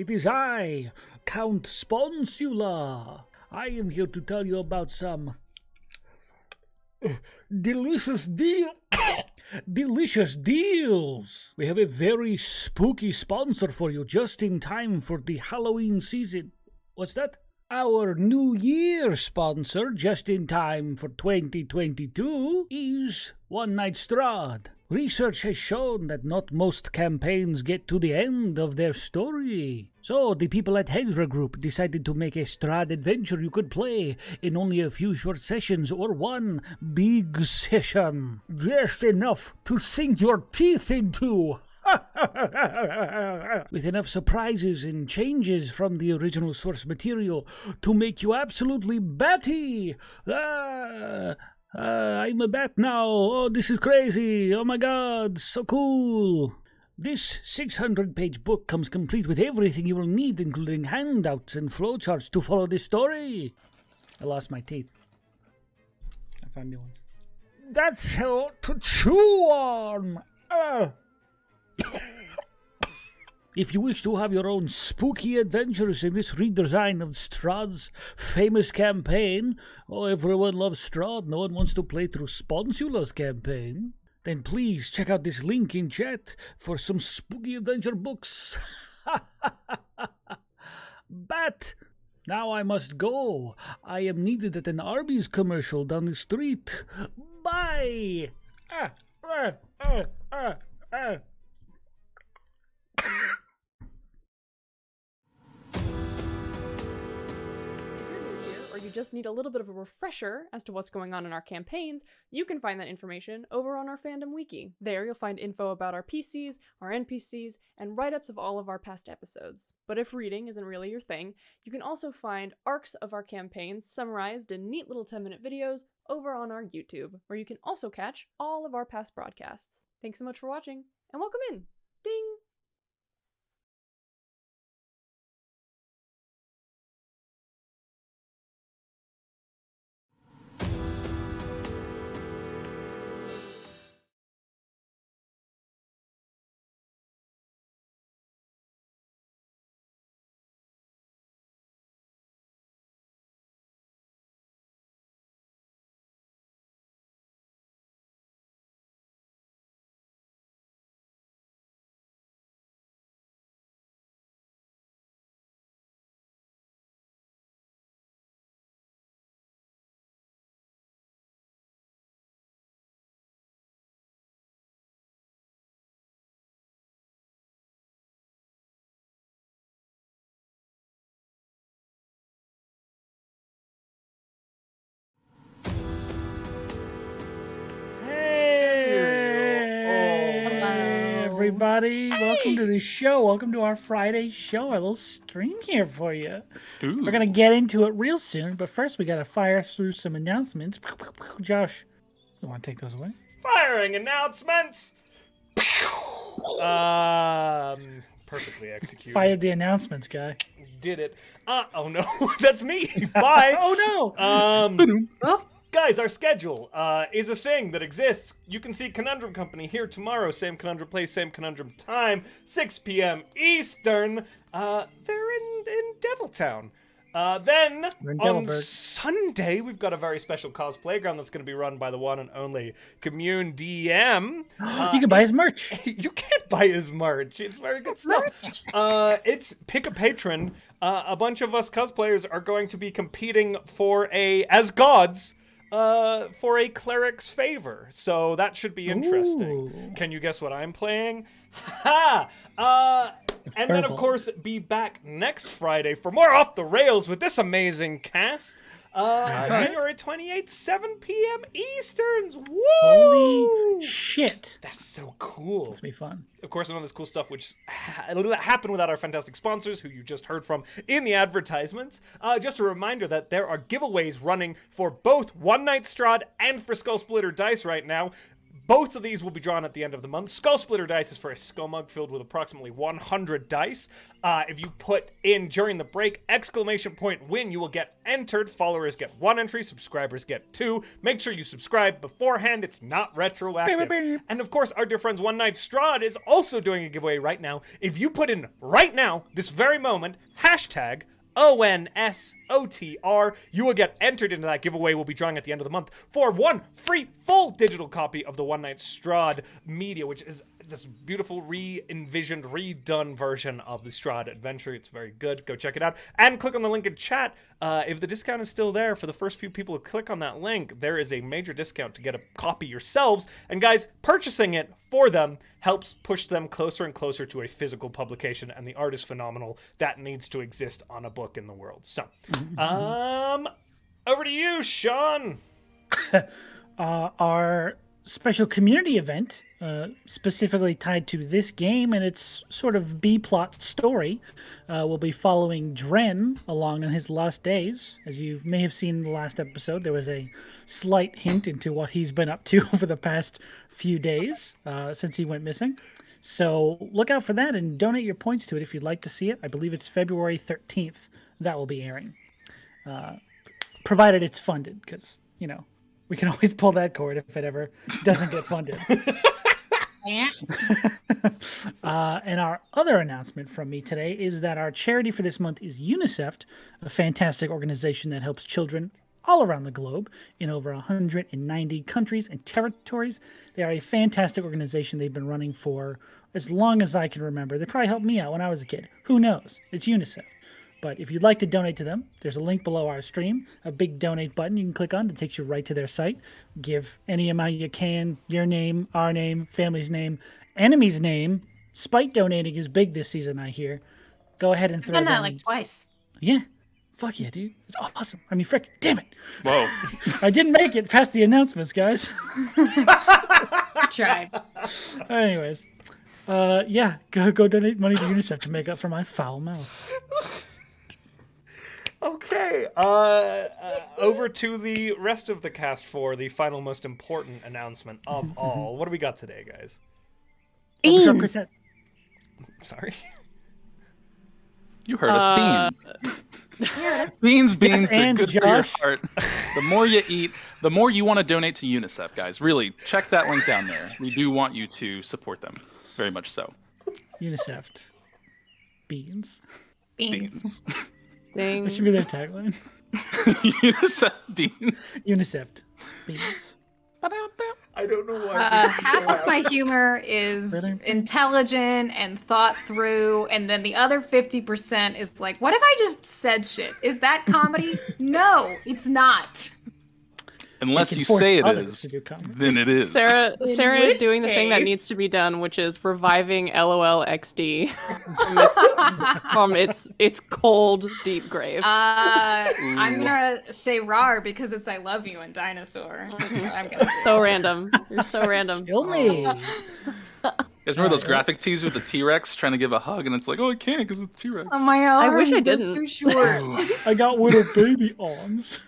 It is I, Count Sponsula. I am here to tell you about some delicious deals. We have a very spooky sponsor for you just in time for the Halloween season. What's that? Our New Year sponsor just in time for 2022 is One Night Strahd. Research has shown that not most campaigns get to the end of their story. So the people at Hedra Group decided to make a Strahd adventure you could play in only a few short sessions or one big session. Just enough to sink your teeth into. With enough surprises and changes from the original source material to make you absolutely batty. I'm a bat now. Oh, this is crazy. Oh my god, so cool. This 600-page book comes complete with everything you will need, including handouts and flowcharts to follow this story. I lost my teeth. I found new ones. That's hell to chew on. If you wish to have your own spooky adventures in this redesign of Strahd's famous campaign, everyone loves Strahd, no one wants to play through Sponsula's campaign, then please check out this link in chat for some spooky adventure books. But now I must go. I am needed at an Arby's commercial down the street. Bye! Or you just need a little bit of a refresher as to what's going on in our campaigns, you can find that information over on our fandom wiki. There you'll find info about our PCs, our NPCs, and write-ups of all of our past episodes. But if reading isn't really your thing, you can also find arcs of our campaigns summarized in neat little 10-minute videos over on our YouTube, where you can also catch all of our past broadcasts. Thanks so much for watching, and welcome in! Ding! Everybody, welcome to the show. Welcome to our Friday show, a little stream here for you. Ooh. We're going to get into it real soon, but first we got to fire through some announcements. Josh, you want to take those away? Firing announcements! Perfectly executed. Fired the announcements, guy. Did it. Oh no, that's me. Bye. Oh no. Guys, our schedule is a thing that exists. You can see Conundrum Company here tomorrow, same Conundrum place, same Conundrum time, 6 p.m. Eastern. They're in Deviltown. Then on Sunday, we've got a very special cause playground that's going to be run by the one and only Commune DM. You can buy his merch. You can't buy his merch. It's very good stuff. It's Pick a Patron. A bunch of us cosplayers are going to be competing for as gods. For a cleric's favor, so that should be interesting. Ooh. Can you guess what I'm playing? Ha! And then, of course, be back next Friday for more Off the Rails with this amazing cast. January 28th, 7 p.m. Easterns. Woo! Holy shit. That's so cool. That's be fun. Of course, none of this cool stuff which happened without our fantastic sponsors, who you just heard from in the advertisements. Just a reminder that there are giveaways running for both One Night Strahd and for Skull Splitter Dice right now. Both of these will be drawn at the end of the month. Skull Splitter dice is for a skull mug filled with approximately 100 dice. If you put in during the break, !win, you will get entered. Followers get 1 entry, subscribers get 2. Make sure you subscribe beforehand. It's not retroactive. And of course, our dear friends One Night Strahd is also doing a giveaway right now. If you put in right now, this very moment, hashtag ONSOTR, you will get entered into that giveaway we'll be drawing at the end of the month for 1 free full digital copy of the One Night Strahd media, which is this beautiful re-envisioned, redone version of the Strahd adventure. It's very good. Go check it out. And click on the link in chat. If the discount is still there, for the first few people who click on that link, there is a major discount to get a copy yourselves. And guys, purchasing it for them helps push them closer and closer to a physical publication, and the art is phenomenal. That needs to exist on a book in the world. So, over to you, Sean. Our special community event, specifically tied to this game and its sort of B-plot story, will be following Dren along on his last days. As you may have seen in the last episode, there was a slight hint into what he's been up to over the past few days since he went missing. So look out for that and donate your points to it if you'd like to see it. I believe it's February 13th that will be airing, provided it's funded, because, you know, we can always pull that cord if it ever doesn't get funded. And our other announcement from me today is that our charity for this month is Unicef, a fantastic organization that helps children all around the globe in over 190 countries and territories. They are a fantastic organization. They've been running for as long as I can remember. They probably helped me out when I was a kid. Who knows? It's Unicef. But if you'd like to donate to them, there's a link below our stream, a big donate button you can click on that takes you right to their site. Give any amount you can, your name, our name, family's name, enemy's name. Spite donating is big this season, I hear. Go ahead and throw I've done that down. like twice. Yeah. Fuck yeah, dude. It's awesome. I mean, frick, damn it. Whoa. I didn't make it past the announcements, guys. I tried. Anyways. Yeah, go donate money to Unicef to make up for my foul mouth. Okay, over to the rest of the cast for the final most important announcement of all. What do we got today, guys? Beans. Sorry. You heard us, beans. Beans, Yes, they're and good for your Josh. heart. The more you eat, the more you want to donate to UNICEF, guys. Really, check that link down there. We do want you to support them, very much so. Unicef. Beans. Beans. Ding. That should be their tagline. UNICEF beans. Unicef. Beans. I don't know why. Half of my humor is intelligent and thought through, and then the other 50% is like, what if I just said shit? Is that comedy? No, it's not. Unless can you force say it others is, to do comedy. then it is. Sarah which doing the thing that case- needs to be done, which is reviving LOL XD from its cold, deep grave. I'm gonna say rar because it's I love you and dinosaur. That's what I'm gonna do. So random. You're so random. Kill me. You guys remember those graphic tees with the T-Rex trying to give a hug, and it's like, oh, I can't because it's T-Rex. Oh, my I wish I arms, they're didn't. too short. I got little baby arms.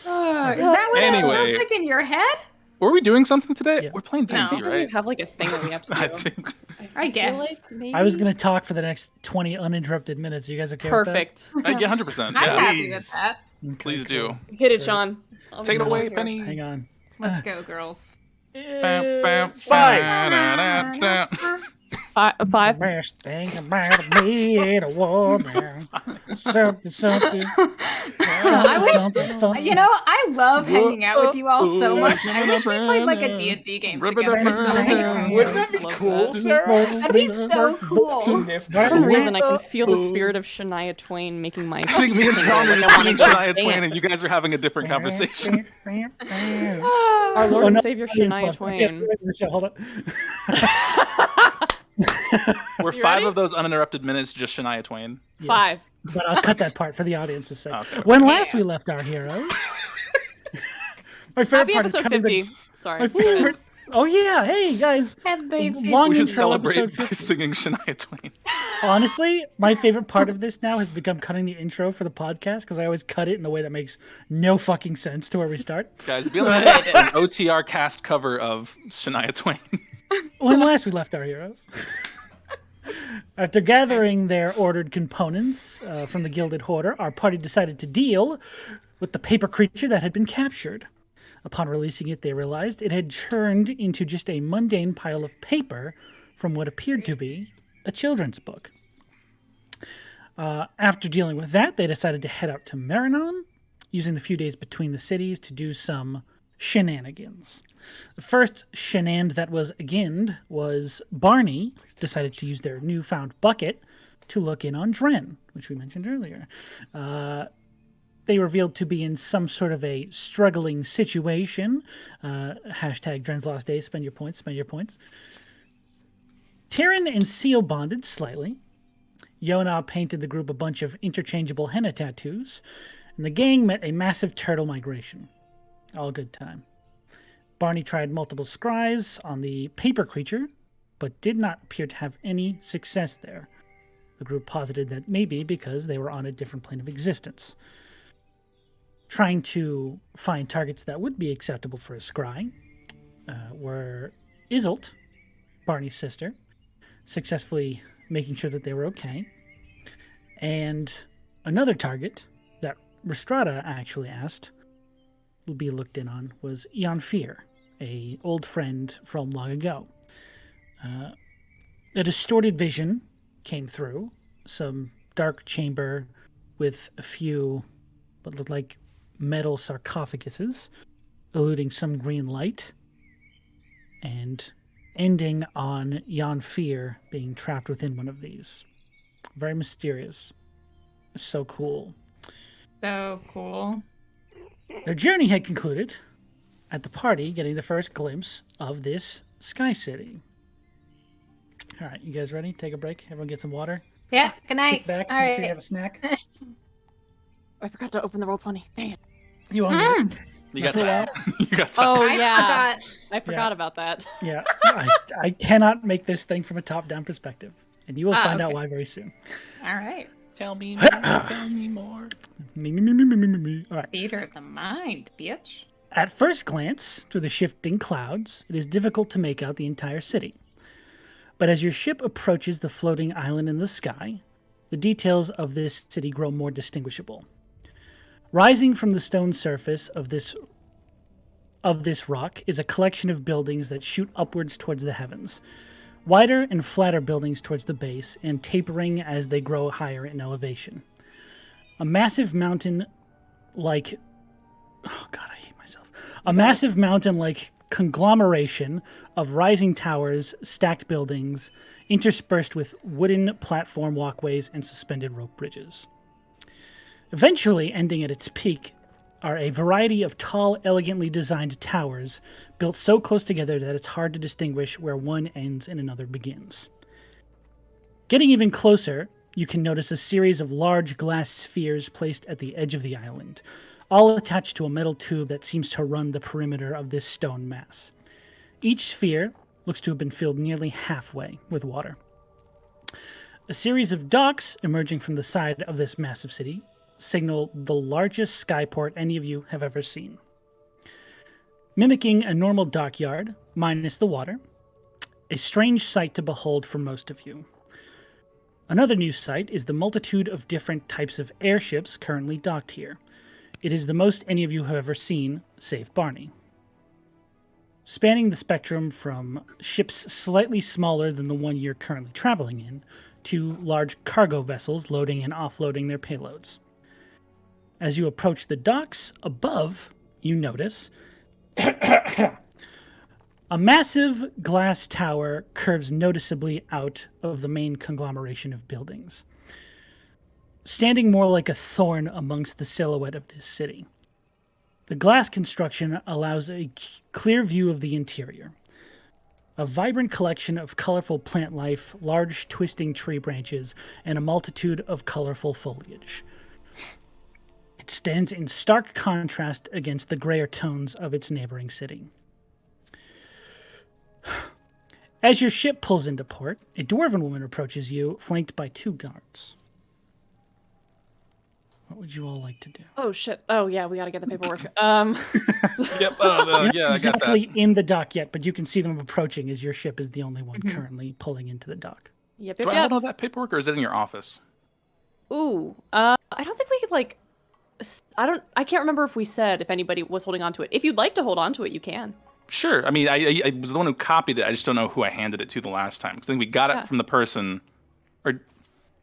Is that what it Anyway. sounds like in your head? Were we doing something today? Yeah. We're playing No. D&D, We right? have like a thing that we have to do. I think. I guess. feel like maybe? I was going to talk for the next 20 uninterrupted minutes. You guys okay with that? Perfect. Yeah, 100%. I'm Yeah. happy with that. Okay, Please cool. do. Hit it, Sean. I'll Take be it away, here. Penny. Hang on. Let's go, girls. Bam, bam, Five. da-da-da-da. Five. Best thing about me in a world now. Something. I wish- Something fun. You know, I love hanging out with you all so much. I wish we played like a D&D game together or something. Wouldn't that be Love cool, that. Sarah? That'd be so cool. For some reason, I can feel the spirit of Shania Twain making my. I think me and Sean are Like, I just wanna singing go Shania Twain, and dance. you guys are having a different conversation. Our Lord Oh, and no, Savior audience Shania left. Twain. Okay, hold on. We're You 5 ready? of those uninterrupted minutes just Shania Twain. Yes. 5. But I'll cut that part for the audience's sake. Okay. When last we left our heroes, my favorite Happy part is episode cutting 50. my Sorry. favorite. Oh yeah, hey guys. And they Long We should intro celebrate episode by 50. singing Shania Twain. Honestly, my favorite part of this now has become cutting the intro for the podcast because I always cut it in the way that makes no fucking sense to where we start. Guys, be on the lookout for an OTR cast cover of Shania Twain. When last we left our heroes. After gathering their ordered components from the Gilded Hoarder, our party decided to deal with the paper creature that had been captured. Upon releasing it, they realized it had turned into just a mundane pile of paper from what appeared to be a children's book. After dealing with that, they decided to head out to Marinon, using the few days between the cities to do some shenanigans. The first shenand that was again was Barney decided to use their newfound bucket to look in on Dren, which we mentioned earlier. They revealed to be in some sort of a struggling situation. Hashtag Dren's Lost Days, spend your points, spend your points. Tyrion and Seal bonded slightly. Yona painted the group a bunch of interchangeable henna tattoos, and the gang met a massive turtle migration. All good time. Barney tried multiple scries on the paper creature, but did not appear to have any success there. The group posited that maybe because they were on a different plane of existence. Trying to find targets that would be acceptable for a scry were Isolt, Barney's sister, successfully making sure that they were okay, and another target that Rhystrata actually asked will be looked in on was Eon Fear, a old friend from long ago. A distorted vision came through, some dark chamber with a few what looked like metal sarcophaguses, eluding some green light, and ending on Eon Fear being trapped within one of these. Very mysterious. So cool. So cool. Their journey had concluded at the party, getting the first glimpse of this Sky City. All right, you guys ready? Take a break. Everyone get some water. Yeah, good night. Kick back. All Make sure you right. have a snack. I forgot to open the roll-20. Dang it. You want Mm. You got For a time. You got time. Oh, I yeah. forgot. I forgot about that. Yeah, I cannot make this thing from a top-down perspective, and you will Ah, find out okay. why very soon. All right. Tell me more. Tell me more. Me. All right. Theater of the mind, bitch. At first glance, through the shifting clouds, it is difficult to make out the entire city. But as your ship approaches the floating island in the sky, the details of this city grow more distinguishable. Rising from the stone surface of this rock is a collection of buildings that shoot upwards towards the heavens. Wider and flatter buildings towards the base, and tapering as they grow higher in elevation. A massive mountain-like... Oh god, I hate myself. A massive mountain-like conglomeration of rising towers, stacked buildings, interspersed with wooden platform walkways and suspended rope bridges. Eventually, ending at its peak, are a variety of tall, elegantly designed towers built so close together that it's hard to distinguish where one ends and another begins. Getting even closer, you can notice a series of large glass spheres placed at the edge of the island, all attached to a metal tube that seems to run the perimeter of this stone mass. Each sphere looks to have been filled nearly halfway with water. A series of docks emerging from the side of this massive city signal the largest skyport any of you have ever seen. Mimicking a normal dockyard, minus the water, a strange sight to behold for most of you. Another new sight is the multitude of different types of airships currently docked here. It is the most any of you have ever seen, save Barney. Spanning the spectrum from ships slightly smaller than the one you're currently traveling in, to large cargo vessels loading and offloading their payloads. As you approach the docks above, you notice a massive glass tower curves noticeably out of the main conglomeration of buildings, standing more like a thorn amongst the silhouette of this city. The glass construction allows a clear view of the interior. A vibrant collection of colorful plant life, large twisting tree branches, and a multitude of colorful foliage. It stands in stark contrast against the grayer tones of its neighboring city. As your ship pulls into port, a dwarven woman approaches you, flanked by 2 guards. What would you all like to do? Oh shit. Oh yeah, we gotta get the paperwork. Yep. You're not Yeah, exactly I got in the dock yet, but you can see them approaching as your ship is the only one currently pulling into the dock. Yep, that. yep, Do I yep. hold all that paperwork, or is it in your office? Ooh. I don't think we could like. I can't remember if we said if anybody was holding on to it. If you'd like to hold on to it, you can. Sure. I mean, I was the one who copied it. I just don't know who I handed it to the last time. Because I think we got it from the person. Or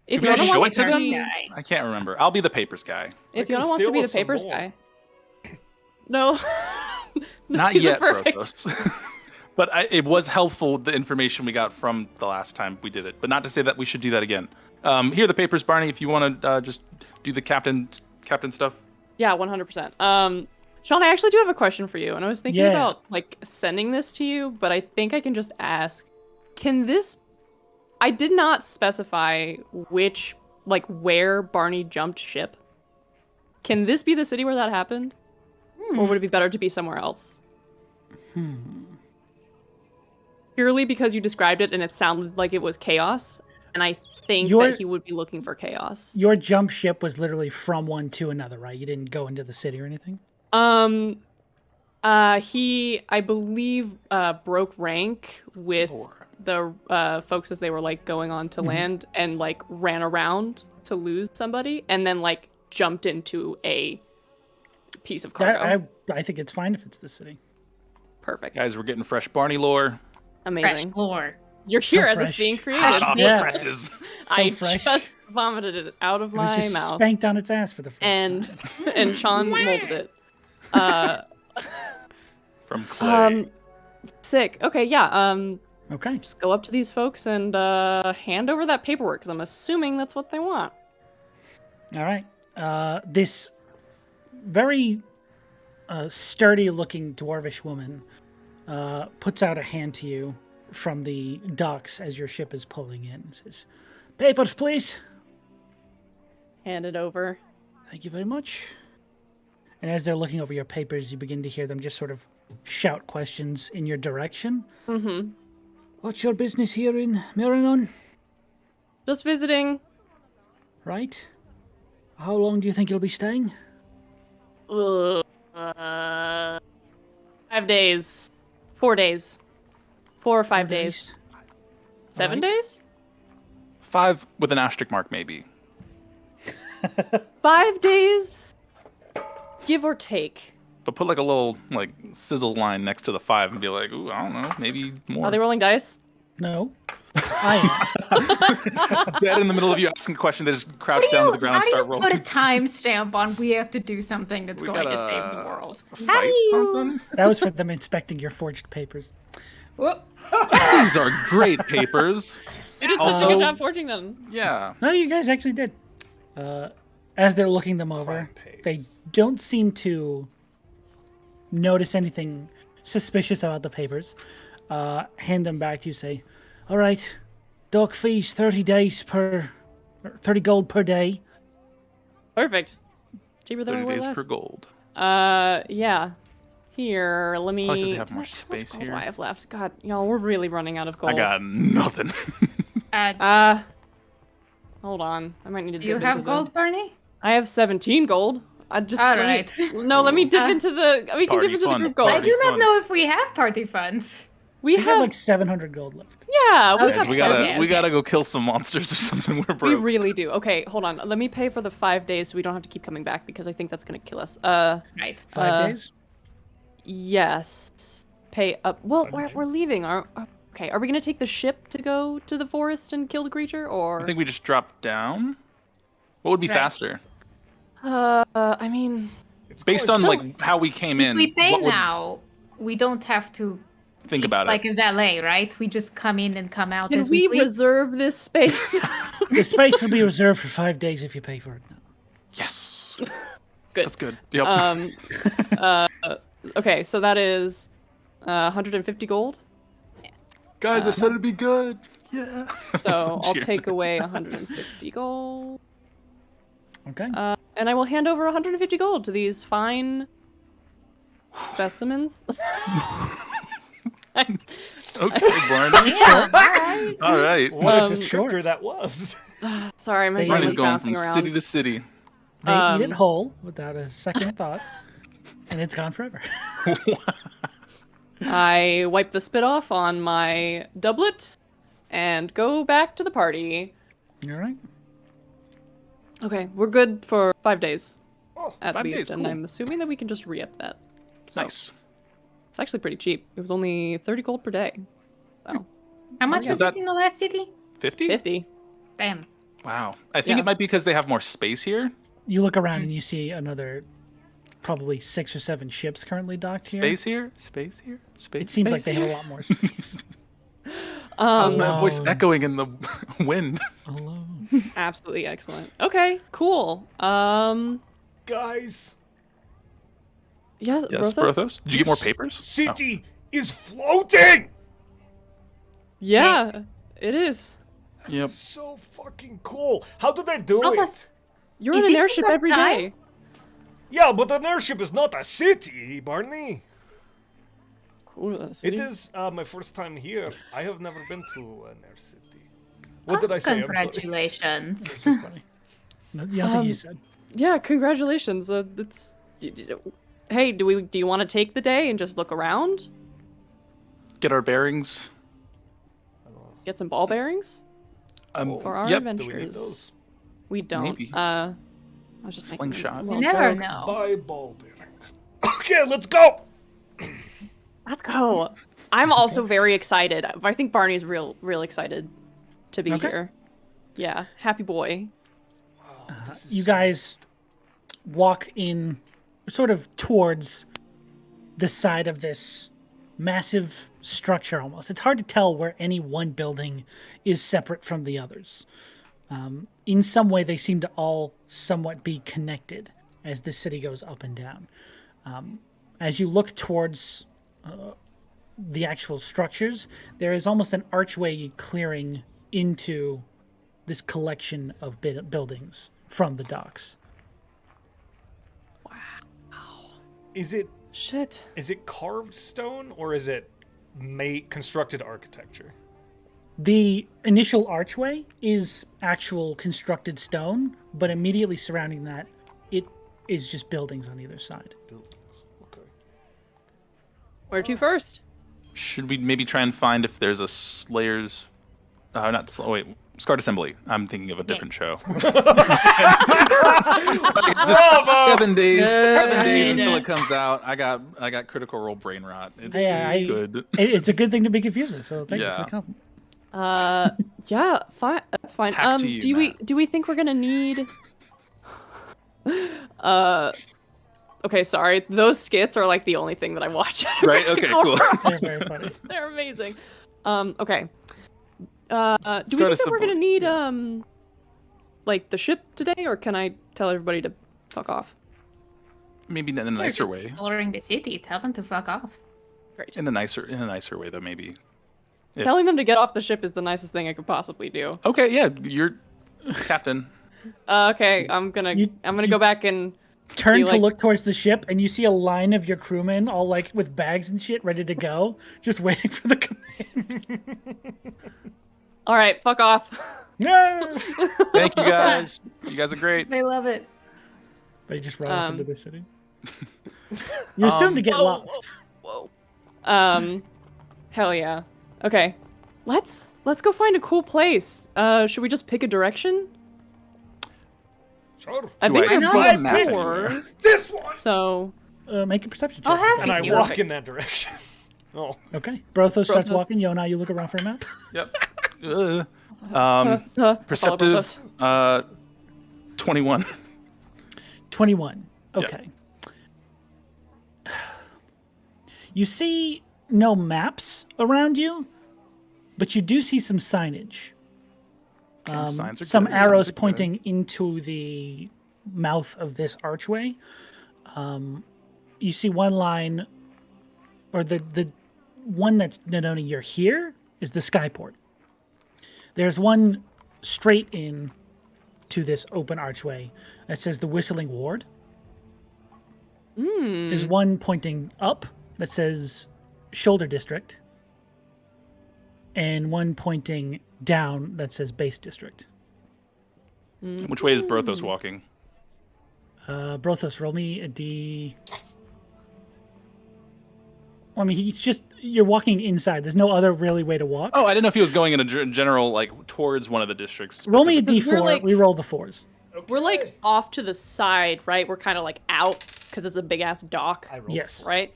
If did we Yona show wants it to to be, them? I can't remember. I'll be the papers guy. if can Yona wants to steal be the us some papers more. guy. No. Not These are yet, perfect. Brothos. But it was helpful, the information we got from the last time we did it. But not to say that we should do that again. Here are the papers, Barney, if you want to just do the captain stuff. Yeah, 100%. Sean, I actually do have a question for you, and I was thinking about like sending this to you, but I think I can just ask: can this? I did not specify which, like, where Barney jumped ship. Can this be the city where that happened, or would it be better to be somewhere else? Purely because you described it and it sounded like it was chaos, and I think that he would be looking for chaos. Your jump ship was literally from one to another, right? You didn't go into the city or anything? He, I believe, broke rank with the folks as they were like going on to land, and like ran around to lose somebody, and then like jumped into a piece of cargo. I think it's fine if it's the city. Perfect. Guys, we're getting fresh Barney lore. Amazing. Fresh lore. You're here as fresh. it's being created. Hot Hot Yeah. presses. So I fresh. just vomited it out of It was my just mouth, spanked on its ass for the first and time. and Sean molded it. From clay. Sick. Okay, yeah. Okay. Just go up to these folks and hand over that paperwork, because I'm assuming that's what they want. All right. This very sturdy-looking dwarvish woman puts out a hand to you from the docks as your ship is pulling in and says, "Papers, please." Hand it over. Thank you very much. And as they're looking over your papers, you begin to hear them just sort of shout questions in your direction. Mm-hmm. What's your business here in Miranon? Just visiting. Right? How long do you think you'll be staying? 5 days. 4 days. 4 or 5 days. 7 Right. days? 5 with an asterisk mark, maybe. 5 days, give or take. But put like a little like sizzle line next to the 5 and be like, ooh, I don't know, maybe more. Are they rolling dice? No. I am. Dead in the middle of you asking a question, they just crouch down to the ground How and do you start rolling. put a timestamp on we have to do something that's We going to gotta save the world? How fight do you... something? That was for them inspecting your forged papers. Whoop. These are great papers. You did such a Also- good job forging them. Yeah. No, you guys actually did. As they're looking them over, Front page. they don't seem to notice anything suspicious about the papers. Hand them back to you, say, "All right, dock fees 30 gold per day." Perfect. Cheaper than 30 we were days last. per gold. Yeah. Here, let me... Probably 'cause they have more How much space gold here. do I have left? God, y'all, we're really running out of gold. I got nothing. Hold on. I might need to dip You into have the... gold, Barney? I have 17 gold. I just... All let me- right. No, let me dip into the... We can Party dip into fun. the group gold. I Party do not fun. know if we have party funds. We They have have... like 700 gold left. Yeah, we Okay. have Guys, we seven. gotta okay. we gotta go kill some monsters or something. We're We broke. really do. Okay, hold on. Let me pay for the 5 days so we don't have to keep coming back, because I think that's gonna kill us. Right. 5 days? Yes. Pay up. Well, we're leaving. Okay, are we gonna take the ship to go to the forest and kill the creature, or? I think we just drop down. What would be Right. faster? I mean, It's Based going on so- like how we came in. If we pay what would- now, we don't have to Think it's about like it. a valet, right? We just come in and come out can as we we please. reserve this space? The space will be reserved for 5 days if you pay for it now. Yes. Good. That's good. Yep. Okay, so that is 150 gold. Guys, I said it'd be good. Yeah. So I'll Cheer. take away 150 gold. Okay. And I will hand over 150 gold to these fine specimens. Okay, Barney. Yeah, all right. All right. What a Um, descriptor that was. Sorry, my They- brain Barney's was going bouncing from around. city to city. They eat it Um, whole without a second thought, and it's gone forever. I wipe the spit off on my doublet and go back to the party. All right. Okay, we're good for 5 days Oh, at 5 least, days, and cool. I'm assuming that we can just re-up that. So Nice. it's actually pretty cheap. It was only 30 gold per day. So How much yeah. was That- it in the last city? 50? 50. Damn. Wow. I think Yeah. it might be because they have more space here. You look around and you see another, probably 6 or 7 ships currently docked here. Space here? Space here? Space It seems like space they have a here? lot more space. How's Um, my voice Alone. echoing in the wind? Hello. absolutely excellent. Okay, cool. guys, Yeah, Yes, Brothos? Brothos? Did you get more this papers? City is floating. Yeah, it is. Oh, yep. So fucking cool. How do they do Brothos. it? You're Is in an this the airship first every time? day. Yeah, but an airship is not a city, Barney. Cool. It is my first time here. I have never been to an air city. What did I say? I'm sorry. Congratulations. This is funny. The other thing you said. Yeah, congratulations. It's. Hey, do you want to take the day and just look around? Get our bearings. Get some ball bearings for our yep. Do adventures. we need those? We don't. Maybe. I was just making Slingshot. a You little never joke. know. Buy ball bearings. Okay, let's go. Let's go. I'm also very excited. I think Barney's real excited to be Okay. here. Yeah, happy boy. You guys walk in sort of towards the side of this massive structure almost. It's hard to tell where any one building is separate from the others. In some way, they seem to all somewhat be connected as the city goes up and down. As you look towards the actual structures, there is almost an archway clearing into this collection of buildings from the docks. Is it Shit. carved stone or is it constructed architecture? The initial archway is actual constructed stone, but immediately surrounding that, it is just buildings on either side. Buildings. Okay. Where to first? Should we maybe try and find if there's a Slayer's... Scarred Assembly. I'm thinking of a different show. Just 7 days. 7 days until it comes out. I got Critical Role brain rot. It's good. It's a good thing to be confused with, so thank you for Yeah. the compliment. Yeah, fine. That's fine. Hack to you, Do we think we're gonna need? Okay, sorry. Those skits are like the only thing that I watch. Right? Okay, cool. They're very funny. They're amazing. Okay. Do we Scarred think that we're Assembly, gonna need like the ship today, or can I tell everybody to fuck off? Maybe in a We're nicer just way. exploring the city. Tell them to fuck off. Great. In a nicer way, though, maybe. If- Telling them to get off the ship is the nicest thing I could possibly do. Okay, yeah, you're captain. Okay, I'm gonna go back and Turn Be to like- look towards the ship, and you see a line of your crewmen, all like with bags and shit, ready to go, just waiting for the command. all right, fuck off. No! Thank you, guys. You guys are great. They love it. They just run off into the city. You're soon to get whoa, lost. Whoa. Hell yeah. Okay, let's go find a cool place. Should we just pick a direction? Sure. I've Do been I here see a map before, This one. so Make a perception check. I'll have And I you. walk in that direction. Oh. Okay. Brothos starts Brothos. walking. Yona, you look around for a map. Yep. I follow Perceptive. Brothos. 21. 21. Okay. You see no maps around you, but you do see some signage. Okay, signs are Some good, arrows signs are good. pointing into the mouth of this archway. You see one line, or the one that's denoting you're here is the skyport. There's one straight in to this open archway that says the Whistling Ward. There's one pointing up that says Shoulder District, and one pointing down that says base district. Which way is Brothos walking? Brothos, roll me a D. Yes. I mean, you're walking inside. There's no other really way to walk. Oh, I didn't know if he was going in a general, like, towards one of the districts. Roll me a specifically. D4. We roll the 4s. Okay. We're like off to the side, right? We're kind of like out because it's a big ass dock. Yes. Right?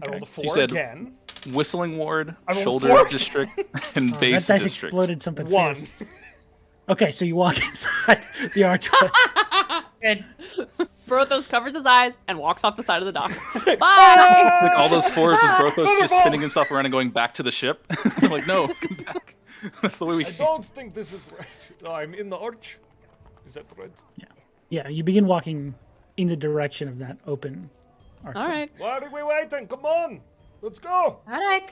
I rolled a 4 You said again. Whistling Ward, I rolled Shoulder 4. District, and Base That dice District. exploded something 1. fierce. Okay, so you walk inside the archway. Good. Brothos covers his eyes and walks off the side of the dock. Bye! Like all those 4s was Brothos just spinning himself around and going back to the ship. I'm like, no, come back. That's the way we. I don't think this is right. Oh, I'm in the arch. Is that right? Yeah, you begin walking in the direction of that open archway. All right. Why are we waiting? Come on. Let's go. All right.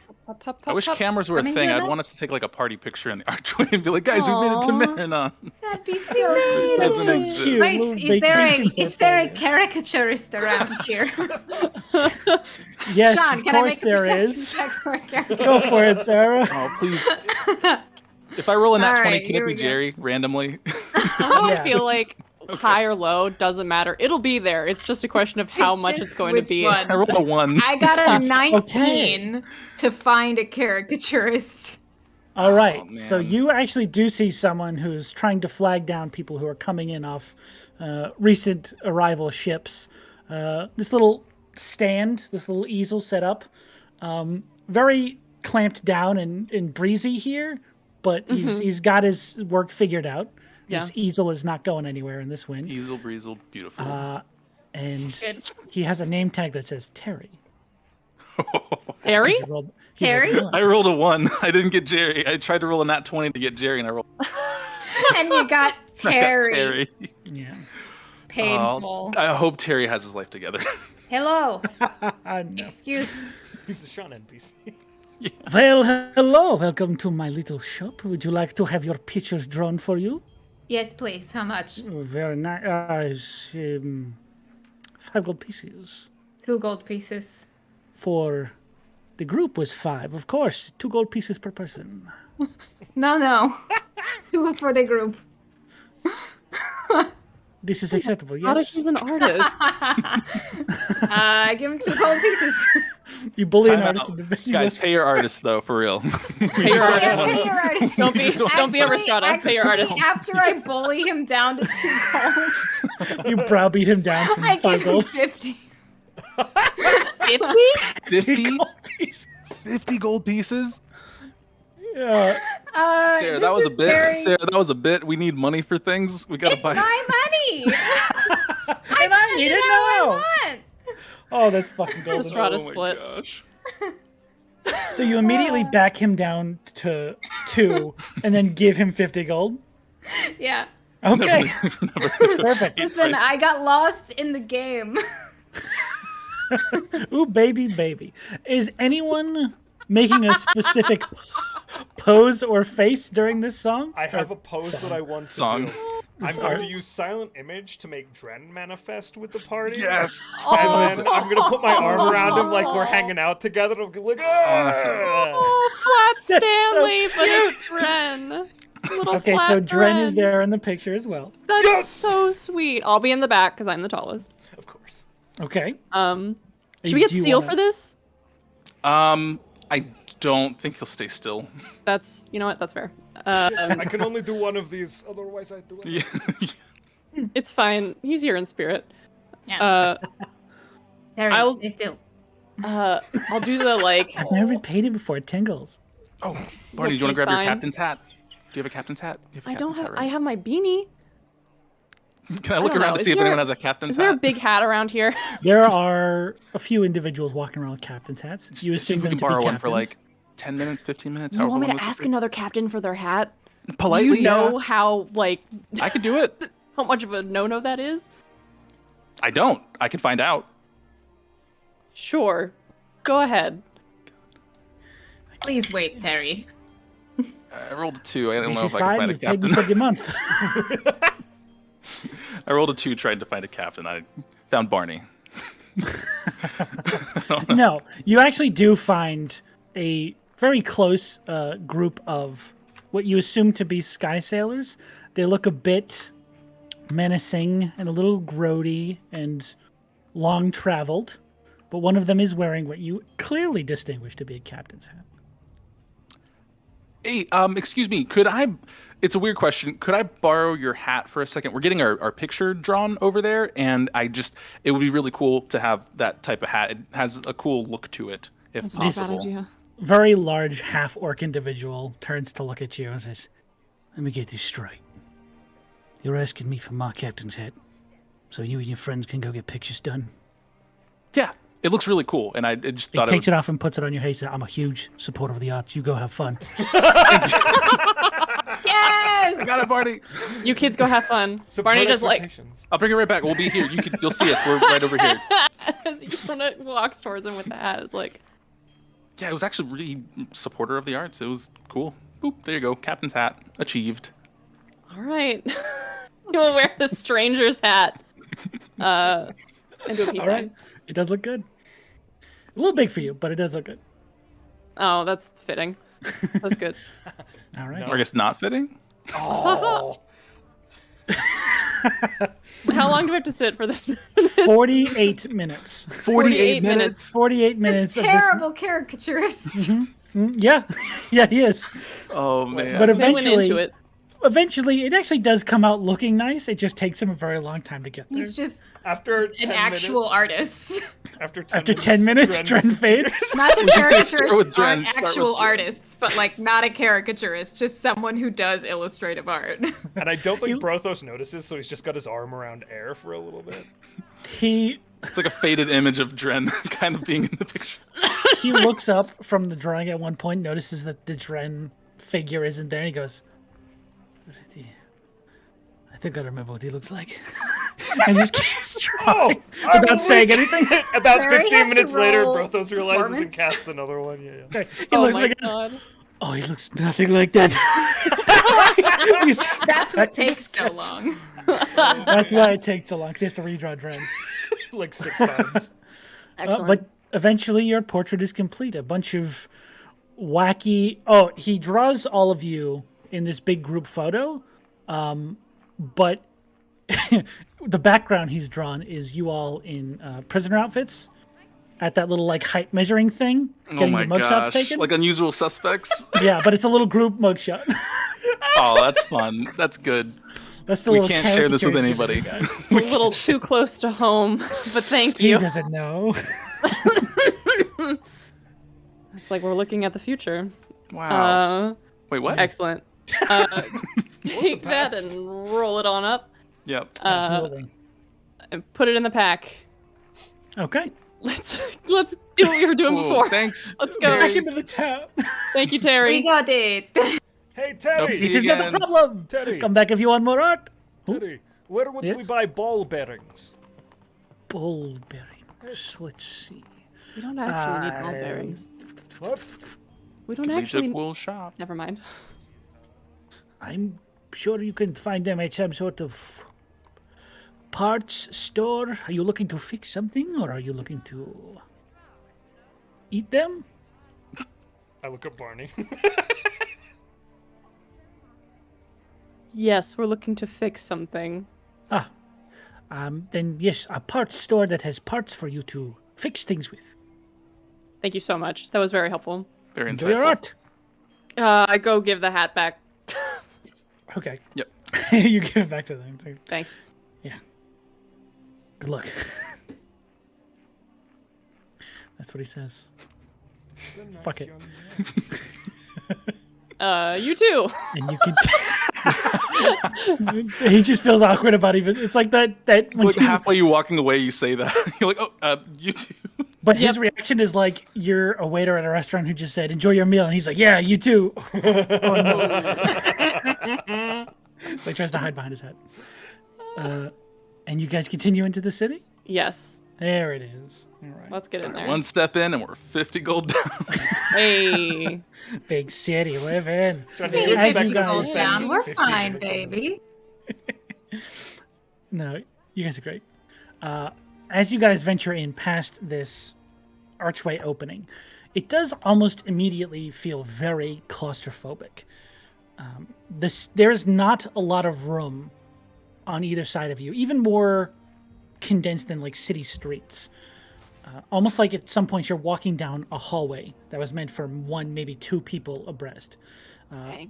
I wish cameras were a Coming thing. here I'd now? want us to take like a party picture in the archway and be like, guys, we made it to Maranon. That'd be so Doesn't so exist. cute. Wait, Little is there a vacation caricaturist around here? Yes, Sean, of can I course make a there perception is. check for a caricature? Go for it, Sarah. Oh, please. If I roll a nat All 20, right, can here it be we go. Jerry randomly? I Yeah. feel like high or low doesn't matter. It'll be there. It's just a question of how much just it's going to which be. one. I rolled a 1. I got a 19 Okay. to find a caricaturist. All right, Oh, so man. you actually do see someone who's trying to flag down people who are coming in off recent arrival ships. This little stand, this little easel set up, very clamped down and breezy here, but he's got his work figured out. This easel is not going anywhere in this wind. Easel, breezel, beautiful. And Good. he has a name tag that says Terry. Harry? He rolled Terry? a one. I rolled a 1. I didn't get Jerry. I tried to roll a nat 20 to get Jerry, and I rolled. And you got I got Terry. Terry. Yeah. Painful. I hope Terry has his life together. Hello. No. Excuse. He's a Sean NPC. Well, hello. Welcome to my little shop. Would you like to have your pictures drawn for you? Yes, please. How much? Very nice. 5 gold pieces. 2 gold pieces. For the group was 5, of course. 2 gold pieces per person. No. 2 for the group. This is acceptable, How yes? he's an artist. Give him 2 gold pieces. You bully an Time artist out. into Guys, pay your artist though, for real. Pay your Yes, artist. pay your artist. Don't be a Rhystrata. Pay your artist. After I bully him down to 2 gold, You browbeat him down from I 5 give him gold. 50. 50? gold pieces. 50 gold pieces? Yeah. Sarah, This that was a is bit. very- Sarah, that was a bit. We need money for things. We gotta It's buy. my money. And I need Spend it how I now. want. Oh, that's fucking golden. Rhystrata Oh my split. gosh. So you immediately back him down to 2 and then give him 50 gold? Yeah. Okay. Perfect. Listen, I got lost in the game. Ooh, baby. Is anyone making a specific pose or face during this song? I have a pose that I want to Song. do. I'm going to use silent image to make Dren manifest with the party. Yes. And then I'm gonna put my arm around him like we're hanging out together. I'll be like, Oh, flat That's Stanley, so but it's Dren. Little Okay, flat so Dren is there in the picture as well. That's so sweet. I'll be in the back because I'm the tallest. of course. Okay. Should we get Do you Seal wanna- for this? I don't think he'll stay still. That's, you know what? That's fair. I can only do one of these, otherwise I do it. Yeah. It's fine. He's here in spirit. Yeah. There he is. I'll- Stay still. I'll do the like. I've never paid it before. It tingles. Oh, Barney, do you want to grab sign. your captain's hat? Do you have a captain's hat? You have a I don't captain's have. hat, I right? have my beanie. Can I look don't around know. to Is see if there- anyone has a captain's Is there a hat? big hat around here? There are a few individuals walking around with captain's hats. You See if assume we them can to be borrow captains. one for like 10 minutes, 15 minutes. You however want me long to this ask will be. another captain for their hat? Politely, Do you know yeah. how like I could do it. how much of a no-no that is? I don't. I can find out. Sure. Go ahead. Please wait, Terry. I rolled a 2. I don't know She's if I can fine. find a You've paid me captain. for the month. I rolled a 2 trying to find a captain. I found Barney. No, you actually do find a very close group of what you assume to be sky sailors. They look a bit menacing and a little grody and long-traveled, but one of them is wearing what you clearly distinguish to be a captain's hat. Hey, excuse me, it's a weird question. Could I borrow your hat for a second? We're getting our picture drawn over there, and it would be really cool to have that type of hat. It has a cool look to it, if That's not a bad possible. idea. Very large half-orc individual turns to look at you and says, "Let me get this straight. You're asking me for my captain's hat so you and your friends can go get pictures done?" Yeah, it looks really cool, and I just He thought takes it off and puts it on your face. I'm a huge supporter of the arts. You go have fun. Yes! I got it, Barney. You kids go have fun. Barney just like I'll bring it right back. We'll be here. You'll see us. We're right over here. as he walks towards him with the hat. It's like, Yeah, it was actually really supporter of the arts. It was cool. Boop, there you go. Captain's hat. Achieved. all right, you'll wear the stranger's hat. And do a peace All sign. right. It does look good. A little big for you, but it does look good. Oh, that's fitting. That's good. All right. Or I guess not fitting. Oh. How long do we have to sit for this? 48 minutes. 48 minutes. 48 minutes of this. Terrible caricaturist. Yeah. Yeah, he is. Oh man. But They went eventually, into it. it actually does come out looking nice. It just takes him a very long time to get there. He's just After 10 an actual minutes, artist. After 10 minutes, Dren fades. Not the just start with caricaturists Dren, aren't start with actual Dren. artists, but like not a caricaturist, just someone who does illustrative art. And I don't think Brothos notices, so he's just got his arm around air for a little bit. It's like a faded image of Dren kind of being in the picture. He looks up from the drawing at one point, notices that the Dren figure isn't there, and he goes, "I think I remember what he looks like." And just keeps drawing without saying anything. About Barry 15 has to minutes later, roll Brothos realizes and performance. casts another one. Yeah. He Oh looks my like god. "Oh, he looks nothing like that." That's what takes so long. That's why it takes so long, because he has to redraw Dren. Like 6 times. Excellent. But eventually your portrait is complete. A bunch of wacky... Oh, he draws all of you in this big group photo, but the background he's drawn is you all in prisoner outfits at that little like height measuring thing, Oh getting my your mugshots gosh. taken. Like Unusual Suspects. Yeah, but it's a little group mugshot. Oh, that's fun. That's good. That's the We little can't share this with caricature he's anybody. giving you guys. a little too close to home, but thank He you. doesn't know. It's like we're looking at the future. Wow. Wait, what? Excellent. Take that and roll it on up Yep. Absolutely. and put it in the pack. Okay. Let's do what we were doing Cool. before. Thanks. Let's go. Back Terry. into the town. Thank you, We Terry. got it. Hey, Teddy! Oopsie. This is not Again. the problem. Teddy. Come back if you want more art. Teddy, where would Yes? we buy ball bearings? Bull bearings. Let's see. We don't actually need ball bearings. What? We don't Collegiate actually. Wool Shop. Never mind. I'm sure you can find them at some sort of parts store. Are you looking to fix something, or are you looking to eat them? I look at Barney. Yes, we're looking to fix something. Then yes, a parts store that has parts for you to fix things with. Thank you so much. That was very helpful. Very Enjoy your insightful. art. I go give the hat back. Okay. Yep. You give it back to them. Too. Thanks. Good luck. That's what he says. Fuck it. You too. And you can. He just feels awkward about even. It's like that when Like you, halfway you walking away, you say that. You're like, oh, you too. but his reaction is like you're a waiter at a restaurant who just said enjoy your meal, and he's like, yeah, you too. Oh, no. So he tries to hide behind his hat. And you guys continue into the city. Yes. There it is. All right. Let's get in there. One step in and we're 50 gold down. Hey. Big city living. Maybe As you 50 guys gold say, down. We're 50 fine, minutes baby. No, you guys are great. As you guys venture in past this archway opening, it does almost immediately feel very claustrophobic. There's not a lot of room on either side of you, even more condensed than like city streets. Almost like at some point you're walking down a hallway that was meant for one, maybe two people abreast. Okay.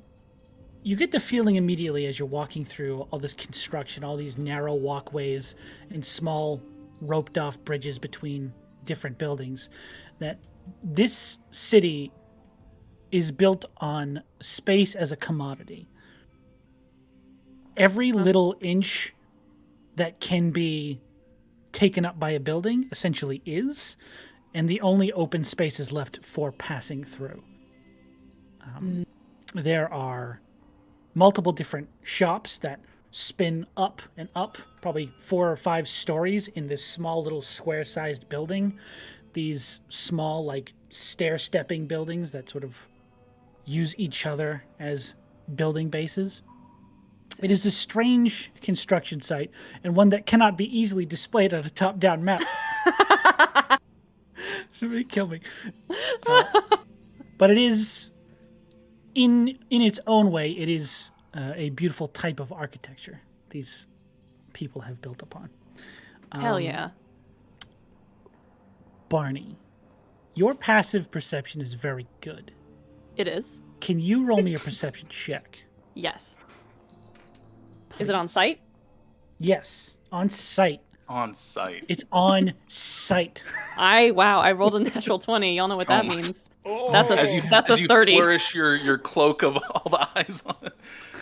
You get the feeling immediately as you're walking through all this construction, all these narrow walkways and small roped off bridges between different buildings, that this city is built on space as a commodity. Every little inch that can be taken up by a building essentially is, and the only open space is left for passing through. There are multiple different shops that spin up and up, probably 4 or 5 stories in this small little square-sized building. These small, like, stair-stepping buildings that sort of use each other as building bases. It is a strange construction site, and one that cannot be easily displayed on a top-down map. Somebody kill me. But it is, in its own way, it is a beautiful type of architecture these people have built upon. Hell yeah. Barney, your passive perception is very good. It is. Can you roll me a perception check? Yes. Is it on site? Yes, on site. On site. It's on site. I rolled a natural 20. Y'all know what that means. That's a As you 30. flourish your cloak of all the eyes on it,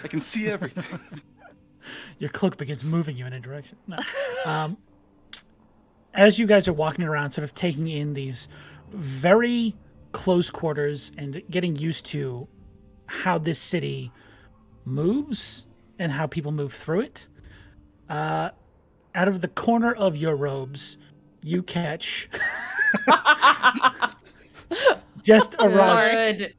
I can see everything. Your cloak begins moving you in a direction. No. As you guys are walking around, sort of taking in these very close quarters and getting used to how this city moves and how people move through it, out of the corner of your robes, you catch just around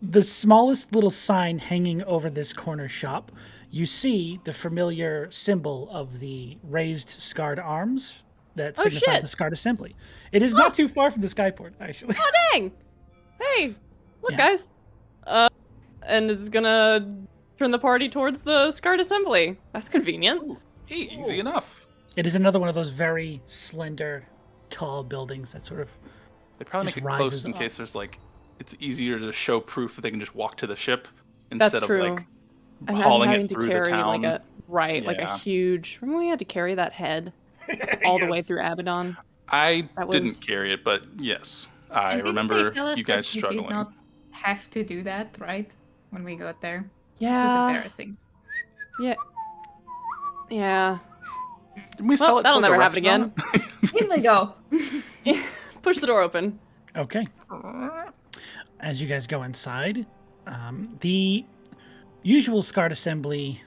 the smallest little sign hanging over this corner shop. You see the familiar symbol of the raised scarred arms that signify shit. the scarred assembly. It is not too far from the skyport, actually. Oh, dang! Hey, look, Yeah. guys. And it's gonna turn the party towards the Scarred Assembly. That's convenient. Hey, easy enough. It is another one of those very slender, tall buildings that sort of They probably just make it close rises in up. case there's like, it's easier to show proof that they can just walk to the ship That's instead true. of like Imagine hauling having it to through carry the town. like a Yeah. huge. Remember we had to carry that head all the way Yes. through Abaddon? I That didn't was- carry it, but yes, I And didn't remember they tell us you guys that we struggling. did not have to do that, right? When we got there. It was Yeah. embarrassing. Yeah. Yeah. Didn't we sell it that'll to like, never a happen again. restaurant? Here we go. Push the door open. Okay. As you guys go inside, the usual Scarred Assembly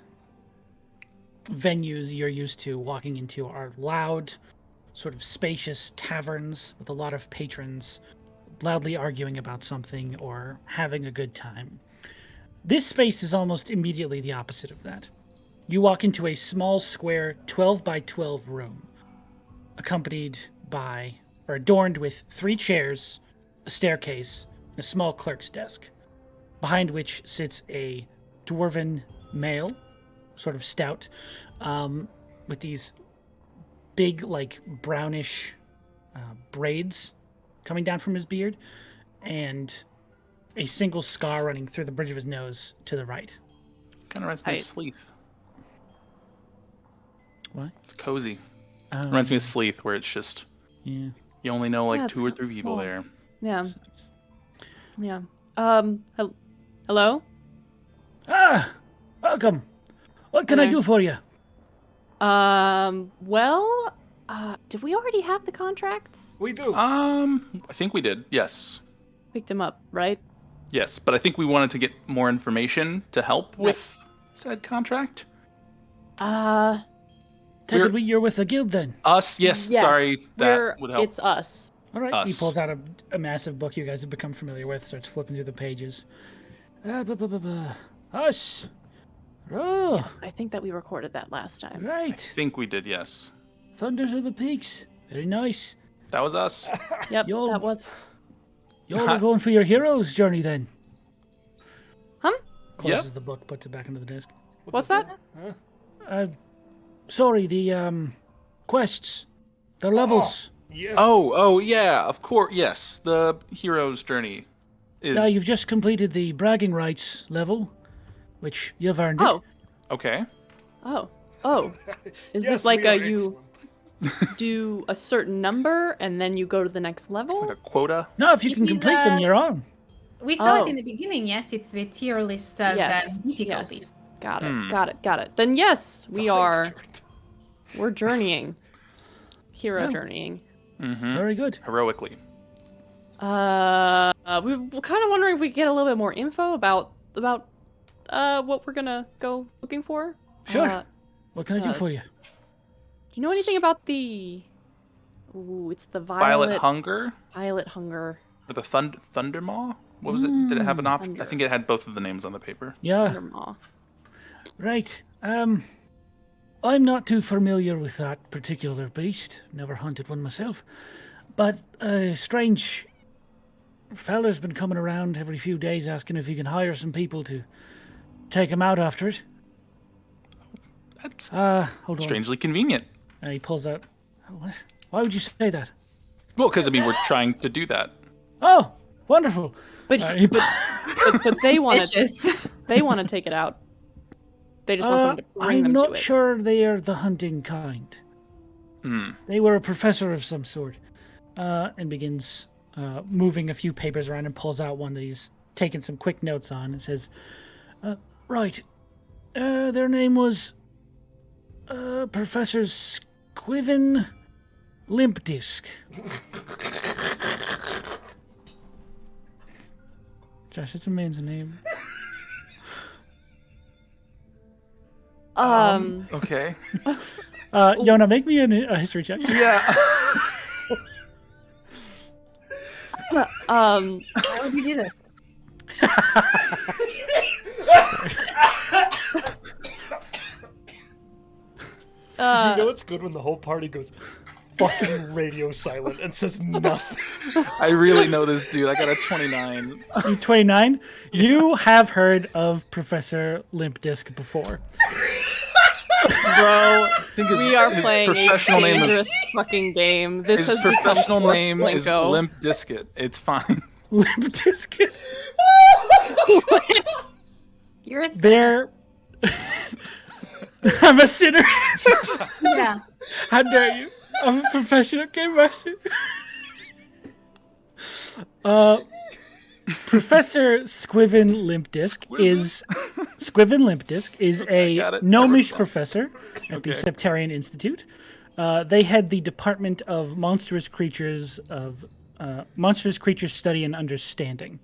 venues you're used to walking into are loud, sort of spacious taverns with a lot of patrons loudly arguing about something or having a good time. This space is almost immediately the opposite of that. You walk into a small square 12 by 12 room, accompanied by, or adorned with 3 chairs, a staircase, and a small clerk's desk, behind which sits a dwarven male, sort of stout, with these big, like, brownish braids coming down from his beard, and a single scar running through the bridge of his nose to the right. Kind of reminds me I- of Sleeth. What? It's cozy. Reminds me of Sleeth, where it's just Yeah. you only know like Yeah, it's 2 or not 3 people small. there. Yeah. Yeah. Hello? Ah! Welcome! What can I Hello. do for you? Well, did we already have the contracts? We do. I think we did. Yes. Picked him up, right? Yes, but I think we wanted to get more information to help with said contract. You're with a guild then. Us, yes. Sorry, that would help. It's us. All right. He Us. pulls out a massive book you guys have become familiar with, starts flipping through the pages. Us. Oh, I think that we recorded that last time. I right. think we did. Yes, Thunders of the Peaks. Very nice. that was us. Yep, Yo. that was. Y'all are going for your hero's journey then. Closes Yep. the book, puts it back into the desk. What's that? Sorry, the quests, the levels. Yes. Oh, yeah, of course, yes. The hero's journey is... You've just completed the bragging rights level, which you've earned it. Oh. Okay. Oh. Is Yes, this like we are you do a certain number and then you go to the next level? Like a quota? No, if you can It is, complete them, you're on. We saw Oh. it in the beginning. Yes, it's the tier list of difficulties. Yes. Got it. Then yes, we're journeying. Hero journeying. Mm-hmm. Very good. Heroically. We're kind of wondering if we could get a little bit more info about what we're gonna go looking for. Sure. What can I do for you? Do you know anything about the? Ooh, it's the Violet Hunger? Violet Hunger. Or the Thundermaw? What was it? Did it have an option? I Thunder. think it had both of the names on the paper. Yeah. Thundermaw. Right. I'm not too familiar with that particular beast. Never hunted one myself. But a strange fella's been coming around every few days asking if he can hire some people to take him out after it. That's Hold on. strangely convenient. He pulls out. What? Why would you say that? Well, because, I mean, we're trying to do that. Oh, wonderful. But but they want to Suspicious. they want to take it out. They just want someone to bring I'm them to not it. sure they are the hunting kind. They were a professor of some sort. And begins moving a few papers around and pulls out one that he's taken some quick notes on. It says, right, their name was Professor Squivin Limpdisk. Josh, it's a man's name. Okay. Yona, make me a history check. Yeah. Why would you do this? You know it's good when the whole party goes fucking radio silent and says nothing. I really know this dude. I got a 29. You 29. You have heard of Professor Limpdisk before. Bro, I think we are playing a professional name dangerous is, fucking game. This his has become professional Force name is Blinko. Limp Disket. It's fine. Limpdisk. You're a They're. I'm a sinner. yeah. How dare you? I'm a professional game master. Professor Squivin Limpdisk is a got it. gnomish professor at the Okay. Septarian Institute. They had the Department of Monstrous Creatures Study and Understanding.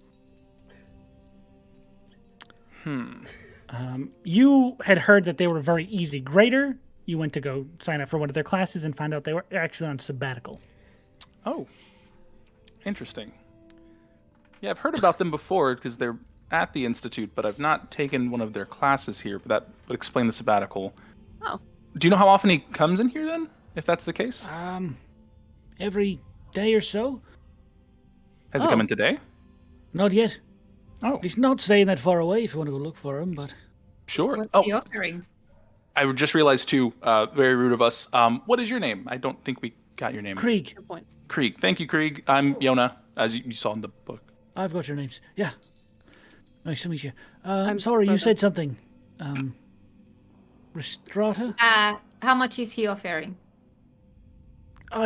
You had heard that they were a very easy grader. You went to go sign up for one of their classes and found out they were actually on sabbatical. Oh. Interesting. Yeah, I've heard about them before because they're at the Institute, but I've not taken one of their classes here, but that would explain the sabbatical. Oh. Do you know how often he comes in here then, if that's the case? Every day or so. Has he come in today? Not yet. Oh, He's not staying that far away if you want to go look for him, but sure. What's Oh, the offering? I just realized too, very rude of us. What is your name? I don't think we got your name. Krieg, Good point. Krieg. Thank you, Krieg. I'm Yona, as you saw in the book. I've got your names. Yeah. Nice to meet you. I'm I'm sorry, you Brothos. said something. Rhystrata? How much is he offering?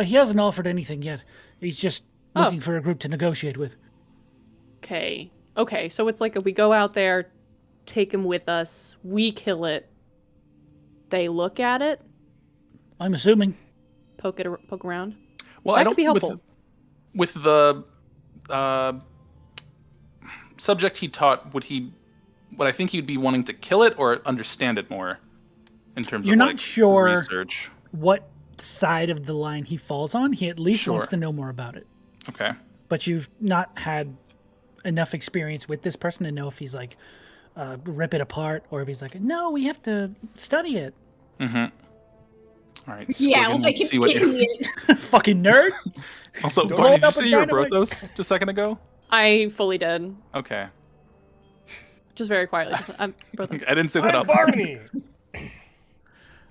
He hasn't offered anything yet. He's just looking for a group to negotiate with. Okay, so it's like we go out there, take him with us, we kill it, they look at it, I'm assuming. poke around. Well, That I don't could be helpful. With the subject he taught, would I think he'd be wanting to kill it or understand it more in terms You're of not like sure research? what side of the line he falls on. He at least Sure. wants to know more about it. Okay. But you've not had enough experience with this person to know if he's like rip it apart or if he's like, no, we have to study it. Mm-hmm. All right. Yeah, Squiggan, like let's see an what idiot. Fucking nerd. Also, Blow Barney, it did you up say with you were dynamite. Brothos just a second ago? I fully did. Okay. Just very quietly. I'm Brothos. I didn't say that I'm up. Barney.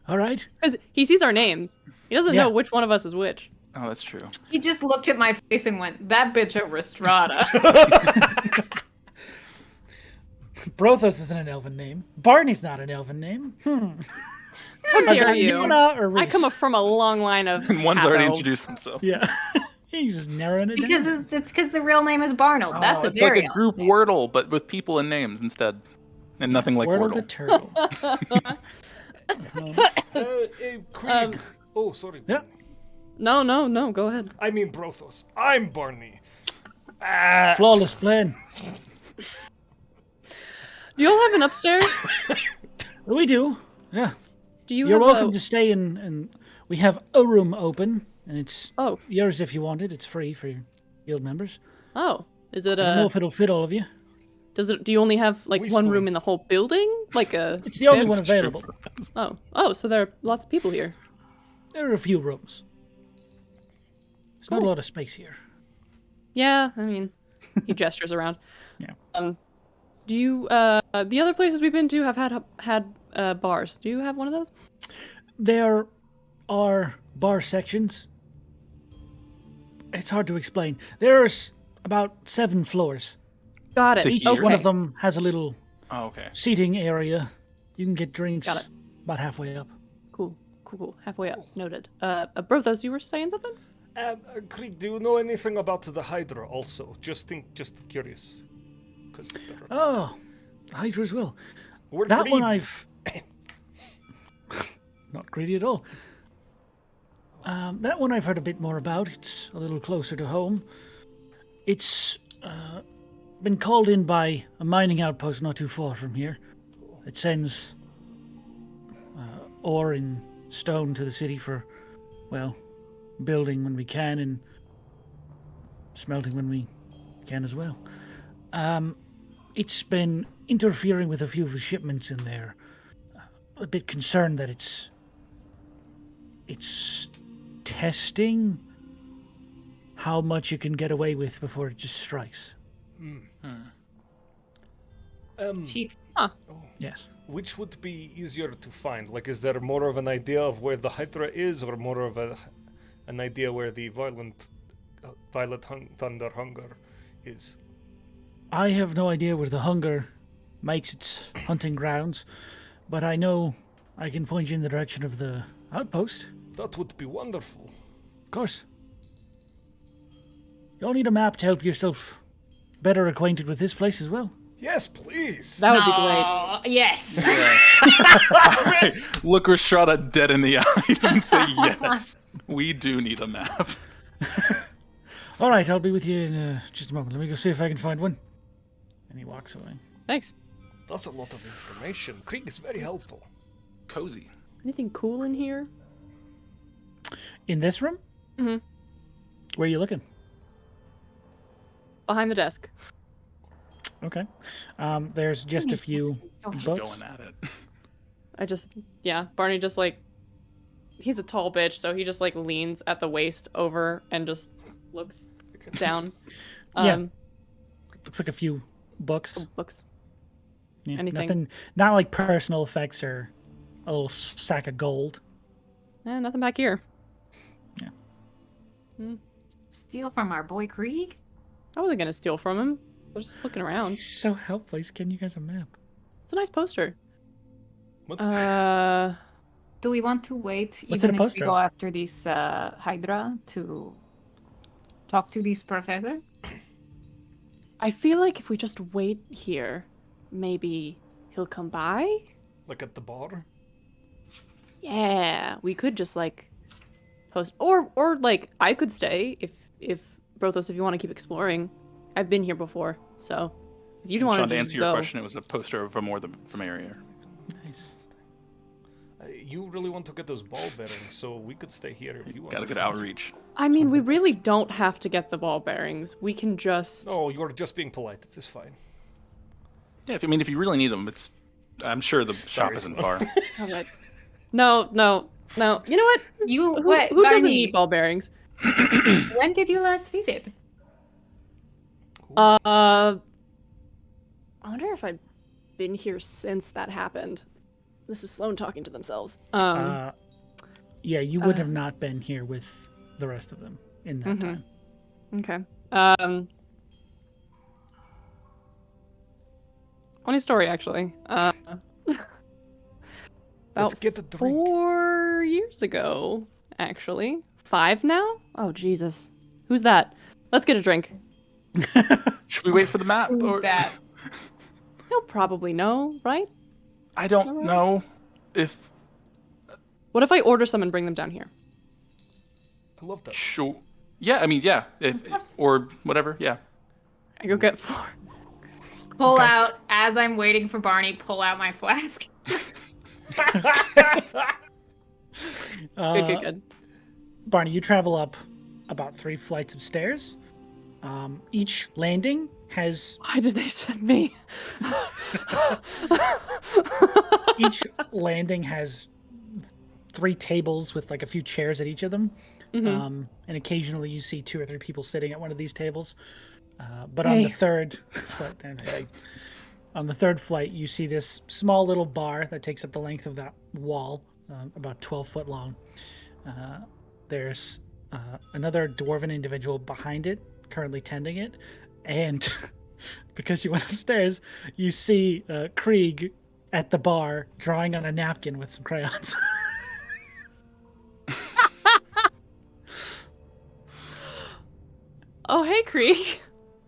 All right. Because he sees our names. He doesn't Yeah. know which one of us is which. Oh, that's true. He just looked at my face and went, "That bitch at Rhystrata." Brothos isn't an elven name. Barney's not an elven name. How dare you? Fiona or I Reese? come from a long line of And one's already half-elves. introduced himself. Yeah. He's just narrowing it Because down. it's because the real name is Barnold. That's a It's very like a group Wordle, but with people and names instead. And nothing like Wordle the Wordle. turtle. Krieg. Oh, sorry. Yeah. No, go ahead. I mean Brothos. I'm Barney. Flawless plan. Do you all have an upstairs? We do. Yeah. Do you You're have welcome a... to stay in, and we have a room open, and it's Oh, yours if you want it. It's free for your guild members. oh. Is it I don't know if it'll fit all of you. do you only have like We one spoon. room in the whole building? Like a It's the only That's one available. Oh, so there are lots of people here. There are a few rooms. There's not a lot of space here. Yeah, I mean, he gestures around. Yeah. Do you the other places we've been to have had bars? Do you have one of those? There are bar sections. It's hard to explain. There's about 7 floors. Got it. So Each here? one of them has a little Oh, okay. seating area. You can get drinks Got it. about halfway up. Cool. Halfway up. Noted. Brothos, you were saying something? Krieg, do you know anything about the Hydra also? Just curious. Because Oh, Hydra as well. we're That greedy. one I've... Not greedy at all. That one I've heard a bit more about. It's a little closer to home. It's been called in by a mining outpost not too far from here. It sends ore in stone to the city for, well, building when we can and smelting when we can as well. It's been interfering with a few of the shipments in there. A bit concerned that it's testing how much you can get away with before it just strikes. Chief. Yes. Which would be easier to find? Like, is there more of an idea of where the Hydra is, or more of an idea where the Violet Thunder Hunger is? I have no idea where the hunger makes its hunting grounds, but I know I can point you in the direction of the outpost. That would be wonderful. Of course. You'll need a map to help yourself better acquainted with this place as well. Yes, please. That would be great. Oh, yes. Look Rhystrata dead in the eyes and say yes. We do need a map. All right, I'll be with you in just a moment. Let me go see if I can find one. And he walks away. Thanks. That's a lot of information. Krieg is very helpful. Cozy. Anything cool in here? In this room? Mm-hmm. Where are you looking? Behind the desk. Okay. There's just a few books. Going at it. Barney just like, he's a tall bitch, so he just like leans at the waist over and just looks down. Yeah. Looks like a few books. Books. Yeah, anything. Nothing, not like personal effects or a little sack of gold. Nothing back here. Steal from our boy Krieg? I wasn't gonna steal from him. I was just looking around. He's so helpful. He's getting you guys a map. It's a nice poster. What? Do we want to wait What's it even a if we poster go of? after this Hydra to talk to this professor? I feel like if we just wait here, maybe he'll come by. Like at the bar? Yeah, we could just like post, or like I could stay if Brothos, if you want to keep exploring. I've been here before, so if you want Sean, to to just answer go. your question, it was a poster of more from area. Nice. You really want to get those ball bearings, so we could stay here if you want. Got a good outreach. I mean, we really don't have to get the ball bearings. We can just. No, you're just being polite. It's fine. Yeah, if you really need them, I'm sure the shop isn't far. All right. No. You know what? You Who, Barney, who doesn't need ball bearings? when did you last visit? I wonder if I've been here since that happened. This is Sloan talking to themselves. Yeah, you would have not been here with the rest of them in that time. Okay. Funny story, actually. Let's About get the drink. 4 years ago, actually. 5 now? Oh, Jesus. Who's that? Let's get a drink. Should we wait for the map? Who's that? He'll probably know, right? I don't know if. What if I order some and bring them down here? I love that. Sure. Yeah, I mean, yeah. Or whatever, yeah. I go get 4. Pull out, as I'm waiting for Barney, pull out my flask. Good. Barney, you travel up about 3 flights of stairs. Each landing has... Why did they send me? Each landing has 3 tables with like a few chairs at each of them. And occasionally you see 2 or 3 people sitting at one of these tables. But on the third flight, you see this small little bar that takes up the length of that wall, about 12 foot long. There's another dwarven individual behind it, currently tending it. And because you went upstairs, you see Krieg at the bar drawing on a napkin with some crayons. Oh, hey, Krieg.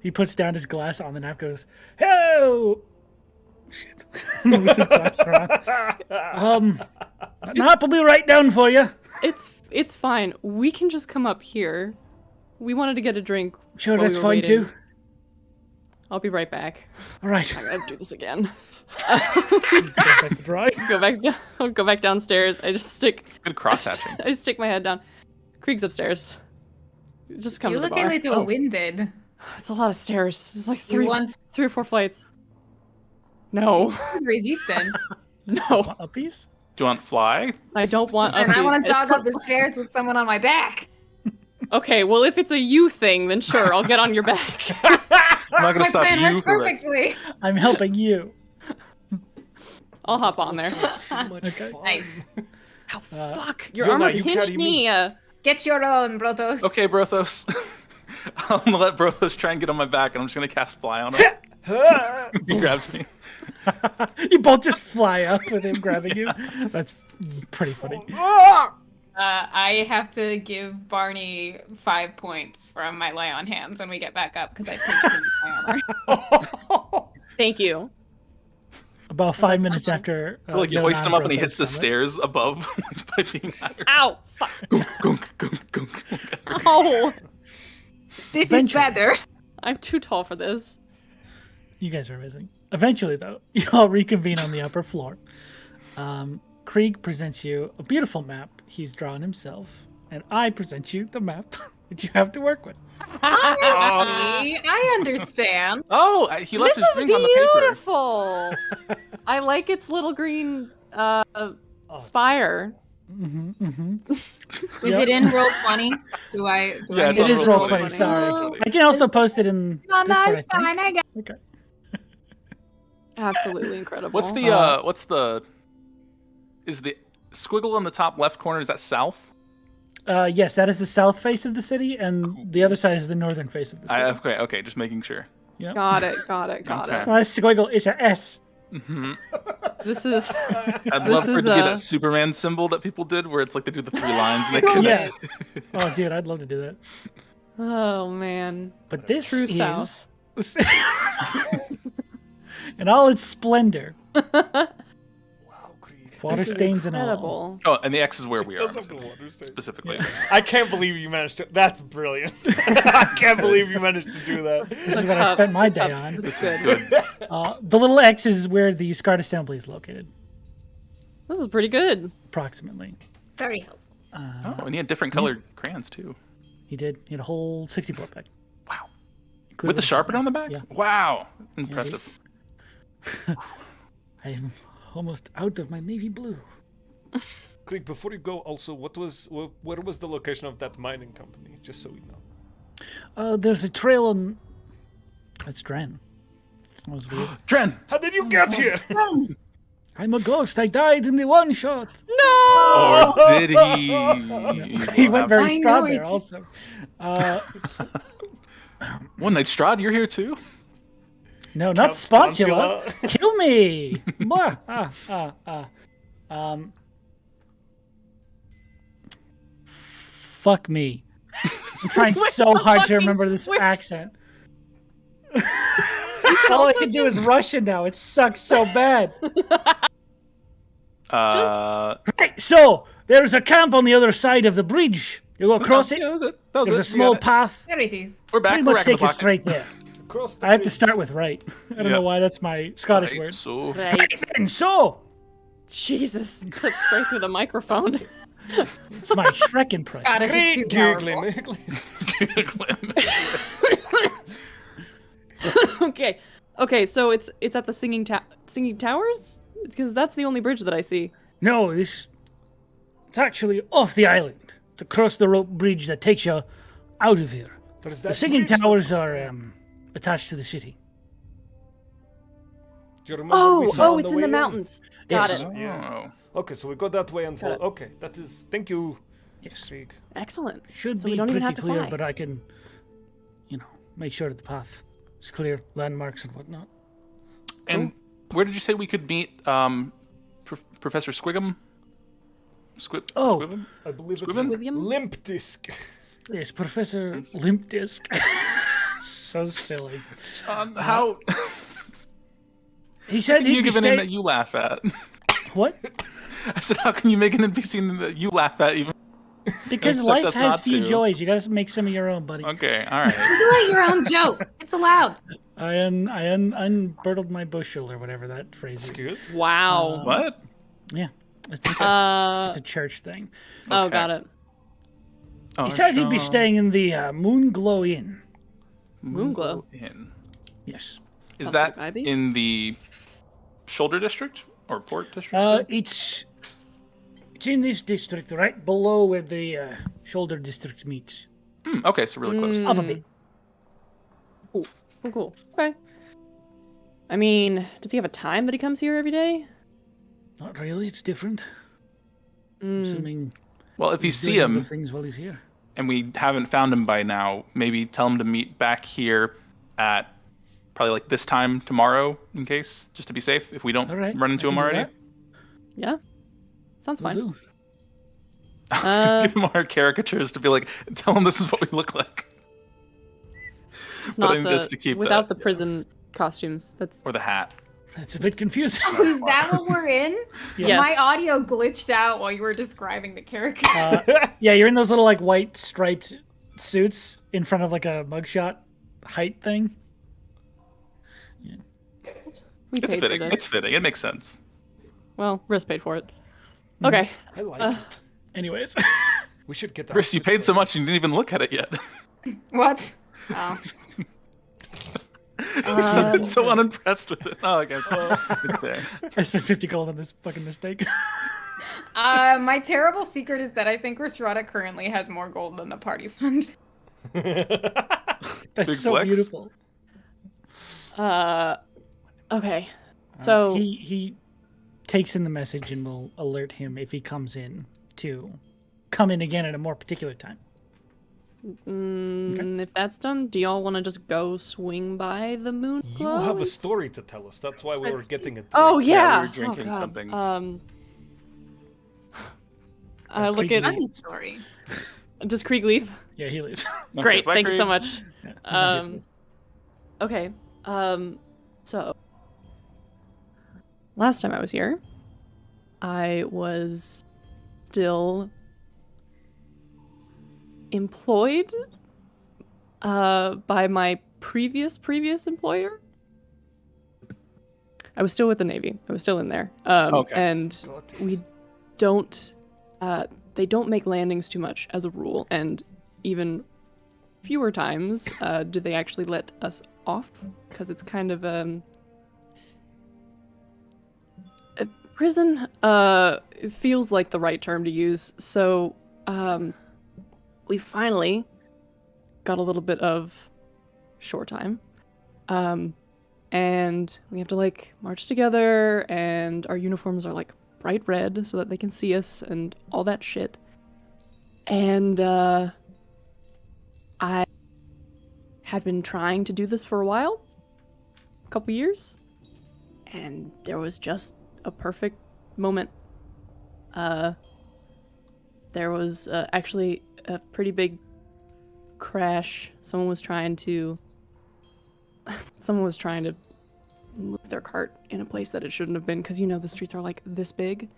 He puts down his glass on the napkin, goes, "Hey!" Shit. Moves his glass around. An apple will be right down for you. It's fine. We can just come up here. We wanted to get a drink. Sure, while that's we were fine waiting. too. I'll be right back. All right. I gotta do this again. Go back downstairs. I just stick. Good cross hatching. I stick my head down. Krieg's upstairs. Just come You to the look bar. a little winded. It's a lot of stairs. It's like You 3 want or 4 flights. No. resistance. No. Uppies? Do you want fly? I don't want. And I upbeat. want to jog up the stairs with someone on my back. Okay, well, if it's a you thing, then sure, I'll get on your back. I'm not gonna My stop plan you worked from perfectly. I'm helping you. I'll hop on there. So much Okay. fun. Nice. Ow, fuck! Your Yona, armor you pinched carry me. Get your own, Brothos. Okay, Brothos. I'm gonna let Brothos try and get on my back, and I'm just gonna cast fly on him. He grabs me. You both just fly up with him grabbing you. That's pretty funny. I have to give Barney 5 points from my lay on hands when we get back up because I pinched him with my armor. Thank you. About 5 minutes after. Like you hoist Yona him up and he broke hits the his summit. stairs above by being higher. Ow! Fuck. Gunk, gunk, gunk, gunk. Oh, This is Eventually. better. I'm too tall for this. You guys are amazing. Eventually, though, you all reconvene on the upper floor. Krieg presents you a beautiful map he's drawn himself, and I present you the map that you have to work with. Honestly, I understand. Oh, he left This his is drink on the paper. beautiful. I like its little green spire. Is it in roll 20? Do I? Yeah, it's It on is roll roll 20, 20. sorry. Oh. I can also post it in No, Discord, it's I think. fine. I got. Okay. Absolutely incredible. What's the is the squiggle in the top left corner, is that south? Yes, that is the south face of the city, and the other side is the northern face of the city. Okay, just making sure. Yep. Got it. Okay. It's not a squiggle, it's a S. This is. I'd This love for it is, to be that Superman symbol that people did, where it's like they do the 3 lines and they I connect. Yeah. Oh, dude, I'd love to do that. Oh man. But this True is south. in all its splendor, Wow, Krieg. water stains and all. Incredible. Oh, and the X is where we are Does have the water stain. specifically. I can't believe you managed to. That's brilliant. I can't believe you managed to do that. This is what I spent my day on. This This is is good. good. The little X is where the Scart Assembly is located, This is pretty good. approximately. Very helpful. Oh, and he had different colored crayons too. He did. He had a whole 64 pack. Wow. including With the sharpener on the back? Yeah. Wow. Impressive. I am almost out of my navy blue. Krieg, before you go, also, where was the location of that mining company? Just so we know. There's a trail on That's Dren. That was weird. Dren! How did you get here? I'm a ghost. I died in the one shot. Or did he? He went very I strong know there it. also. One Night Strahd, you're here too? No, not Count Sponsula. Sponsula. Kill me. Mwah. Fuck me. I'm trying so hard to remember this accent. All I can do is Russian now. It sucks so bad. Right, so there's a camp on the other side of the bridge. You go across it. That was it. That was There's it. a small path. There it is. We're back. Pretty We're much back in the take you pocket. straight there. Across the I have to bridge. start with right. I don't Yeah. know why that's my Scottish Right, word. so Right. And so, Jesus. Clip straight through the microphone. It's my Shrek impression. God, it's just too Great powerful. googling. Okay, so it's at the Singing Towers? Because that's the only bridge that I see. no, it's actually off the island. It's across the rope bridge that takes you out of here. There's The that Singing bridge that Towers goes are there. attached to the city. Do you remember we saw on It's in way the mountains. Got Yes. it. Yeah. Oh. Okay, so we go that way and Got follow. it. Okay, that is. Thank you. Yes. Krieg. Excellent. Should So be we don't even pretty have to clear, fly. but I can, make sure that the path is clear, landmarks and whatnot. And where did you say we could meet Professor Squigum? Oh. Squigum? I believe it Squibben? was William? Limp Disc. Yes, Professor Limp Disc. So silly. How He said can you he'd be give an name that staying. you laugh at? What? I said, how can you make an NPC that you laugh at even? Because Expect life us has not few to. joys. You gotta make some of your own, buddy. Okay, all right. Do it your own joke. It's allowed. I unbirtled my bushel or whatever that phrase is. Excuse? Wow. What? Yeah, it's a church thing. Oh, Okay. got it. Oh, He said he'd be Sean staying in the Moonglow Inn. Moonglow. Inn. Yes. Is Sounds that pretty vibey. in the Shoulder District or Port District? It's in this district, right below where the Shoulder District meets. Okay, so really close. Up a bit. Cool. Okay. I mean, does he have a time that he comes here every day? Not really. It's different. Mm. Assuming Well, if you he's see doing other him things while he's here. and we haven't found him by now, maybe tell him to meet back here at probably like this time tomorrow, in case, just to be safe. If we don't All right, run into I him can do already, that. Yeah. Sounds Will fine. do. give him our caricatures to be like, tell him this is what we look like, It's But not I'm the just to keep without that, the prison costumes. That's or the hat. That's a bit confusing. Oh, is that what we're in? Yes. My audio glitched out while you were describing the character. Yeah, you're in those little like white striped suits in front of like a mugshot height thing. we It's paid fitting. for this. It's fitting. It makes sense. Well, Riz paid for it. Okay. I like it. Anyways, We should get that. Chris, you paid so much and you didn't even look at it yet. What? Oh. Sounded so unimpressed with it. Oh, I guess. It's there. I spent 50 gold on this fucking mistake. My terrible secret is that I think Rhystrata currently has more gold than the party fund. That's Big so flex. beautiful. Okay. So He takes in the message and will alert him if he comes in to come in again at a more particular time. if that's done, do y'all want to just go swing by the moon? You have a story to tell us. That's why we were getting it. Oh yeah. we were drinking oh, God. something. I look Krieg at. Funny story. Does Krieg leave? Yeah, he leaves. Okay, Great. bye, Thank you so Craig. much. He's not here for this. Okay. So last time I was here, I was still employed by my previous employer. I was still with the Navy. I was still in there. Okay. And Got it. we don't they don't make landings too much as a rule, and even fewer times do they actually let us off, because it's kind of a prison it feels like the right term to use. So we finally got a little bit of shore time, And we have to like march together, and our uniforms are like bright red so that they can see us and all that shit. And I had been trying to do this for a while, a couple years, and there was just a perfect moment. There was actually a pretty big crash. Someone was trying to move their cart in a place that it shouldn't have been, because you know the streets are like this big.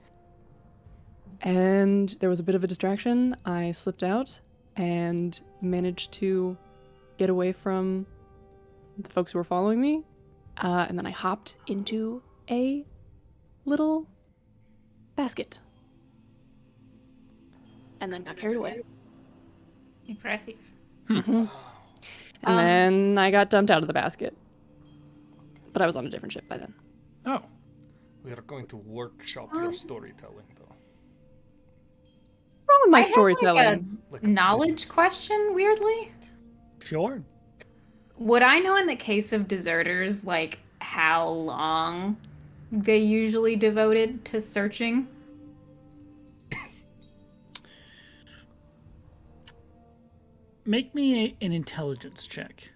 And there was a bit of a distraction. I slipped out and managed to get away from the folks who were following me. And then I hopped into a little basket. And then got carried away. Impressive. And then I got dumped out of the basket. But I was on a different ship by then. Oh. We are going to workshop your storytelling, though. What's wrong with my I have, storytelling? like, a knowledge question, weirdly. Sure. Would I know in the case of deserters, like, how long they usually devoted to searching? Make me an intelligence check.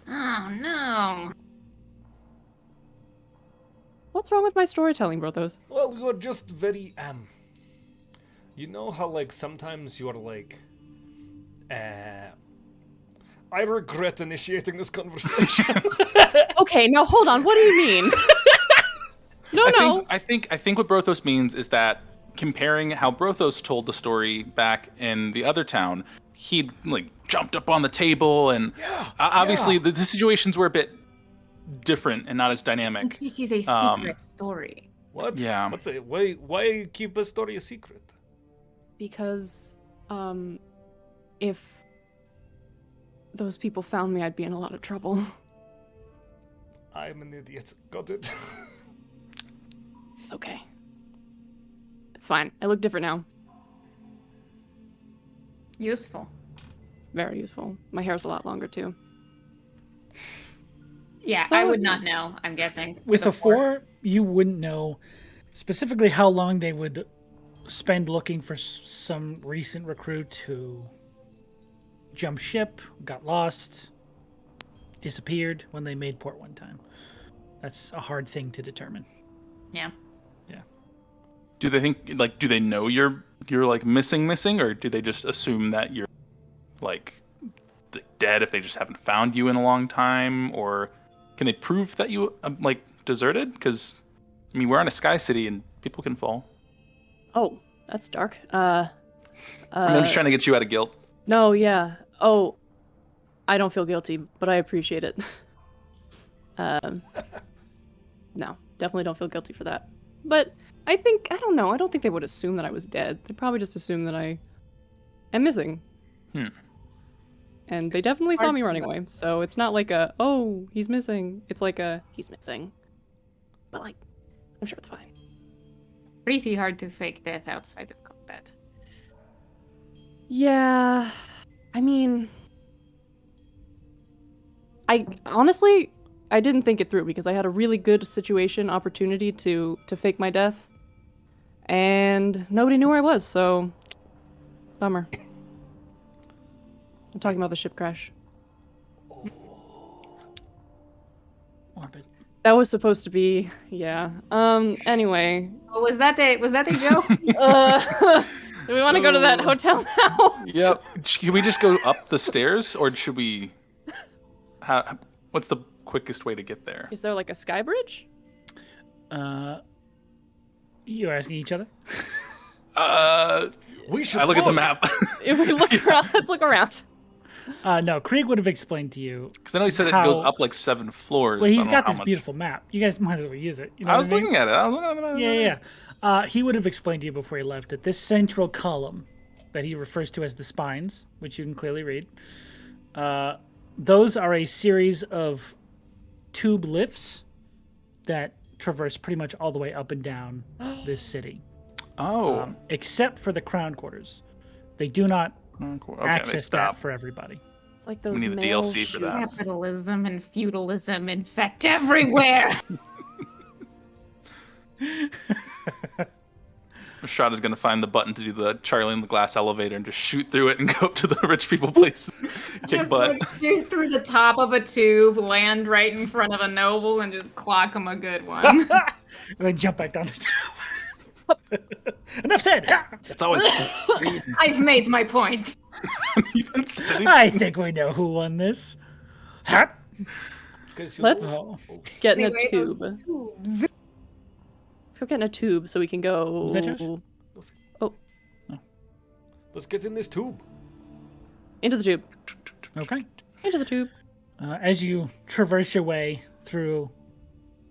Oh, no. What's wrong with my storytelling, Brothos? Well, you're just very, you know how, like, sometimes you're like, I regret initiating this conversation. Okay, now hold on. What do you mean? No. I think what Brothos means is that comparing how Brothos told the story back in the other town, he like jumped up on the table, and obviously the situations were a bit different and not as dynamic. This is a secret story. What? Yeah. What's it? Why keep a story a secret? Because, if those people found me, I'd be in a lot of trouble. I'm an idiot. Got it. It's okay. It's fine. I look different now. Useful. Very useful. My hair's a lot longer, too. Yeah, So I would it's not fine. know, I'm guessing. With a 4, you wouldn't know specifically how long they would spend looking for some recent recruit who jumped ship, got lost, disappeared when they made port one time. That's a hard thing to determine. Yeah. Do they think, like, do they know you're like missing, or do they just assume that you're like dead if they just haven't found you in a long time? Or can they prove that you like deserted? Because I mean, we're on a sky city and people can fall. Oh, that's dark. I'm just trying to get you out of guilt. No, yeah. Oh, I don't feel guilty, but I appreciate it. No, definitely don't feel guilty for that. But I don't know. I don't think they would assume that I was dead. They'd probably just assume that I am missing. And they definitely saw me running away. So it's not like oh, he's missing. It's like he's missing. But like, I'm sure it's fine. Pretty hard to fake death outside of combat. Yeah. I mean, I honestly didn't think it through because I had a really good opportunity to fake my death. And nobody knew where I was, so bummer. I'm talking about the ship crash. Morbid. That was supposed to be, yeah. Anyway. Oh, was that the joke? Do we want to go to that hotel now? Yep. Can we just go up the stairs, or should we? What's the quickest way to get there? Is there like a sky bridge? You're asking each other? We should. I look at the map. If we look around, let's look around. No, Krieg would have explained to you. Because I know he said it goes up like 7 floors. Well, he's I don't know got how this much. beautiful map. You guys might as well use it. You know I was what I mean? looking at it. I was looking at the map. Yeah. He would have explained to you before he left that this central column that he refers to as the spines, which you can clearly read, those are a series of tube lifts that traverse pretty much all the way up and down this city. Oh. Except for the crown quarters. They do not Okay, access they that stop. for everybody. It's like those We need the male DLC for that. shoots. Capitalism and feudalism infect everywhere. Rhystrata's gonna find the button to do the Charlie in the Glass elevator and just shoot through it and go up to the rich people place. Kick Just butt. like shoot through the top of a tube, land right in front of a noble, and just clock him a good one. And then jump back down the tube. Enough said. It's always. I've made my point. Even sitting- I think we know who won this. Ha! Let's Oh. get in a Anyway, those tube. tubes. Let's go get in a tube so we can go. Was that Josh? Let's get in this tube. Into the tube. Okay. Into the tube. As you traverse your way through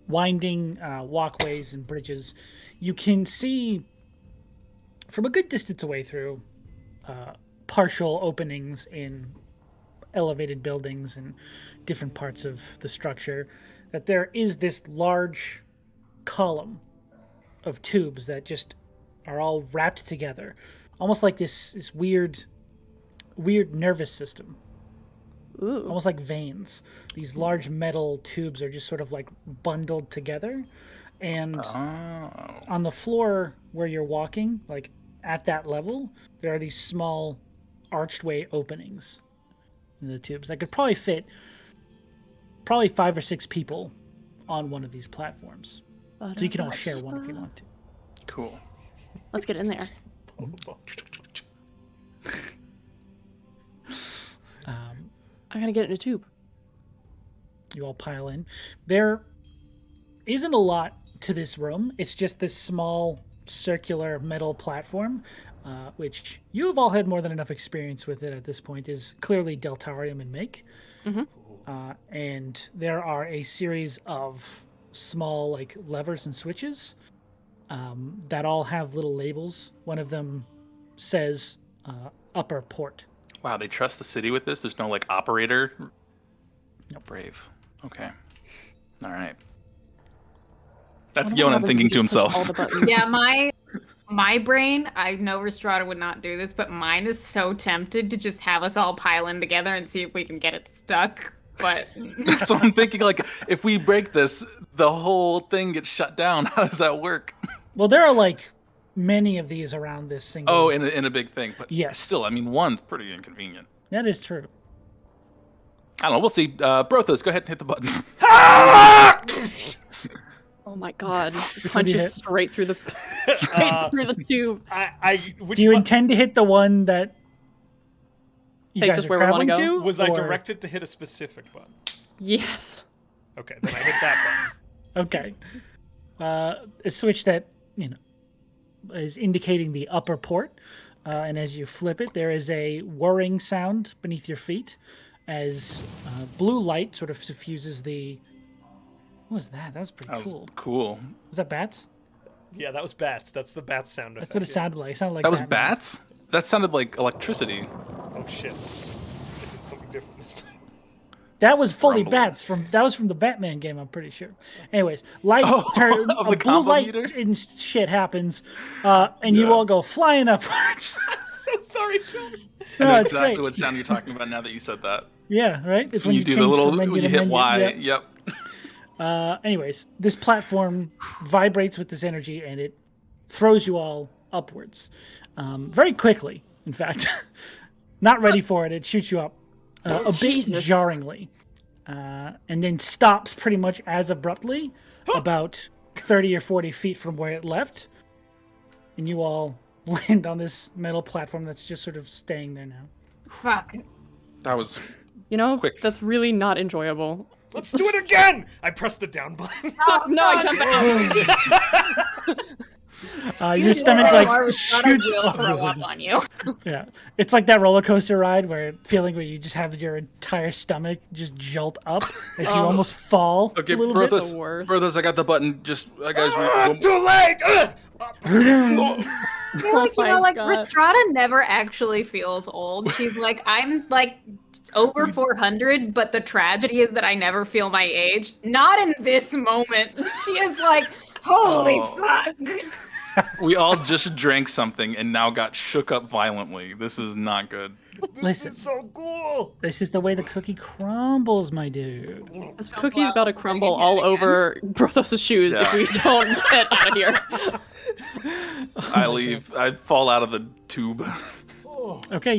winding walkways and bridges, you can see from a good distance away through partial openings in elevated buildings and different parts of the structure that there is this large column of tubes that just are all wrapped together, almost like this weird nervous system. Ooh. Almost like veins. These large metal tubes are just sort of like bundled together. And on the floor where you're walking, like at that level, there are these small archway openings in the tubes that could probably fit 5 or 6 people on one of these platforms. So you can all share one if you want to. Cool. Let's get in there. I gotta get in a tube. You all pile in. There isn't a lot to this room. It's just this small circular metal platform, which you have all had more than enough experience with it at this point, is clearly Deltarium in make. And there are a series of small like levers and switches that all have little labels. One of them says upper port. Wow, they trust the city with this? There's no, like, operator? No, brave. Okay. All right. That's What Yonan happens if thinking you to just push himself. all the buttons? Yeah, my brain, I know Rhystrata would not do this, but mine is so tempted to just have us all pile in together and see if we can get it stuck. But That's what I'm thinking. Like, if we break this, the whole thing gets shut down. How does that work? Well, there are like many of these around this single. Oh, in a big thing. But Yes. still, I mean, one's pretty inconvenient. That is true. I don't know. We'll see. Brothos, go ahead and hit the button. Oh my god. you Punches hit? straight through the through the tube. Which Do you one- intend to hit the one that you Takes guys us are where we wanna traveling go? to? Was I or- directed to hit a specific button? Yes. Okay, then I hit that button. Okay. A switch that, is indicating the upper port. And as you flip it, there is a whirring sound beneath your feet as blue light sort of suffuses the... What was that? That was pretty That was cool. cool. Was that bats? Yeah, that was bats. That's the bat sound That's effect. what it yeah. sounded like. It sounded like That was Batman. bats? That sounded like electricity. Oh shit! I did something different this time. That was fully Rumbling. bats that was from the Batman game, I'm pretty sure. Anyways, light Oh, turn, of a the blue combo light meter? and shit happens, and you Yeah. all go flying upwards. So sorry, Sean. I No, know it's exactly great. what sound you're talking about now that you said that. Yeah, right. It's when you do the little, when you hit Y. Yep. Yep. Anyways, this platform vibrates with this energy, and it throws you all upwards, very quickly. In fact, not ready for it. It shoots you up a bit Jesus. jarringly, and then stops pretty much as abruptly, about 30 or 40 feet from where it left, and you all land on this metal platform that's just sort of staying there now. fuck. That was You know, Quick. that's really not enjoyable. Let's do it again. I pressed the down button. Oh, No, I jumped out. Your stomach like Rhystrata shoots will throw up. up on you. Yeah, it's like that roller coaster ride where you just have your entire stomach just jolt up as you almost fall okay. a little bit. Brothos, the worst. Brothos, I got the button. Just guys. Too late. I feel like, Oh my God. Rhystrata never actually feels old. She's like, I'm like over 400, but the tragedy is that I never feel my age. Not in this moment. She is like, holy Oh. fuck. We all just drank something and now got shook up violently. This is not good. Listen, This is so cool. this is the way the cookie crumbles, my dude. This Don't cookie's go about to out crumble bringing it all again. over Brothos' shoes if Yeah. we don't get out of here. I leave. I fall out of the tube. Okay,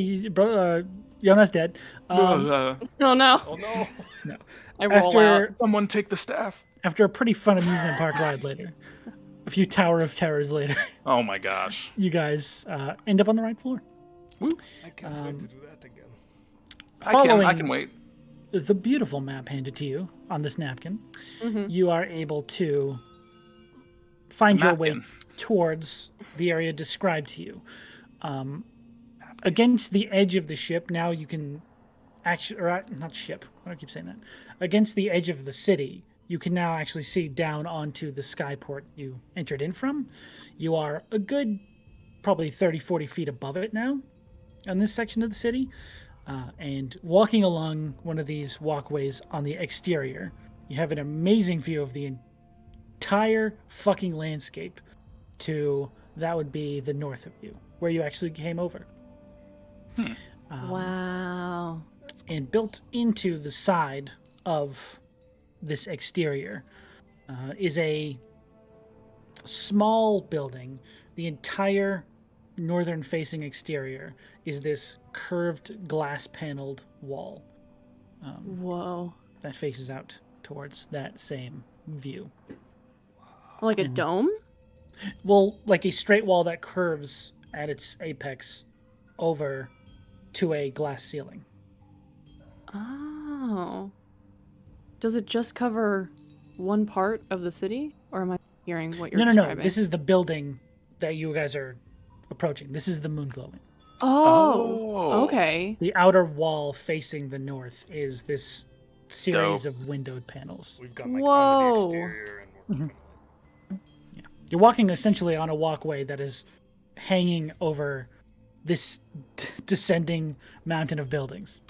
Yona's dead. Oh no. Oh no. No. I roll out. Someone take the staff. After a pretty fun amusement park ride later, a few Tower of Terrors later, Oh my gosh. you guys end up on the right floor. I can't wait to do that again. Following I can wait. the beautiful map handed to you on this napkin, you are able to find your way Napkin. towards the area described to you. Against the edge of the ship, now you can actually, or not ship, why do I keep saying that? Against the edge of the city, you can now actually see down onto the skyport you entered in from. You are a good, probably 30, 40 feet above it now on this section of the city. And walking along one of these walkways on the exterior, you have an amazing view of the entire fucking landscape to, that would be the north of you, where you actually came over. Wow. And built into the side of this exterior is a small building. The entire northern facing exterior is this curved glass paneled wall Whoa. that faces out towards that same view. Like a dome? Well, like a straight wall that curves at its apex over to a glass ceiling. Oh. Does it just cover one part of the city? Or am I hearing what you're No. describing? This is the building that you guys are approaching. This is the moon glowing. Oh. Okay. The outer wall facing the north is this series of windowed panels. We've got like Whoa. under the exterior and You're walking essentially on a walkway that is hanging over this descending mountain of buildings.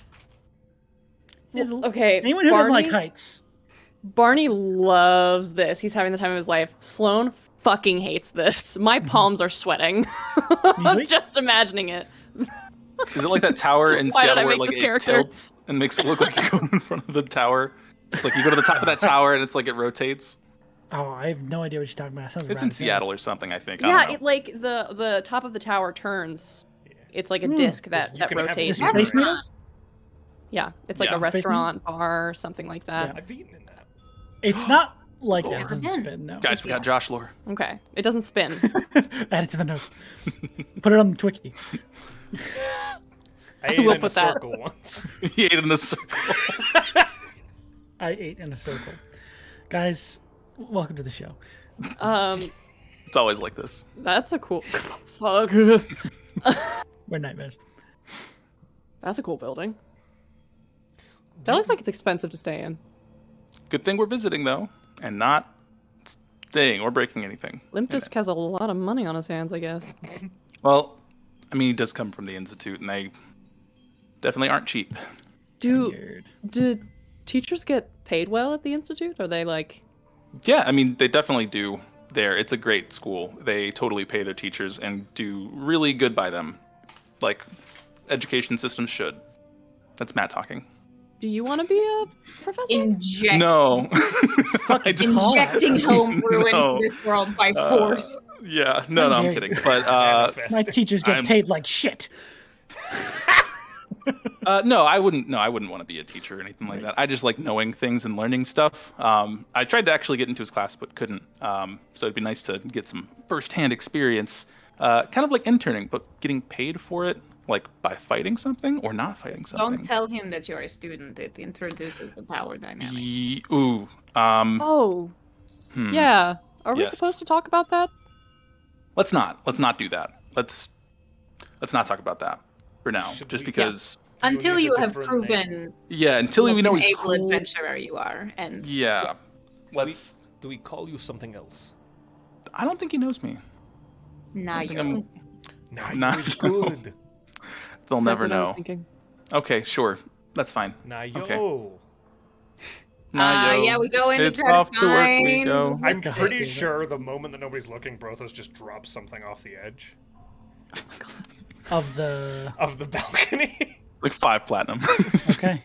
Okay. Anyone who doesn't like Barney- heights. Barney loves this. He's having the time of his life. Sloane fucking hates this. My palms are sweating. Easily? Just imagining it. Is it like that tower in Why did I Seattle where make like this it character? tilts and makes it look like you go in front of the tower? It's like you go to the top of that tower and it's like it rotates. Oh, I have no idea what you're talking about. It sounds It's rad in as hell. Seattle or something, I think. I Yeah, don't know. it like the top of the tower turns. It's like a disc that, You that can have rotates. this Space Needle? Yeah, it's like Yeah. a Space restaurant, bar, something like that. I've eaten in that. It's not like that. Lord. It doesn't Again. spin, no. Guys, we got Josh lore. Okay, it doesn't spin. Add it to the notes. Put it on the Twiki. I ate will in a put that. circle once. He ate in the circle. I ate in a circle. Guys, welcome to the show. It's always like this. That's a cool. Fuck. We're nightmares. That's a cool building. That looks like it's expensive to stay in. Good thing we're visiting though, and not staying or breaking anything. Limpdisk has a lot of money on his hands, I guess. Well, I mean, he does come from the Institute, and they definitely aren't cheap. Weird. Do teachers get paid well at the Institute? Are they like... Yeah, I mean, they definitely do there. It's a great school. They totally pay their teachers and do really good by them, like education systems should. That's Matt talking. Do you want to be a professor? No. I just- Injecting homebrew No. into this world by force. Yeah, no, I'm kidding. But My teachers get I'm- paid like shit. no, I wouldn't. No, I wouldn't want to be a teacher or anything like that. I just like knowing things and learning stuff. I tried to actually get into his class, but couldn't. So it'd be nice to get some firsthand experience, kind of like interning, but getting paid for it, like by fighting something or not fighting something. Don't tell him that you're a student. It introduces a power dynamic. Ooh. Oh, yeah. Are we Yes. supposed to talk about that? Let's not. Let's not do that. Let's not talk about that for now. Should Just we? because. Until need a you have different proven Yeah. Until what we know an he's able cool. adventurer you are. And Yeah. Let's. Do we call you something else? I don't think he knows me. now I think you I'm- Nah, Nah. you're good. They'll Is that never what I was know. thinking? Okay, sure. That's fine. Nah, yo. Okay. Yeah, we go in It's to try off to work we find... go. I'm God. pretty sure the moment that nobody's looking, Brothos just drops something off the edge Of the of the balcony. Like 5 platinum. okay.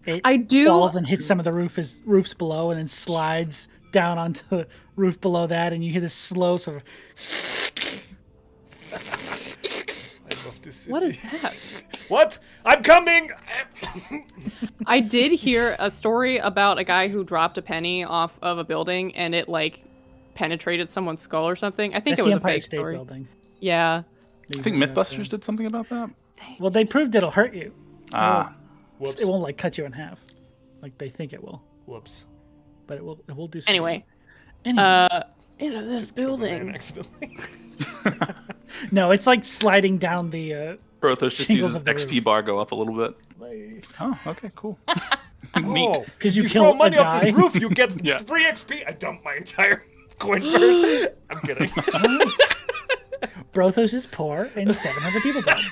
It I do- falls and hits some of the roofs below, and then slides down onto the roof below that, and you hear this slow sort of. I love this city. What is that? What? I'm coming! I did hear a story about a guy who dropped a penny off of a building and it like penetrated someone's skull or something. I think That's it was the a Empire fake State story. Building. Yeah. I think Mythbusters did something about that. Well, they proved it'll hurt you. Ah, Whoops. It won't like cut you in half, like they think it will, Whoops. but it will do. Something. Anyway, into this Killed a man building. accidentally. No, it's like sliding down the. Brothos just Shingles uses of the XP roof. bar go up a little bit. Oh, okay, cool. Neat. Oh, 'Cause you if kill throw a money off guy. this roof, you get Yeah. free XP. I dumped my entire coin purse. I'm kidding. Brothos is poor, and 700 people died.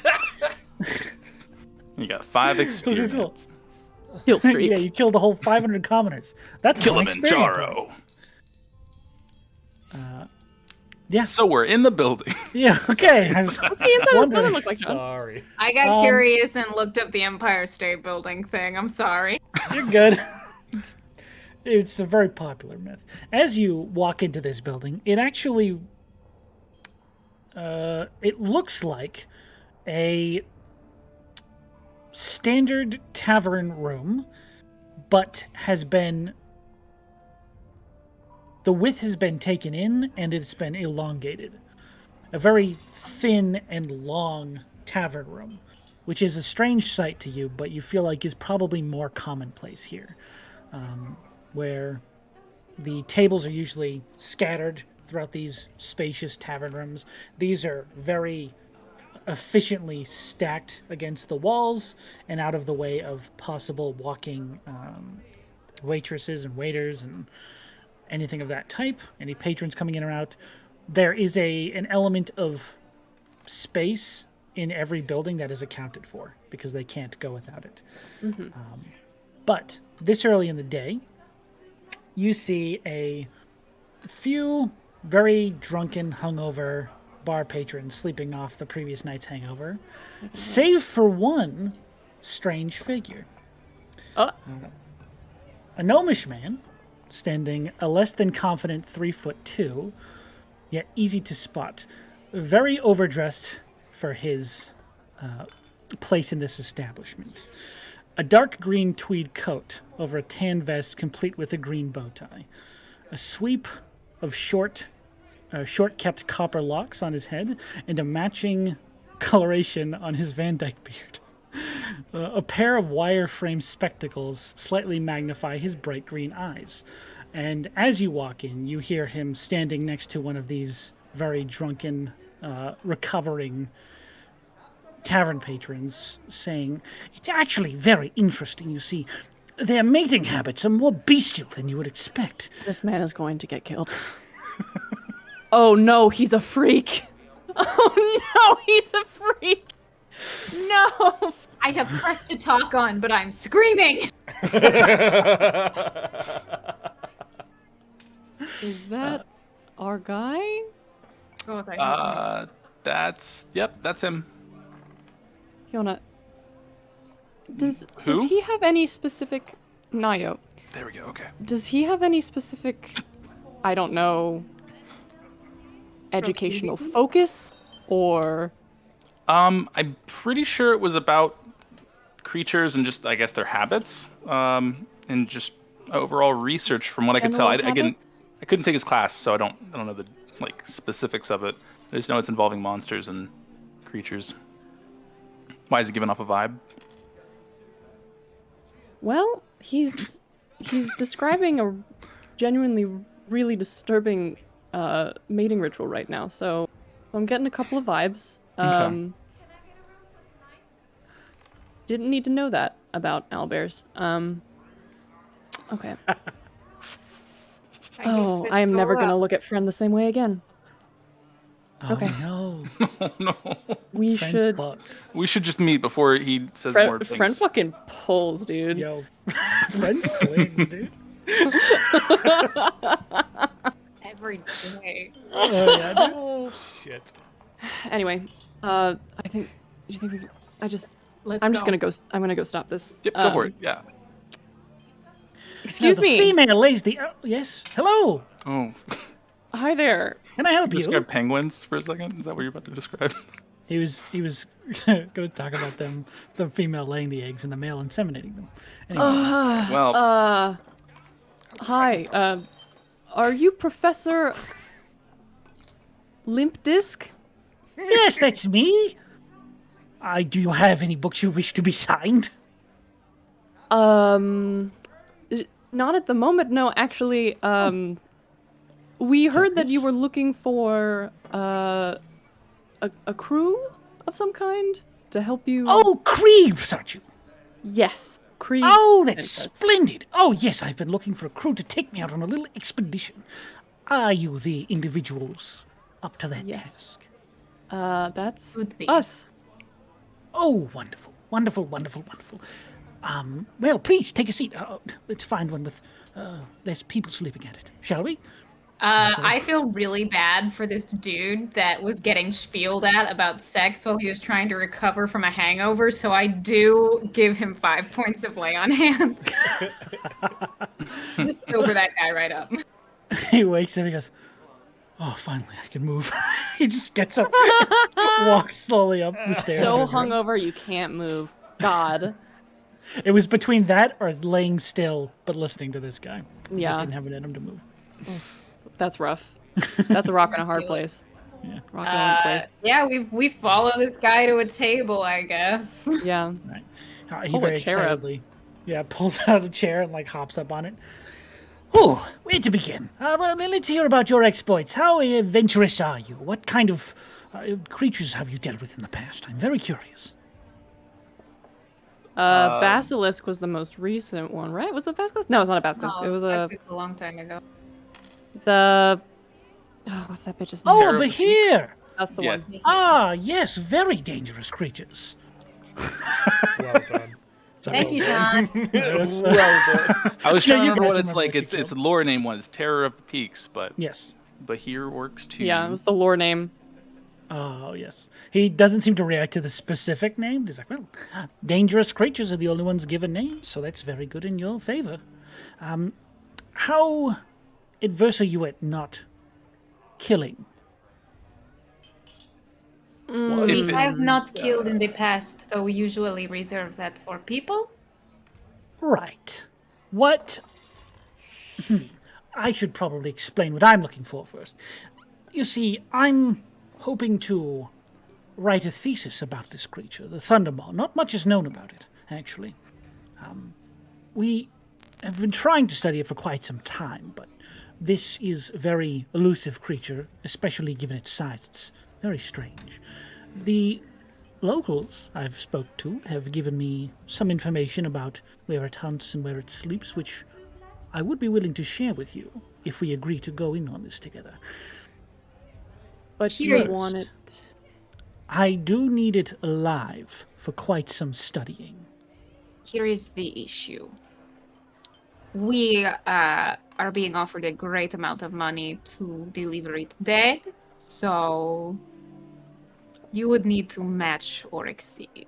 You got 5 experience. Kill streak. Yeah, you killed the whole 500 commoners. That's one experience point. Kilimanjaro. Yeah. So we're in the building. Yeah. Okay. I was What's the inside of this building wondering. look like, John? Sorry. I got curious and looked up the Empire State Building thing. I'm sorry. You're good. It's a very popular myth. As you walk into this building, it actually it looks like a standard tavern room, but the width has been taken in and it's been elongated. A very thin and long tavern room, which is a strange sight to you, but you feel like is probably more commonplace here, where the tables are usually scattered throughout these spacious tavern rooms. These are very efficiently stacked against the walls and out of the way of possible walking waitresses and waiters and anything of that type, any patrons coming in or out. There is an element of space in every building that is accounted for because they can't go without it. But this early in the day, you see a few very drunken, hungover bar patrons sleeping off the previous night's hangover, save for one strange figure. A gnomish man, standing a less than confident 3'2", yet easy to spot, very overdressed for his place in this establishment. A dark green tweed coat over a tan vest complete with a green bow tie. A sweep of short-kept copper locks on his head, and a matching coloration on his Van Dyke beard. A pair of wire-frame spectacles slightly magnify his bright green eyes. And as you walk in, you hear him standing next to one of these very drunken, recovering tavern patrons saying, "It's actually very interesting, you see. Their mating habits are more bestial than you would expect." This man is going to get killed. Oh no, he's a freak. Oh no, he's a freak. No. I have pressed to talk on, but I'm screaming. Is that our guy? Oh, thank you. That's him. Fiona, does Who? he have any specific... Nayo, There we go. Okay. does he have any specific, I don't know, educational focus? Or... I'm pretty sure it was about creatures and just, I guess, their habits, and just overall research. From what I can tell, I couldn't take his class, so I don't know the specifics of it. I just know it's involving monsters and creatures. Why is he giving off a vibe? Well, he's describing a genuinely really disturbing mating ritual right now, so I'm getting a couple of vibes. Okay. Didn't need to know that about owlbears. Okay. I am never gonna look at Friend the same way again. Oh, Okay. no. Oh no. We Friend should. fucks. We should just meet before he says more things. Friend fucking pulls, dude. Yo, friend slings, dude. Every day. Oh, yeah, dude. Oh shit. Anyway, I think. Do you think we? Let's I'm go. just gonna go. I'm gonna go stop this. Yep, go for it. Yeah. Excuse Now, the me. female lays the. Yes. Hello. Oh. Hi there. Can I help you? Describe penguins for a second. Is that what you're about to describe? He was going to talk about them, the female laying the eggs and the male inseminating them. Anyway, Well, Hi. Are you Professor Limp Disc? yes, that's me. Do you have any books you wish to be signed? Not at the moment. No, actually. We heard that you were looking for a crew of some kind to help you. Oh, Creeps, aren't you? Yes, Creed. Oh, that's sent us. splendid. Oh, yes, I've been looking for a crew to take me out on a little expedition. Are you the individuals up to that Yes. task? That's Could be. us. Oh, wonderful, wonderful, wonderful, wonderful. Well, please take a seat. Let's find one with less people sleeping at it, shall we? I feel really bad for this dude that was getting spieled at about sex while he was trying to recover from a hangover, so I do give him 5 points of lay on hands. Just sober that guy right up. He wakes up and he goes, oh, finally I can move. He just gets up, walks slowly up the stairs. So to his room. hungover you can't move. God. It was between that or laying still but listening to this guy. He just Yeah. didn't have it in him to move. That's rough. That's a rock and a hard place. Yeah. Rock and a hard place. Yeah, we follow this guy to a table, I guess. Yeah. Right. He Pull a very chair up. excitedly, pulls out a chair and like hops up on it. Oh, where to begin? Well, let's hear about your exploits. How adventurous are you? What kind of creatures have you dealt with in the past? I'm very curious. Basilisk was the most recent one, right? Was it Basilisk? No, it's not a Basilisk. No, it was that was a long time ago. what's that bitch's name? Oh, but here! That's the Yeah. one. Ah, yes, very dangerous creatures. Well done. Thank you, John. Yes, I was Yeah, trying to you remember guys what it's remember like. what she Its lore name was Terror of the Peaks, but yes. here works too. Yeah, it was the lore name. Oh, yes. He doesn't seem to react to the specific name. He's like, well, dangerous creatures are the only ones given names, so that's very good in your favor. How adverse are you at not killing? If it- I have not killed in the past, so we usually reserve that for people. Right. What? I should probably explain what I'm looking for first. You see, I'm hoping to write a thesis about this creature, the Thunderball. Not much is known about it, actually. We have been trying to study it for quite some time, but this is a very elusive creature, especially given its size. It's very strange. The locals I've spoke to have given me some information about where it hunts and where it sleeps, which I would be willing to share with you if we agree to go in on this together. But you Curious. want it. I do need it alive for quite some studying. Here is the issue. We are being offered a great amount of money to deliver it dead, so you would need to match or exceed.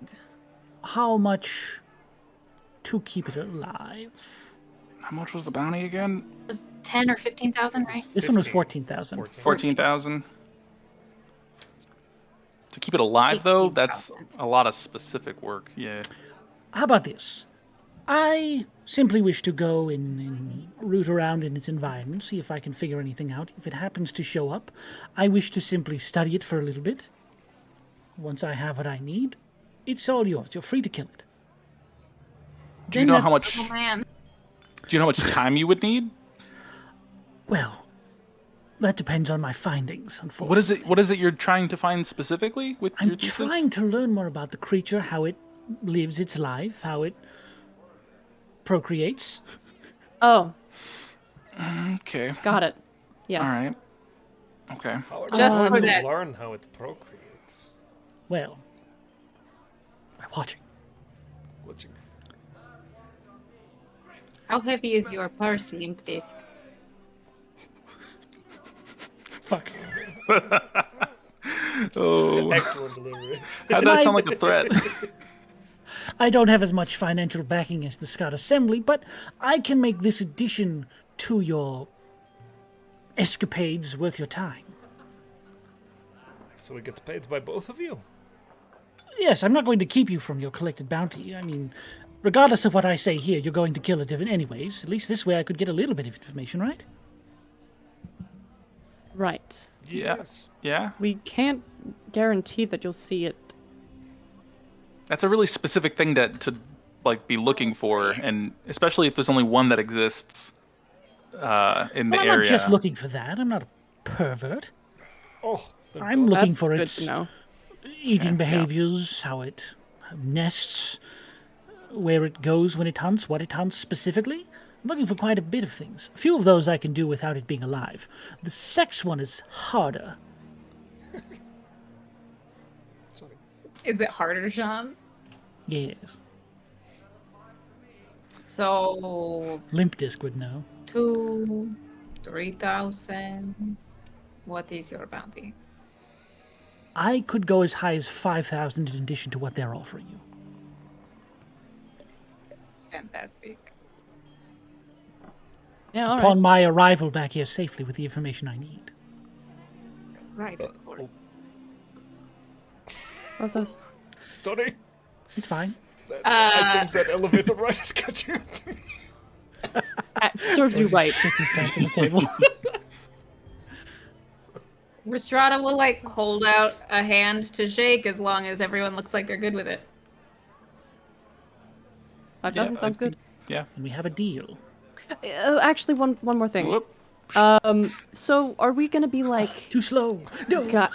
How much to keep it alive? How much was the bounty again? It was 10 or 15,000, right? This one was 15. 14,000. 14,000. To keep it alive, though, that's a lot of specific work. Yeah. How about this? I simply wish to go and root around in its environment, see if I can figure anything out. If it happens to show up, I wish to simply study it for a little bit. Once I have what I need, it's all yours. You're free to kill it. Do you Then know that- how much? Oh, man. Do you know how much time you would need? Well, that depends on my findings, unfortunately. What is it you're trying to find specifically with your I'm thesis? trying to learn more about the creature, how it lives its life, how it procreates. Oh, Okay. got it. Yes. All right. Okay. How are Just you for going to that. learn how it procreates? Well, by watching. Watching. How heavy is your purse, limp disc? Fuck. Oh, Excellent delivery. how'd that sound like a threat? I don't have as much financial backing as the Scott Assembly, but I can make this addition to your escapades worth your time. So we get paid by both of you. Yes, I'm not going to keep you from your collected bounty. I mean, regardless of what I say here, you're going to kill a different anyways. At least this way I could get a little bit of information, right? Right. Yeah. Yes. Yeah. We can't guarantee that you'll see it. That's a really specific thing to like be looking for, and especially if there's only one that exists in the I'm area. not just looking for that. I'm not a pervert. Oh, thank I'm God. looking That's for good its to know. eating behaviors, how it nests, where it goes when it hunts, what it hunts specifically. I'm looking for quite a bit of things. A few of those I can do without it being alive. The sex one is harder. Sorry. Is it harder, Sean? Yes. So Limp Disc would know. 2, 3,000. What is your bounty? I could go as high as 5,000 in addition to what they're offering you. Fantastic. Yeah, all right. Upon my arrival back here safely with the information I need. Right, of course. Brothos. Sorry. It's fine. I think that elevator ride is catching up to me. Serves you right. Shits his pants on the table. Rhystrata will like hold out a hand to shake as long as everyone looks like they're good with it. 5,000 sounds good. Yeah. And we have a deal. Actually, one more thing. Whoop. So are we gonna be like, Too slow. No.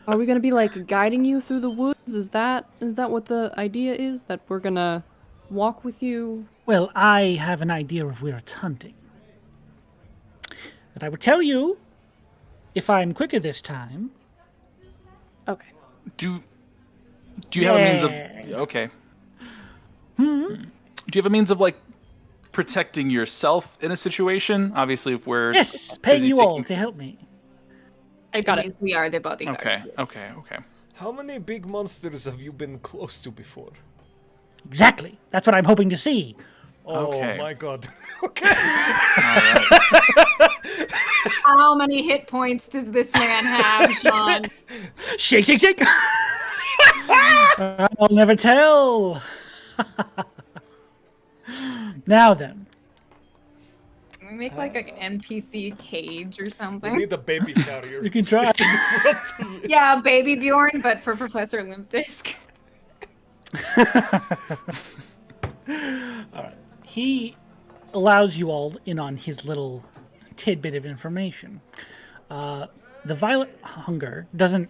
are we gonna be like guiding you through the woods? Is that what the idea is? That we're gonna walk with you? Well, I have an idea of where it's hunting. But I would tell you, if I'm quicker this time, Okay. Do you have a means of Yeah. okay? Do you have a means of like protecting yourself in a situation? Obviously, if we're yes, paying busy you all taking- to help me. I got it. We are the bodyguards. Okay. How many big monsters have you been close to before? Exactly. That's what I'm hoping to see. Oh Okay. my God. Okay. How many hit points does this man have, Sean? Shake, shake, shake. I'll never tell. Now then, Can we make like an NPC cage or We something? need a baby carrier. You can to stick try. in front of me. Yeah, Baby Bjorn, but for Professor Limp Disc. he allows you all in on his little tidbit of information. The Violet Hunger doesn't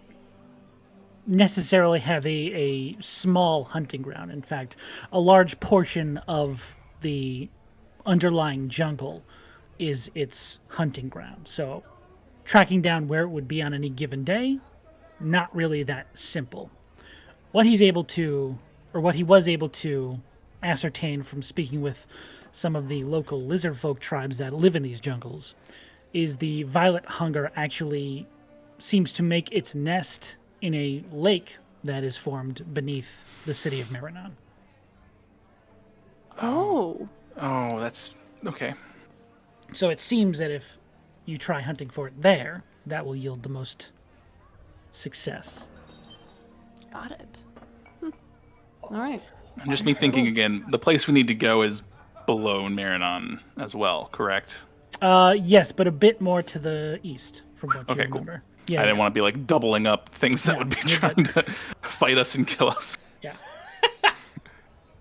necessarily have a small hunting ground. In fact, a large portion of the underlying jungle is its hunting ground. So tracking down where it would be on any given day, not really that simple. What he's able to, or what he was able to ascertain from speaking with some of the local lizard folk tribes that live in these jungles, is the Violet Hunger actually seems to make its nest in a lake that is formed beneath the city of Marinon. Oh. Oh, that's okay. So it seems that if you try hunting for it there, that will yield the most success. Got it. All right. And just me thinking again, the place we need to go is below Marinon as well, correct? Yes, but a bit more to the east, from what Okay, you cool. remember. I Yeah, didn't want to be like doubling up things that Yeah, would be you're trying to fight us and kill us. yeah.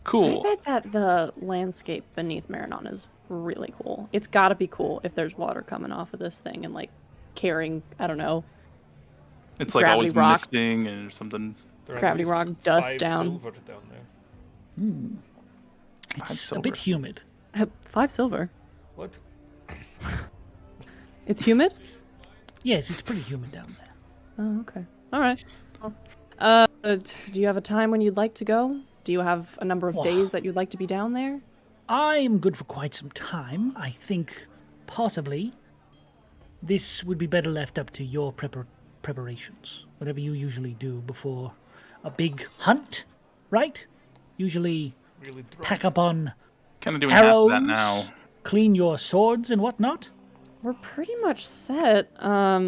Cool. I bet that the landscape beneath Marinon is really cool. It's got to be cool if there's water coming off of this thing and like carrying, I don't know, It's like Gravity always rock. misting and something. There are at Gravity least rock dust 5 down. silver down there. It's a silver. bit humid. 5 silver. What? It's humid? Yes, it's pretty humid down there. Oh, okay. All right. Well, do you have a time when you'd like to go? Do you have a number of Well, days that you'd like to be down there? I'm good for quite some time. I think possibly this would be better left up to your preparations. Whatever you usually do before a big hunt, right? Usually Really drunk. pack up on Kind of doing half arrows, of that now. clean your swords and whatnot. We're pretty much set. I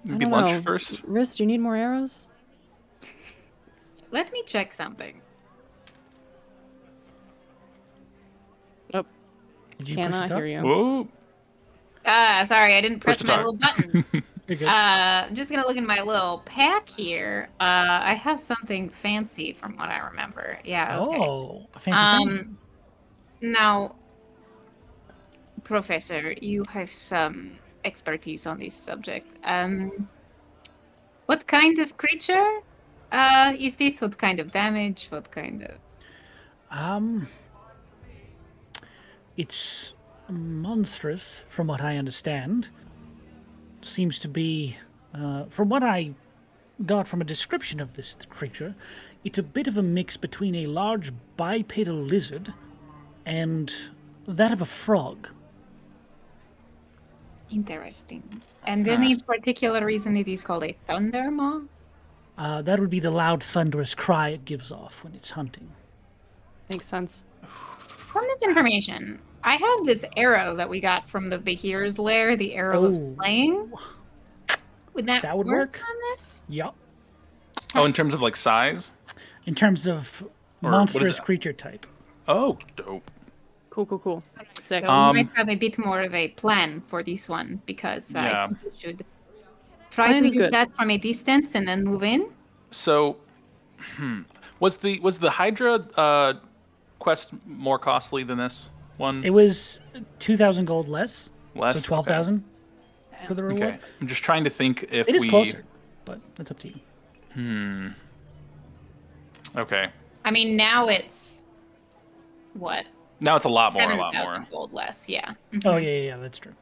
Maybe don't lunch know. first. Rhys, do you need more arrows? Let me check something. Nope. Did you push Cannot it up? hear you. Whoa. Sorry, I didn't Push press to my talk. little button. You're good. I'm just gonna look in my little pack here. I have something fancy from what I remember. Yeah. Okay. Oh, a fancy thing. Now, Professor, you have some expertise on this subject. What kind of creature is this? What kind of damage? What kind of... It's monstrous, from what I understand. Seems to be, from what I got from a description of this creature, it's a bit of a mix between a large bipedal lizard and that of a frog. Interesting. And any particular reason it is called a thundermaw? That would be the loud, thunderous cry it gives off when it's hunting. Makes sense. From this information, I have this arrow that we got from the Behir's lair, the arrow Oh. of slaying. Would that would work work. on this? Yep. Oh, in terms of like size? In terms of Or what is monstrous it? creature type. Oh, dope. Cool. Sick. So we might have a bit more of a plan for this one because Yeah. I think we should try Plan to is use good. that from a distance and then move in. So, was the Hydra quest more costly than this one? It was 2,000 gold less, Less. so 12,000 for the reward. Okay. I'm just trying to think if It is we. closer, but that's up to you. Okay. I mean, now it's what? Now it's a lot more. 7,000 gold less, yeah. Oh, yeah, that's true.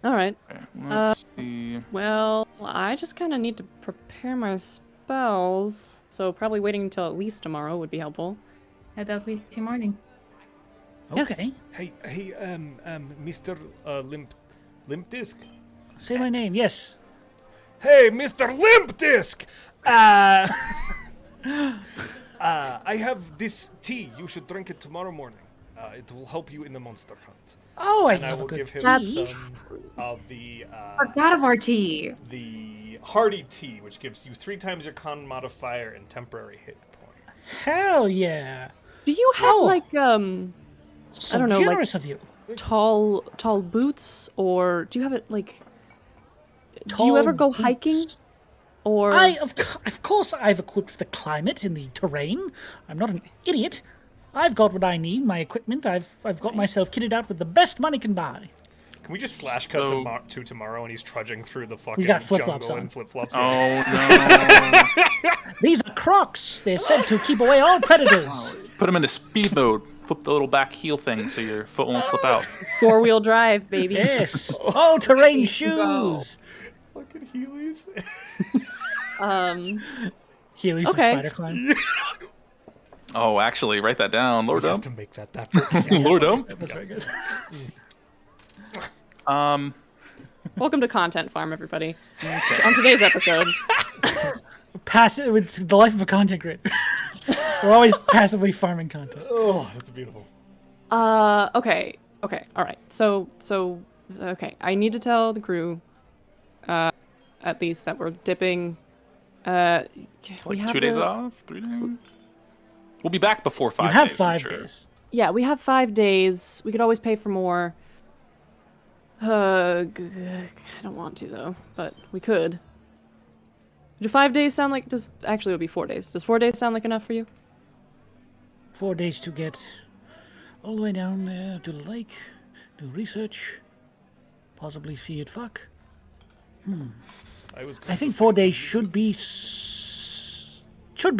All right. Okay, let's see. Well, I just kind of need to prepare my spells, so probably waiting until at least tomorrow would be helpful. Head out with you morning. Yeah. Okay. Hey, Mr. Limp Disc. Say my name, yes. Hey, Mr. Limp Disc! I have this tea. You should drink it tomorrow morning. It will help you in the monster hunt. Oh, I And I love a will good give him That's some of the Forgot of our tea. hardy tea, which gives you 3 times your con modifier and temporary hit point. Hell yeah. Do you have Oh. like So don't know, like- generous of you. tall boots, or do you have it like? Do Tall you ever go boots. hiking? Or Of course, I've equipped for the climate and the terrain. I'm not an idiot. I've got what I need, my equipment. I've got myself kitted out with the best money can buy. Can we just slash cut So- to tomorrow and he's trudging through the fucking got flip-flops jungle on. and flip-flops? Oh no! These are Crocs. They're said to keep away all predators. Put them into speed mode. Flip the little back heel thing so your foot won't slip out. 4-wheel drive, baby. Yes, all terrain go. shoes. Fucking Heelys. Heelys and Okay. spider climb. Oh, actually, write that down. Lord You have up. to make that Lord up. That's very good. Welcome to Content Farm, everybody. On today's episode, Passive. It's the life of a content creator. We're always passively farming content. Oh, that's beautiful. okay, all right. So, okay, I need to tell the crew, at least that we're dipping. We Like have 2 days the- off, 3 days. We'll be back before 5 You have days. I'm 5 sure. days. Yeah, we have 5 days. We could always pay for more. I don't want to though, but we could. Do 5 days sound like? Actually, it would be 4 days. Does 4 days sound like enough for you? 4 days to get all the way down there to the lake, do research, possibly see it fuck. I think 4 days should be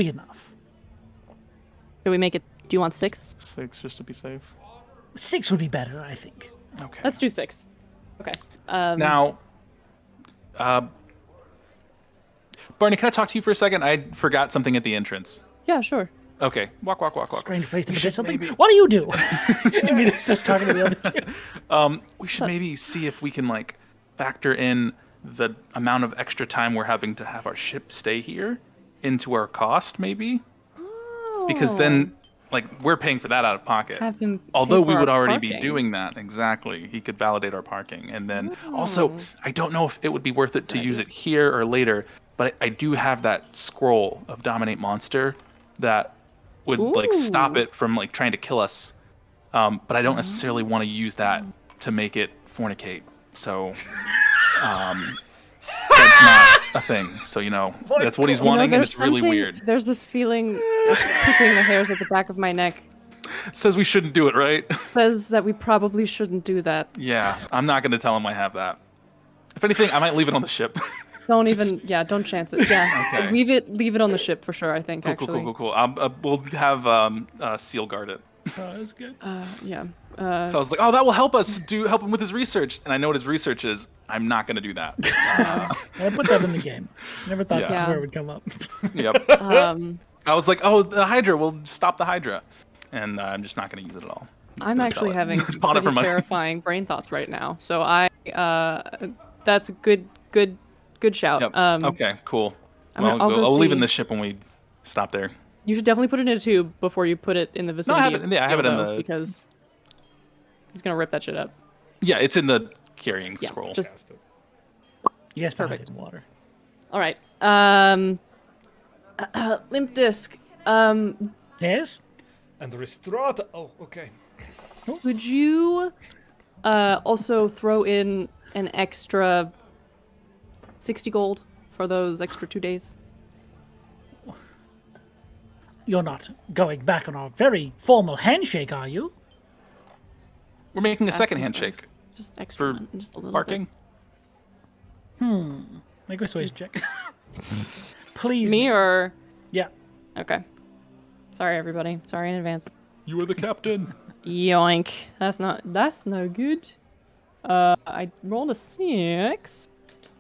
enough. Should we make it? Do you want 6? 6 just to be safe. 6 would be better, I think. Okay. Let's do 6. Okay. Now, Barney, can I talk to you for a second? I forgot something at the entrance. Yeah, sure. Okay, walk. Strange place to forget something. maybe- What do you do? I mean, it's just talking to the other two. We should maybe see if we can like factor in the amount of extra time we're having to have our ship stay here into our cost, maybe. Because then, like, we're paying for that out of pocket. Have him pay Although for we would our already be parking. doing that, exactly. He could validate our parking, and then also, I don't know if it would be worth it to use it here or later. But I do have that scroll of Dominate Monster that would like stop Ooh. it from like trying to kill us. But I don't necessarily want to use that to make it fornicate. So that's not a thing. So that's what he's wanting, and it's really weird. There's this feeling of pricking the hairs at the back of my neck. Says we shouldn't do it, right? Says that we probably shouldn't do that. Yeah, I'm not going to tell him I have that. If anything, I might leave it on the ship. Don't chance it. Yeah, Okay. leave it on the ship for sure. I think actually. Cool. We'll have Seal guard it. Oh, that's good. Yeah. So I was like, oh, that will help help him with his research. And I know what his research is. I'm not going to do that. I put that in the game. Never thought this is Yeah. where it would come up. Yep. I was like, oh, the Hydra. We'll stop the Hydra. And I'm just not going to use it at all. I'm actually having some Bought it pretty for my- terrifying brain thoughts right now. So that's a good shout. Yep. Okay, cool. I'll go I'll leave it in see. the ship when we stop there. You should definitely put it in a tube before you put it in the vicinity. have it- of yeah, I have it in Steel, though, the- because he's gonna rip that shit up. Yeah, it's in the carrying Yeah, scroll. just You guys found it Perfect. in water. all right. Limp disc. Yes? And Rhystrata. Oh, okay. Would you also throw in an extra 60 gold for those extra 2 days? You're not going back on our very formal handshake, are you? We're making a second Asking for handshake Just extra, for one, just a little parking. Make a persuasion check. Please. bit. Me or Yeah. okay. Sorry, everybody. Sorry in advance. You are the captain. Yoink. That's no good. I rolled a 6.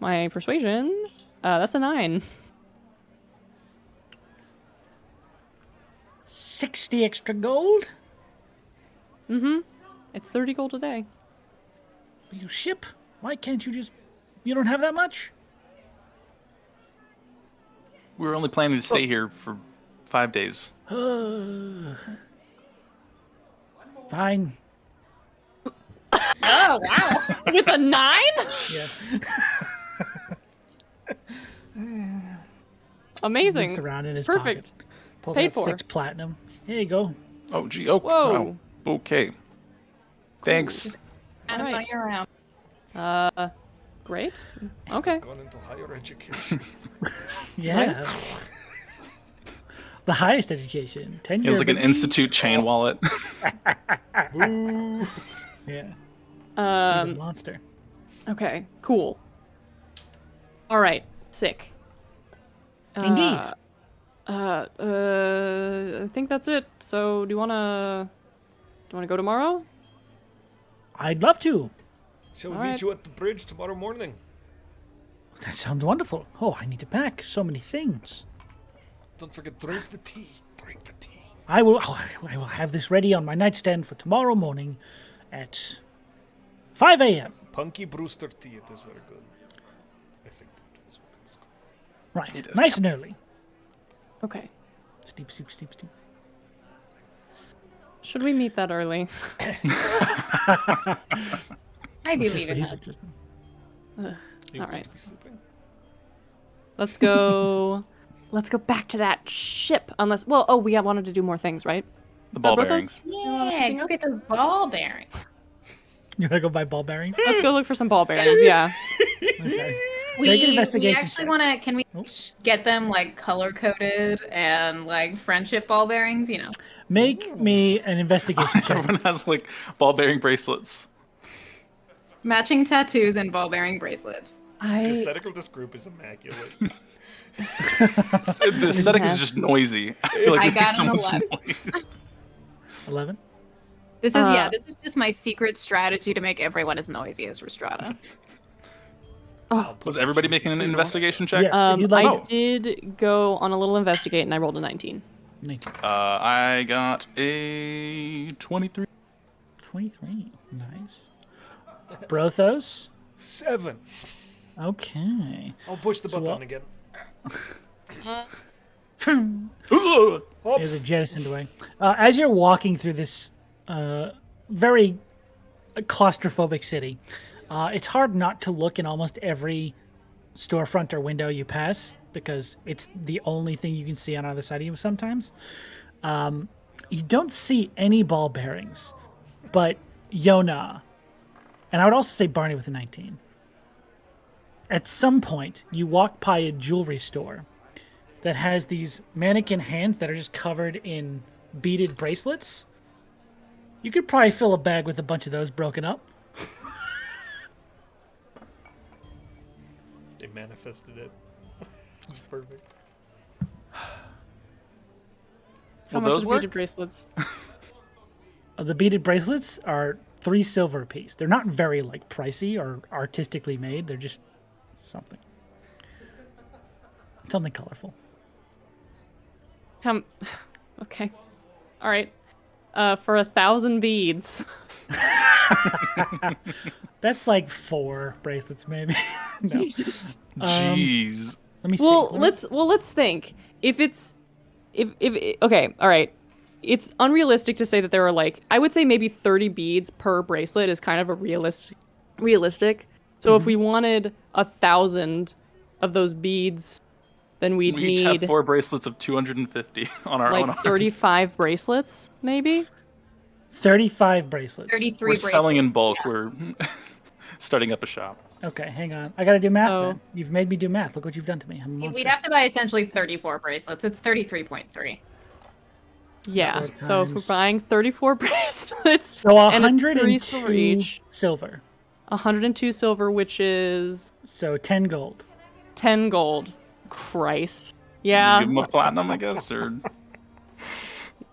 My persuasion. That's a 9. 60 extra gold? Mm-hmm. It's 30 gold a day. You ship? Why can't you just... You don't have that much? We were only planning to stay here for 5 days. Fine. Oh, wow. With a 9? Yeah. Amazing. Looked around in his Perfect. pocket. Pulled Paid out for. 6 platinum. Here you go. Oh, gee. Oh, Whoa. wow. Okay. Thanks. And Alright. money around. Great. Okay. Gone into higher education. Yeah. The highest education. 10 It was like an institute chain wallet. Boo. Yeah. He's a Um. monster. Okay. Cool. All right. Sick. Indeed. I think that's it. So, do you wanna go tomorrow? I'd love to. Shall we Alright. meet you at the bridge tomorrow morning? That sounds wonderful. Oh, I need to pack so many things. Don't forget, drink the tea. Drink the tea. I will have this ready on my nightstand for tomorrow morning at 5 a.m. Punky Brewster tea. It is very good. I think that was what it was called. Right. It is. Nice and early. Okay. Steep. Should we meet that early? I This is believe what in he's that. interested in. Are you All going right. to be sleeping? Let's go. Let's go back to that ship. Unless, we wanted to do more things, right? The ball Brothos? bearings. Yeah, go get those ball bearings. You wanna go buy ball bearings? Let's go look for some ball bearings. Yeah. Okay. We Make an investigation actually check. want to. Can we get them like color coded and like friendship ball bearings? You know. Make me an investigation check. Everyone has like ball bearing bracelets. Matching tattoos and ball bearing bracelets. The aesthetic of this group is immaculate. The aesthetic is just noisy. I feel like I it makes got so an much 11. noise. 11. This is this is just my secret strategy to make everyone as noisy as Rhystrata. Oh, Was everybody making an investigation check? Yes. if you'd like I to. did go on a little investigate and I rolled a 19. 19. I got a 23. 23. Nice. Brothos. 7. Okay. I'll push the So button what- again. Ugh. There's a jettisoned away. As you're walking through this very claustrophobic city, it's hard not to look in almost every storefront or window you pass because it's the only thing you can see on either side of you sometimes. You don't see any ball bearings, but Yona, and I would also say Barney with a 19. At some point, you walk by a jewelry store that has these mannequin hands that are just covered in beaded bracelets. You could probably fill a bag with a bunch of those broken up. They manifested it. It's perfect. How Will much those are the work? beaded bracelets? The beaded bracelets are 3 silver a piece. They're not very pricey or artistically made. They're just something colorful. Okay. All right. For 1,000 beads. That's 4 bracelets maybe. No. Jesus. Jeez. Let me see. Well, Let me- let's think. If okay, all right. It's unrealistic to say that there are I would say maybe 30 beads per bracelet is kind of a realistic. So if we wanted 1,000 of those beads, then we'd We each have need 4 bracelets of 250 on our own. 35 bracelets, maybe. 35 bracelets. 33 We're bracelets. selling in bulk. We're starting up a shop. Okay, hang on. I gotta do math So- then. You've made me do math. Look what you've done to me. I'm a monster. We'd have to buy essentially 34 bracelets. It's 33.3. Yeah. 4 So if we're times- buying 34 bracelets, So and it's 3 silver 102 each, silver. 102 silver, which is So 10 gold. 10 gold. Christ. You Yeah. give them a platinum, I guess, or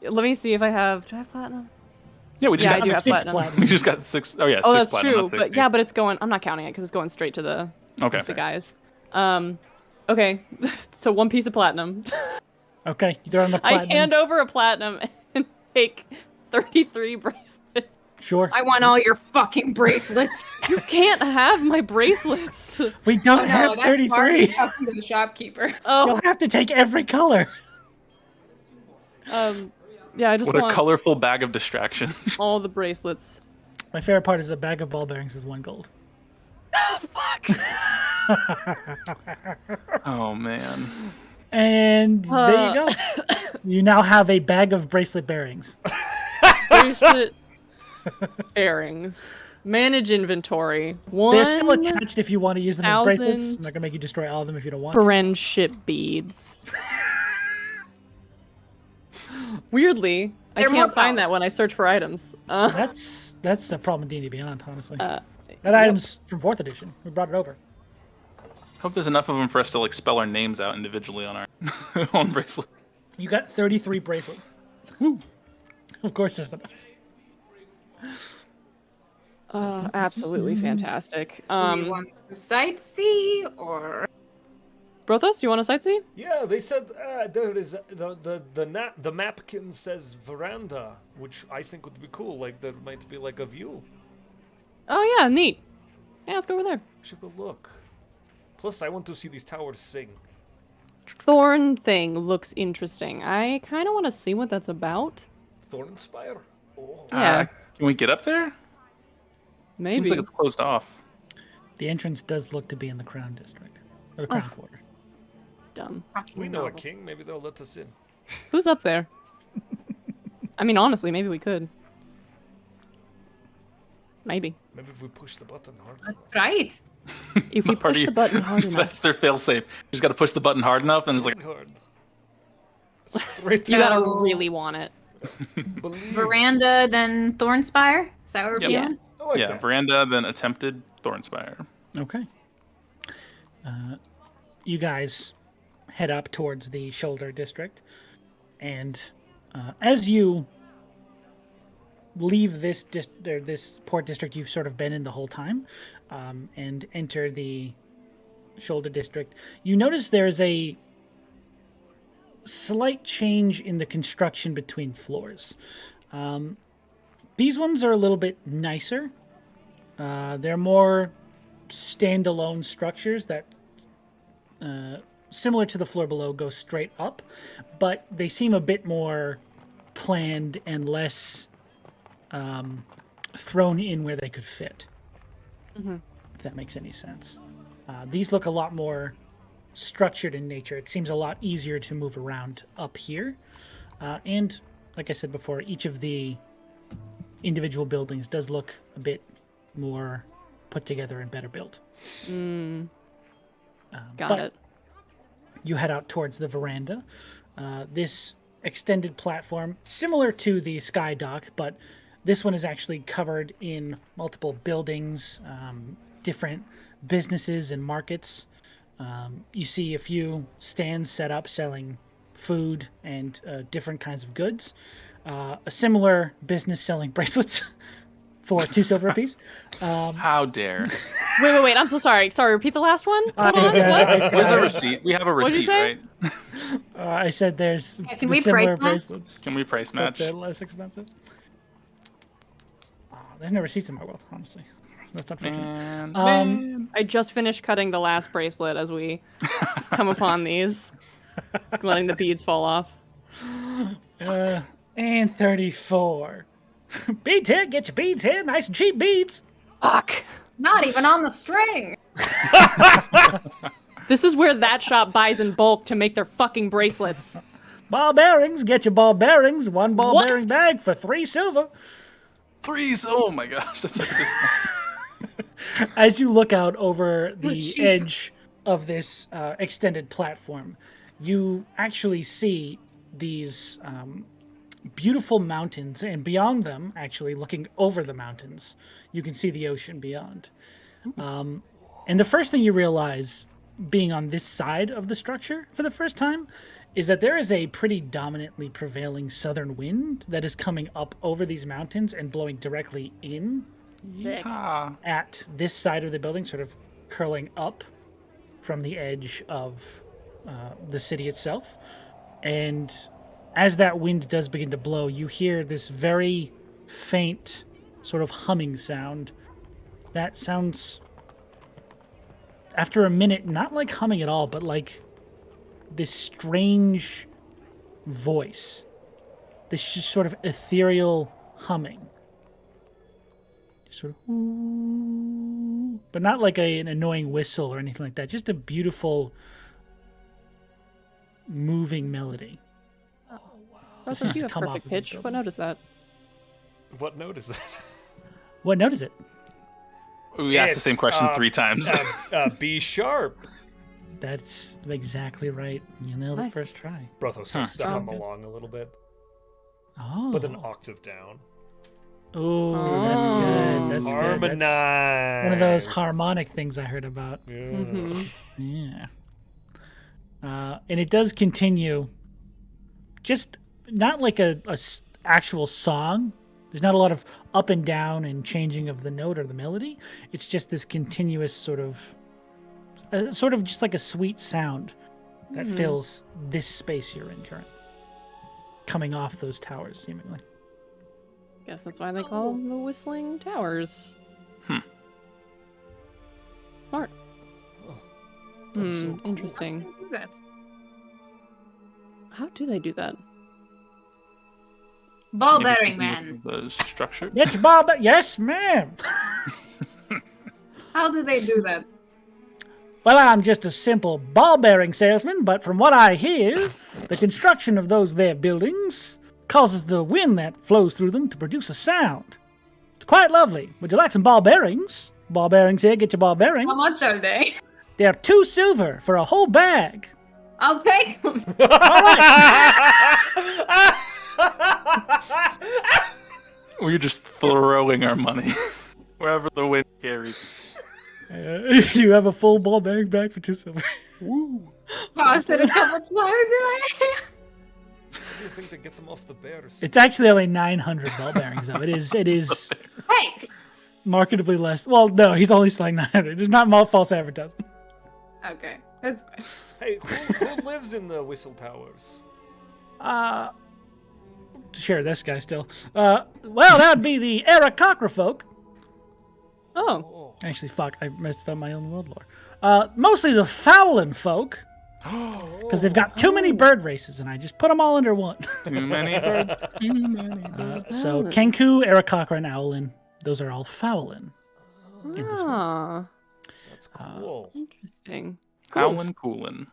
Let me see if I have. Do I have platinum? yeah, we just Yeah, I got do have 6. platinum. We just got 6. Oh yeah, Oh, 6 that's platinum, true. not 60. But yeah, but it's going. I'm not counting it because it's going straight to the Okay. guys. Okay. So 1 piece of platinum. Okay, you throw on the I platinum. hand over a platinum and take 33 bracelets. Sure. I want all your fucking bracelets. You can't have my bracelets. We don't have that's Barney 33. talking to the shopkeeper. Oh. You'll have to take every color. Yeah, I just What a want colorful bag of distraction. all the bracelets. My favorite part is a bag of ball bearings is 1 gold. Oh man. And there you go. You now have a bag of bracelet bearings. Bracelet bearings. Manage inventory. They're still 1 attached if you want to use them as bracelets. 1,000 I'm not gonna make you destroy all of them if you don't want. friendship beads. Weirdly, I They're more can't find powerful. that when I search for items. That's the problem with D&D Beyond, honestly. That Yep. item's from 4th edition. We brought it over. Hope there's enough of them for us to spell our names out individually on our own bracelet. You got 33 bracelets. Woo. Of course there's enough. Absolutely fantastic. Do you want to sightsee or? Brothos, you want to sightsee? Yeah, they said there is the mapkin says veranda, which I think would be cool. There might be a view. Oh yeah, neat. Yeah, let's go over there. Should go look. Plus, I want to see these towers sing. Thorn thing looks interesting. I kind of want to see what that's about. Thornspire. Oh. Yeah, Can we get up there? maybe. Seems like it's closed off. The entrance does look to be in the Crown District. Or the Crown Quarter. Dumb. We know a king. Maybe they'll let us in. Who's up there? I mean, honestly, maybe we could. Maybe. Maybe if we push the button hard. That's right. If we push the button hard enough. That's their fail-safe. You just got to push the button hard enough, and it's like, Hard. Straight You through. gotta No. really want it. Believe. Veranda, then Thornspire. Is that what we're Yep. doing? I like yeah, that. veranda, then attempted Thornspire. Okay. You guys head up towards the shoulder district, and as you leave this port district you've sort of been in the whole time, and enter the shoulder district, you notice there's a slight change in the construction between floors. These ones are a little bit nicer. They're more standalone structures that, similar to the floor below, go straight up, but they seem a bit more planned and less thrown in where they could fit. If that makes any sense. These look a lot more structured in nature. It seems a lot easier to move around up here. And like I said before, each of the individual buildings does look a bit more put together and better built. Got it. You head out towards the veranda. This extended platform, similar to the sky dock, but this one is actually covered in multiple buildings, different businesses and markets. You see a few stands set up selling food and different kinds of goods. A similar business selling bracelets for 2 silver apiece. How dare. Wait. I'm so sorry. Sorry, repeat the last one? Come on, what? Where's a receipt? We have a What'd you receipt, say? right? I said there's can the we similar price match? bracelets, Can we price but match? they're less expensive. There's no receipts in my world, honestly. That's unfortunate. Man, I just finished cutting the last bracelet as we come upon these, letting the beads fall off. And 34. Beads here, get your beads here, nice and cheap beads. Fuck. Not even on the string. This is where that shop buys in bulk to make their fucking bracelets. Ball bearings, get your ball bearings. 1 ball What? bearing bag for 3 silver. 3. Oh my gosh, that's like this. As you look out over the cheap. edge of this extended platform, you actually see these beautiful mountains, and beyond them, actually looking over the mountains, you can see the ocean beyond. And the first thing you realize, being on this side of the structure for the first time, is that there is a pretty dominantly prevailing southern wind that is coming up over these mountains and blowing directly in Ah, at this side of the building, sort of curling up from the edge of the city itself. And as that wind does begin to blow, you hear this very faint sort of humming sound that sounds, after a minute, not like humming at all, but like this strange voice, this just sort of ethereal humming. Sort of, ooh, but not like an annoying whistle or anything like that. Just a beautiful, moving melody. Brothos, seems you to have come off perfect of this pitch. building. What note is that? What note is that? What note is it? we asked the It's, same question 3 times. B sharp. That's exactly right. You nailed it Nice. first try. Brothos starts to hum Okay. along a little bit, Oh. but an octave down. Oh, that's good. That's good. Harmonize. That's one of those harmonic things I heard about. Yeah. Mm-hmm. Yeah. And it does continue, just not like a actual song. There's not a lot of up and down and changing of the note or the melody. It's just this continuous sort of just like a sweet sound that fills this space you're in currently, coming off those towers, seemingly. Guess that's why they call them the Whistling Towers. Smart. That's so cool. Interesting. Who's that? How do they do that? Ball Maybe bearing something man. with the structure. Get your ball back. Yes, ma'am. How do they do that? Well, I'm just a simple ball-bearing salesman, but from what I hear, the construction of those there buildings causes the wind that flows through them to produce a sound. It's quite lovely. Would you like some ball bearings? Ball bearings here, get your ball bearings. How much are they? They're 2 silver for a whole bag. I'll take them. We're just throwing our money wherever the wind carries. You have a full ball bearing bag for 2 silver. Woo! Toss it a couple times. You're like, How do you think they get them off the bears? It's actually only 900 ball bearings, though. It is hey. marketably less. Well, no, he's only selling 900. It's not false advertisement. Okay, that's fine. Hey, who lives in the Whistle Towers? Sure, this guy still. Well, that'd be the Aarakocra folk. Oh. Actually, fuck, I messed up my own world lore. Mostly the Fowlin folk, because they've got too many bird races, and I just put them all under one. Too many birds. Too many birds. So Kenku, Aarakocra, and Owlin, those are all Fowlin. In this world. Ah, That's cool. interesting. Howlin' coolin'.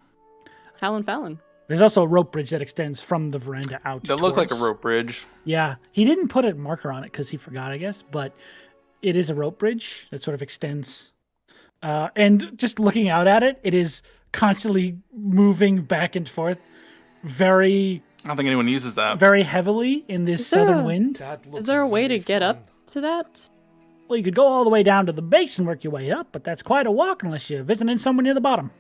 Howlin' Fallon. There's also a rope bridge that extends from the veranda out. That looked like a towards- rope bridge. Yeah, he didn't put a marker on it because he forgot, I guess, but it is a rope bridge that sort of extends. And just looking out at it, it is constantly moving back and forth very, I don't think anyone uses that. very heavily in this Is there southern a- wind. That looks Is there a way to very get fun. up to that? Well, you could go all the way down to the base and work your way up, but that's quite a walk unless you're visiting someone near the bottom.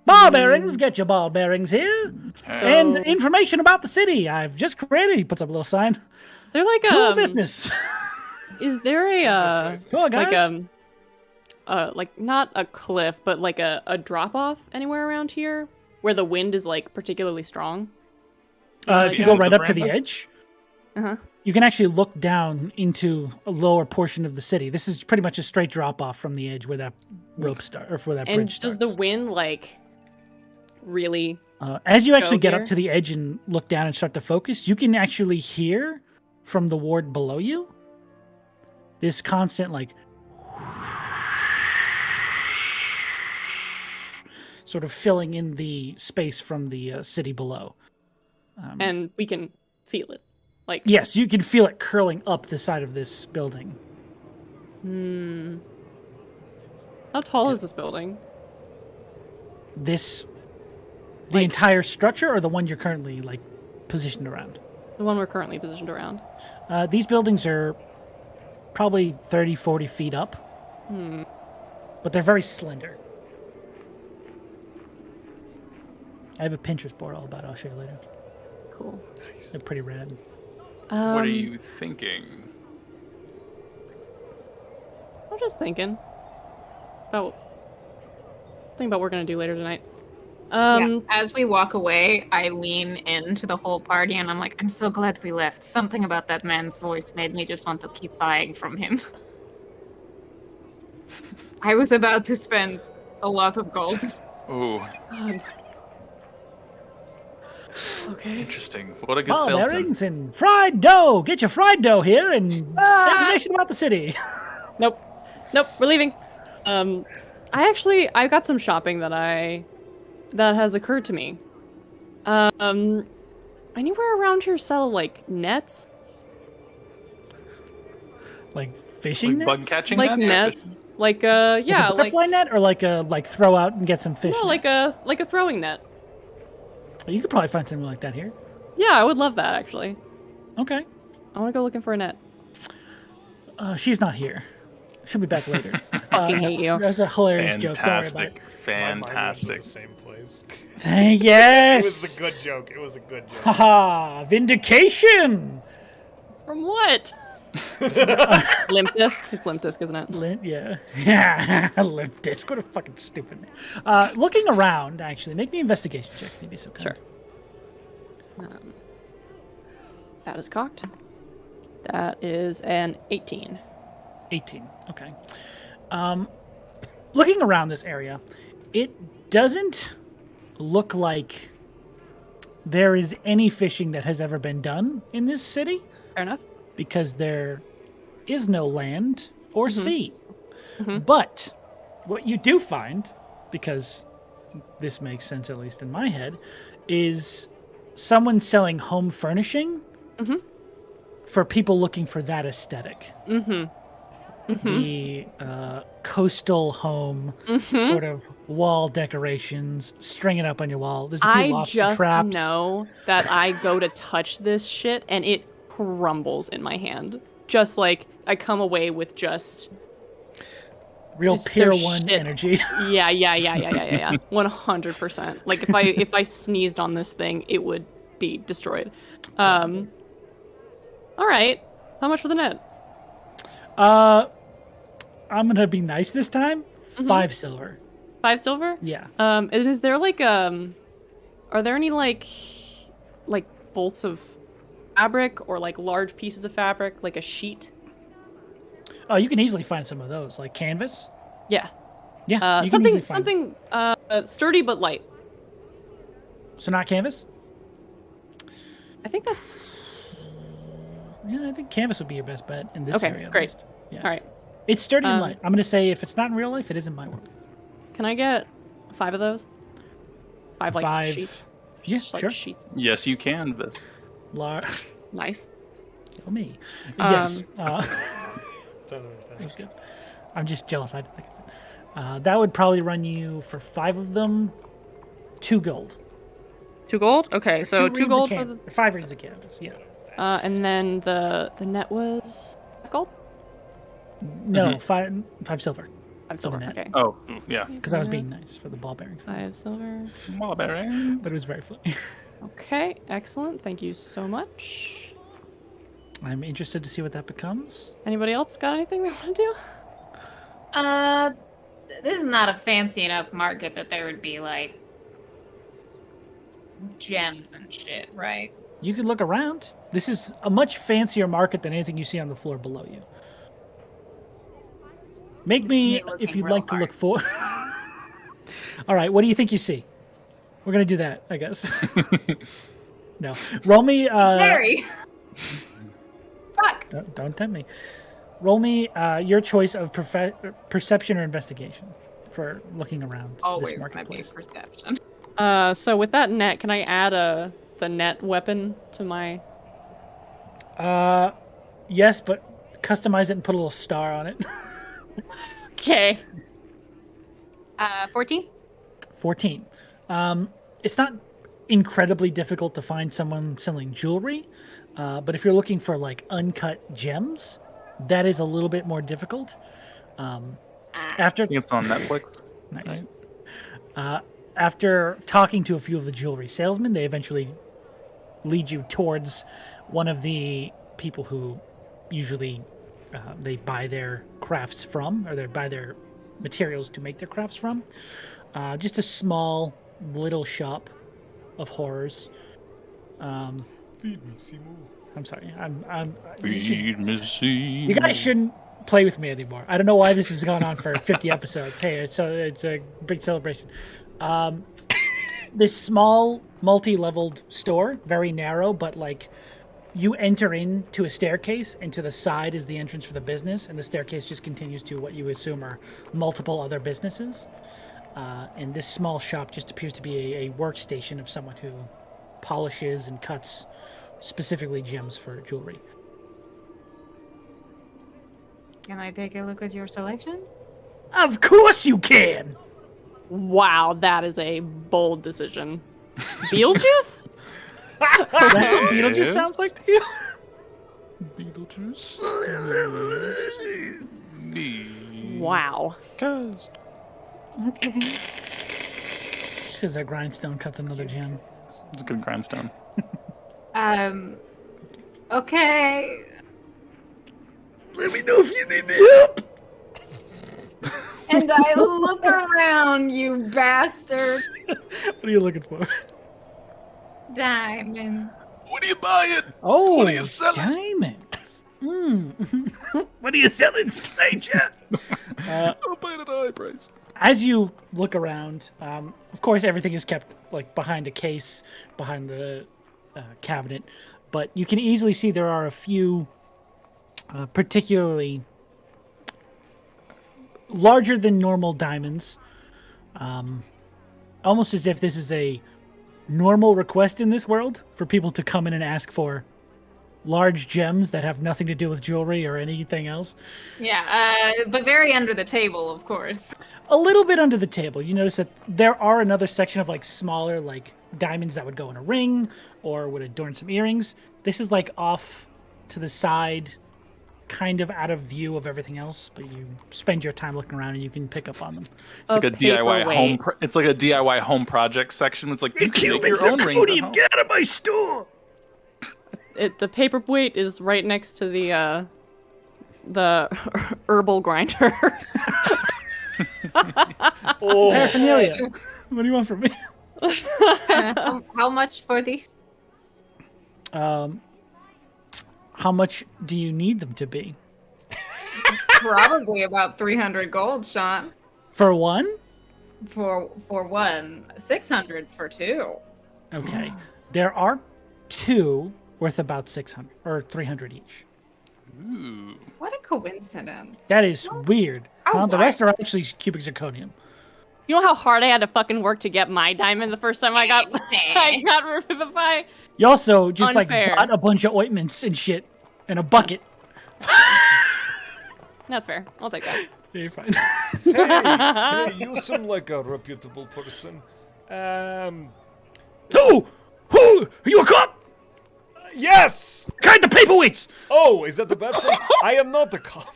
Ball bearings, get your ball bearings here. Okay. And information about the city I've just created. He puts up a little sign. Is there like Cool a business. Is there a Cool, guys. like not a cliff, but like a drop off anywhere around here where the wind is like particularly strong? If you Yeah, go right the up to the veranda. edge, Uh-huh. you can actually look down into a lower portion of the city. This is pretty much a straight drop off from the edge where that rope start or where that And bridge does starts. the wind like really As you actually go get here? up to the edge and look down and start to focus, you can actually hear from the ward below you this constant like sort of filling in the space from the city below. and we can feel it. Like Yes, you can feel it curling up the side of this building. how tall is this building? The entire structure or the one you're currently like positioned around? The one we're currently positioned around. These buildings are probably 30, 40 feet up. But they're very slender. I have a Pinterest board all about it. I'll show you later. Cool. They're pretty rad. What are you thinking? I'm just thinking about what we're gonna do later tonight. Yeah. As we walk away, I lean into the whole party and I'm like, I'm so glad we left. Something about that man's voice made me just want to keep buying from him. I was about to spend a lot of gold. Oh, Okay. interesting. What a good Ball salesman. bearings and fried dough. Get your fried dough here and information about the city. Nope, we're leaving. I got some shopping that has occurred to me. Anywhere around here sell like nets? Like fishing Like bug nets? catching Like nets? nets? Like yeah, a butterfly net or like a throw out and get some fish. no, net? like a throwing net. You could probably find something like that here. Yeah, I would love that actually. Okay. I want to go looking for a net. She's not here. She'll be back later. Fucking hate you. That's a hilarious joke. Don't worry about it. Fantastic. My mind was in Fantastic. the same place. Yes. It was a good joke. It was a good joke. Haha, vindication. From what? Limp disc? It's limp disc, isn't it? Yeah. Limp disc. What a fucking stupid name. Looking around, actually, make me an investigation check. Maybe so kind. Sure. That is cocked. That is an 18. 18. Okay. Looking around this area, it doesn't look like there is any fishing that has ever been done in this city Fair enough. because there is no land or sea. But what you do find, because this makes sense at least in my head, is someone selling home furnishing for people looking for that aesthetic. The coastal home sort of wall decorations, string it up on your wall. There's a few I lobster just traps. know that I go to touch this shit and it crumbles in my hand. Just like I come away with just Real It's Pier their 1 shit. energy. yeah. 100%. Like if I sneezed on this thing, it would be destroyed. All right. How much for the net? I'm gonna be nice this time. 5 silver. 5 silver? Yeah. And is there like are there any like bolts of fabric or like large pieces of fabric, like a sheet? Oh, you can easily find some of those, like canvas. Yeah. Yeah. You can easily Something find sturdy but light. So not canvas. I think that's Yeah, I think canvas would be your best bet in this area. okay. At Great. least. Yeah. All right. It's sturdy and light. I'm gonna say if it's not in real life, it is in my world. Can I get 5 of those? 5 like 5. sheets. Yeah, Just, like, sure. sheets. Yes, you can, Viz. Nice. Kill me. Yes. Don't know That's good. I'm just jealous. I didn't think of it. That would probably run you for 5 of them, 2 gold. 2 gold? Okay, so 2 gold for the 5 rings of canvas. Yeah. and then the net was 5 gold? No, 5 silver. 5 silver. net. Okay. Oh, yeah. Because I was being nice for the ball bearings, 5 silver. Barbarian. but it was very funny. Okay, excellent. Thank you so much. I'm interested to see what that becomes. Anybody else got anything they want to do? This is not a fancy enough market that there would be like gems and shit, right? You could look around. This is a much fancier market than anything you see on the floor below you. Make me, me looking if you'd real like to look for. All right, what do you think you see? We're gonna do that, I guess. No, roll me. Scary. Fuck. Don't tempt me. Roll me your choice of perception or investigation for looking around Always this my big marketplace. perception. So with that net, can I add the net weapon to my? Yes, but customize it and put a little star on it. Okay. 14? 14. It's not incredibly difficult to find someone selling jewelry, but if you're looking for like uncut gems, that is a little bit more difficult. After I think it's on Netflix. nice. After talking to a few of the jewelry salesmen, they eventually lead you towards one of the people who usually they buy their crafts from, or they buy their materials to make their crafts from. Just a small little shop of horrors. Feed me, Seymour. I'm sorry. Feed me, You guys shouldn't play with me anymore. I don't know why this has gone on for 50 episodes. Hey, it's a big celebration. This small, multi-leveled store, very narrow, but like you enter into a staircase, and to the side is the entrance for the business, and the staircase just continues to what you assume are multiple other businesses. And this small shop just appears to be a workstation of someone who polishes and cuts specifically gems for jewelry. Can I take a look at your selection? Of course you can! Wow, that is a bold decision. Beetlejuice? That's what Beetlejuice Yes. sounds like to you? Beetlejuice. Wow. Cause. Okay. Because that grindstone cuts another gem. It's a good grindstone. Okay. Let me know if you need help! And I look around, you bastard. What are you looking for? Diamond. What are you buying? Oh, What are you selling? diamonds. What are you selling, stranger? I'll buy it at a high price. As you look around, of course, everything is kept like behind a case, behind the cabinet, but you can easily see there are a few particularly larger than normal diamonds, almost as if this is a normal request in this world for people to come in and ask for large gems that have nothing to do with jewelry or anything else. Yeah, but very under the table, of course. A little bit under the table. You notice that there are another section of like smaller like diamonds that would go in a ring or would adorn some earrings. This is like off to the side, kind of out of view of everything else, but you spend your time looking around and you can pick up on them. It's like a DIY home. paperweight. It's like a DIY home project section. It's like you can make your own rings. at home. Get out of my store! The paperweight is right next to the herbal grinder. Oh, Paraphernalia. What do you want from me? How much for these? How much do you need them to be? Probably about 300 gold, Sean. For one? For one, 600 for two. Okay. There are two worth about 600 or 300 each. Ooh. What a coincidence. That is weird. How The why? rest are actually cubic zirconium. You know how hard I had to fucking work to get my diamond the first time I got Revivify? You also just Unfair. like bought a bunch of ointments and shit in a bucket. That's fair. I'll take that. Yeah, you're fine. hey, you seem like a reputable person. Who? Are you a cop? Yes! Kind of paperweights. Oh, is that the bad thing? I am not a cop.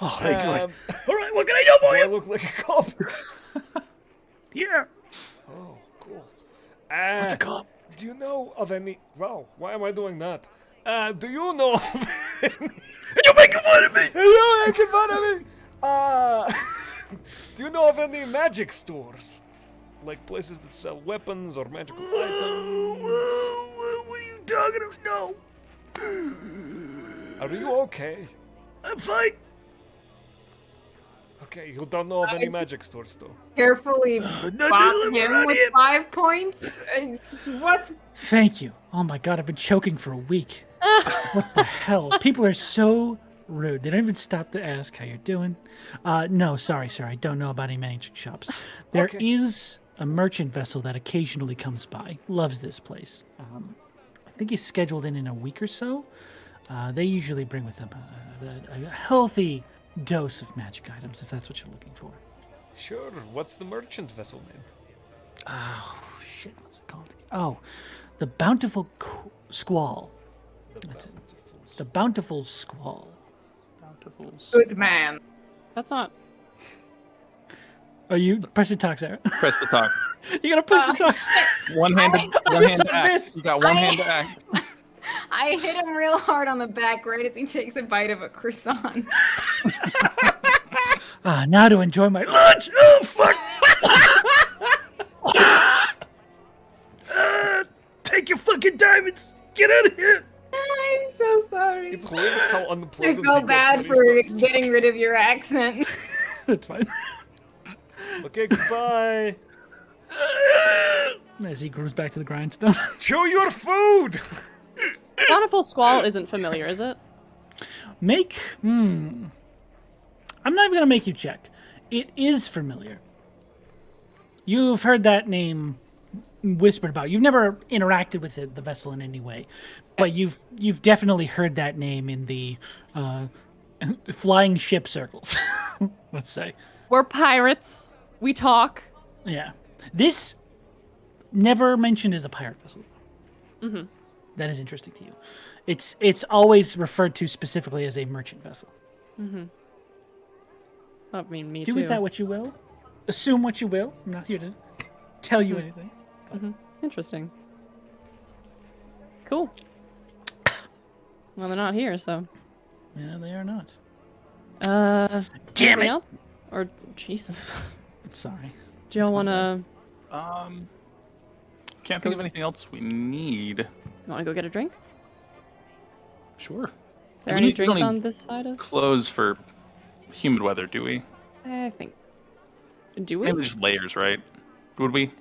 Oh, very good. Um, All right, what can I do Do for I you? look like a cop? Yeah. Oh, cool. What's a cop? Do you know of any... Wow, why am I doing that? Do you know of any... You're making fun of me. You're making fun of me! Do you know of any magic stores? Like places that sell weapons or magical items? What are you talking about? No. Are you okay? I'm fine. Okay, you don't know of any magic stores, though. Carefully let bop me him run with in. 5 points? What's... Thank you. Oh my god, I've been choking for a week. What the hell? People are so rude. They don't even stop to ask how you're doing. No, sorry, sir. I don't know about any magic shops. There is a merchant vessel that occasionally comes by. Loves this place. I think he's scheduled in a week or so. They usually bring with them a healthy dose of magic items, if that's what you're looking for. Sure, what's the merchant vessel name? Oh, shit. What's it called? Oh, the Bountiful Squall. That's it. The Bountiful Squall. Good man. That's not. Oh, you press the talk, Sarah. Press the talk. You gotta push the talk. One hand to act. You got one hand to act. I hit him real hard on the back right as he takes a bite of a croissant. Now to enjoy my lunch. Oh, fuck. Take your fucking diamonds. Get out of here. I'm so sorry. It's weird how I unpleasant feel he gets bad when he for starts. getting rid of your accent. That's fine. Okay, goodbye. As he grows back to the grindstone. Chew your food! Bountiful Squall isn't familiar, is it? I'm not even gonna make you check. It is familiar. You've heard that name whispered about. You've never interacted with the vessel in any way, but you've definitely heard that name in the flying ship circles. Let's say. We're pirates. We talk. Yeah. This never mentioned as a pirate vessel. Mm-hmm. That is interesting to you. It's always referred to specifically as a merchant vessel. Mm-hmm. I mean, me Do too. with that what you will. Assume what you will. I'm not here to tell you anything. Mm-hmm. Interesting. Cool. Well, they're not here, so. Yeah, they are not. Damn Anything it! else? Or Jesus. Sorry. Do y'all want to? Can't think of anything else we need. Want to go get a drink? Sure. Are there We any still drinks need on this side of? Clothes for humid weather, do we? I think. Do we? Maybe just layers, right? Would we?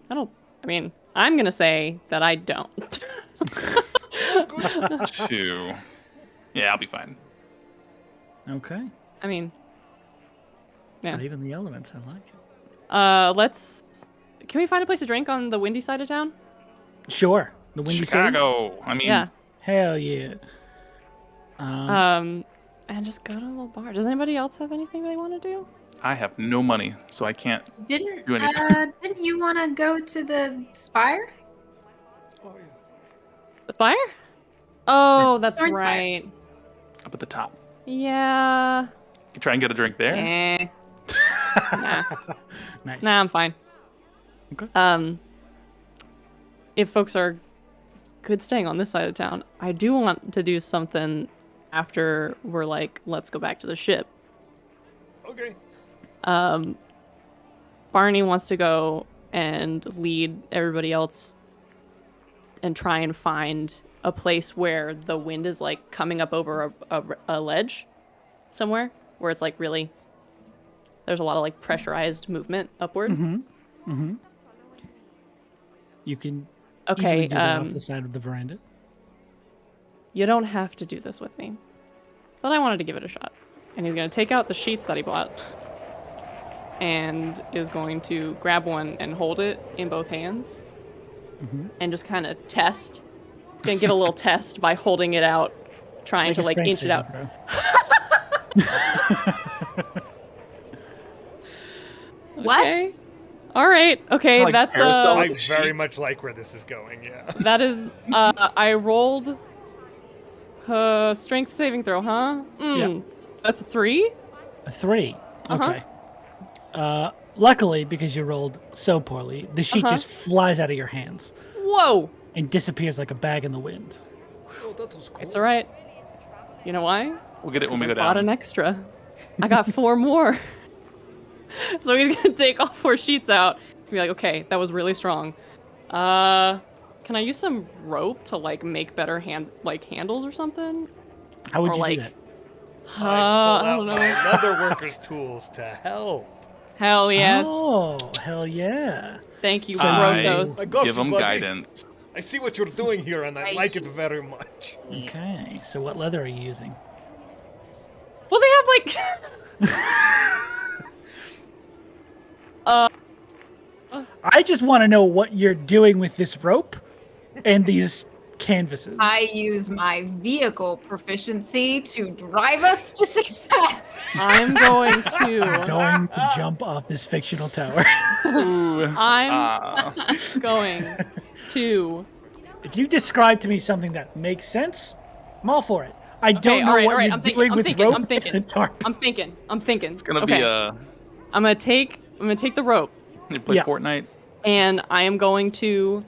I don't. I mean, I'm gonna say that I don't. 2. Yeah, I'll be fine. Okay. I mean, yeah. Not even the elements. I like it. Let's. Can we find a place to drink on the windy side of town? Sure. The Windy City? Chicago. I mean, Yeah. Hell yeah. And just go to a little bar. Does anybody else have anything they want to do? I have no money, so I can't Didn't do anything. didn't you want to go to the spire? Oh, yeah. The fire? Oh, that's Thorn's fire. right. Up at the top. Yeah. You try and get a drink there. Eh. Nah. Nice. Nah, I'm fine. Okay. If folks are good staying on this side of town, I do want to do something after we're like, let's go back to the ship. Okay. Barney wants to go and lead everybody else and try and find a place where the wind is like coming up over a ledge somewhere where it's like really there's a lot of like pressurized movement upward. You can Okay, easily do that off the side of the veranda. You don't have to do this with me, but I wanted to give it a shot. And he's going to take out the sheets that he bought and is going to grab one and hold it in both hands and just kind of test. He's going to give a little test by holding it out, trying to like inch it out. What? Okay. All right. Okay, Like that's Carousel. I the very sheet. much like where this is going. Yeah. that is I rolled strength saving throw, huh? Yeah. That's a 3. A 3. Uh-huh. Okay. Luckily, because you rolled so poorly, the sheet just flies out of your hands Whoa. and disappears like a bag in the wind. Oh, that was cool. It's all right. You know why? We'll get it when we I go bought down. an extra. I got 4 more. So he's gonna take all 4 sheets out. It's gonna be like, okay, that was really strong. Can I use some rope to like make better handles or something? How would Or you like- do that? I pull I out don't know. my leather worker's tools to help. Hell yes. Oh, hell yeah. Thank you, I Brothos. I got give you, them buddy. guidance. I see what you're doing here, and I like it very much. Okay, so what leather are you using? Well, they have like. I just want to know what you're doing with this rope and these canvases. I use my vehicle proficiency to drive us to success. I'm going to. Going to jump off this fictional tower. Ooh. I'm going to. If you describe to me something that makes sense, I'm all for it. I Okay, don't know all right, what all right. you're I'm doing with thinking, rope I'm thinking. and a tarp. I'm thinking. It's gonna okay. be I'm gonna take the rope. you play Yeah. Fortnite. And I am going to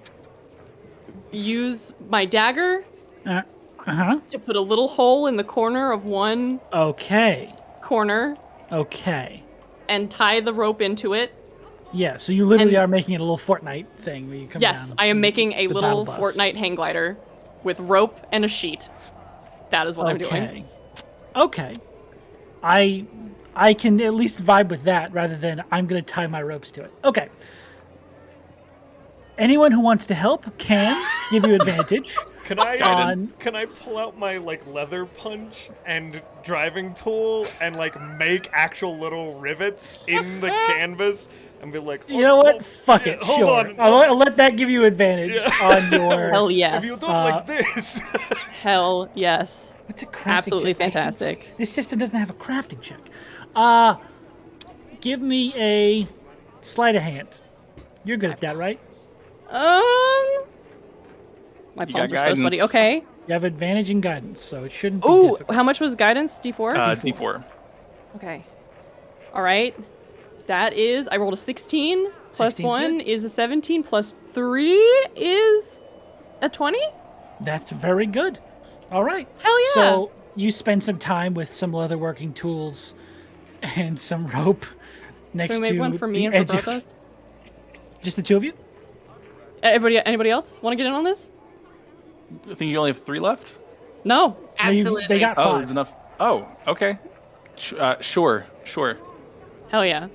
use my dagger Uh-huh. to put a little hole in the corner of one Okay. corner Okay. and tie the rope into it. Yeah, so you literally And- are making it a little Fortnite thing where you come Yes, down. I am making a the little battle bus. Fortnite hang glider with rope and a sheet. That is what I'm doing. Okay. I can at least vibe with that rather than I'm going to tie my ropes to it. Okay. Anyone who wants to help can give you advantage. Can I on can I pull out my like leather punch and driving tool and like make actual little rivets in the canvas and be like, You know what? oh, Fuck yeah, it. hold Sure. on. I'll let that give you advantage Yeah. on your. Hell yes. If you do it like this, Hell yes. What's a crafting Absolutely check? fantastic. This system doesn't have a crafting check. Give me a sleight of hand. You're good at that, right? My You palms got are so sweaty. guidance. Okay. You have advantage in guidance, so it shouldn't be Ooh, difficult. how much was guidance? D4? D4. Okay. All right. That is, I rolled a 16. Plus 16's 1 good. is a 17. Plus 3 is a 20? That's very good. All right. Hell yeah. So you spend some time with some leatherworking tools and some rope next Can we to make one for me the and for edge of- Brothos? Just the two of you? Anybody else want to get in on this? I think you only have 3 left. No. No, you- Absolutely. they got Oh, 5. there's enough. Oh, okay. Sure. Hell yeah.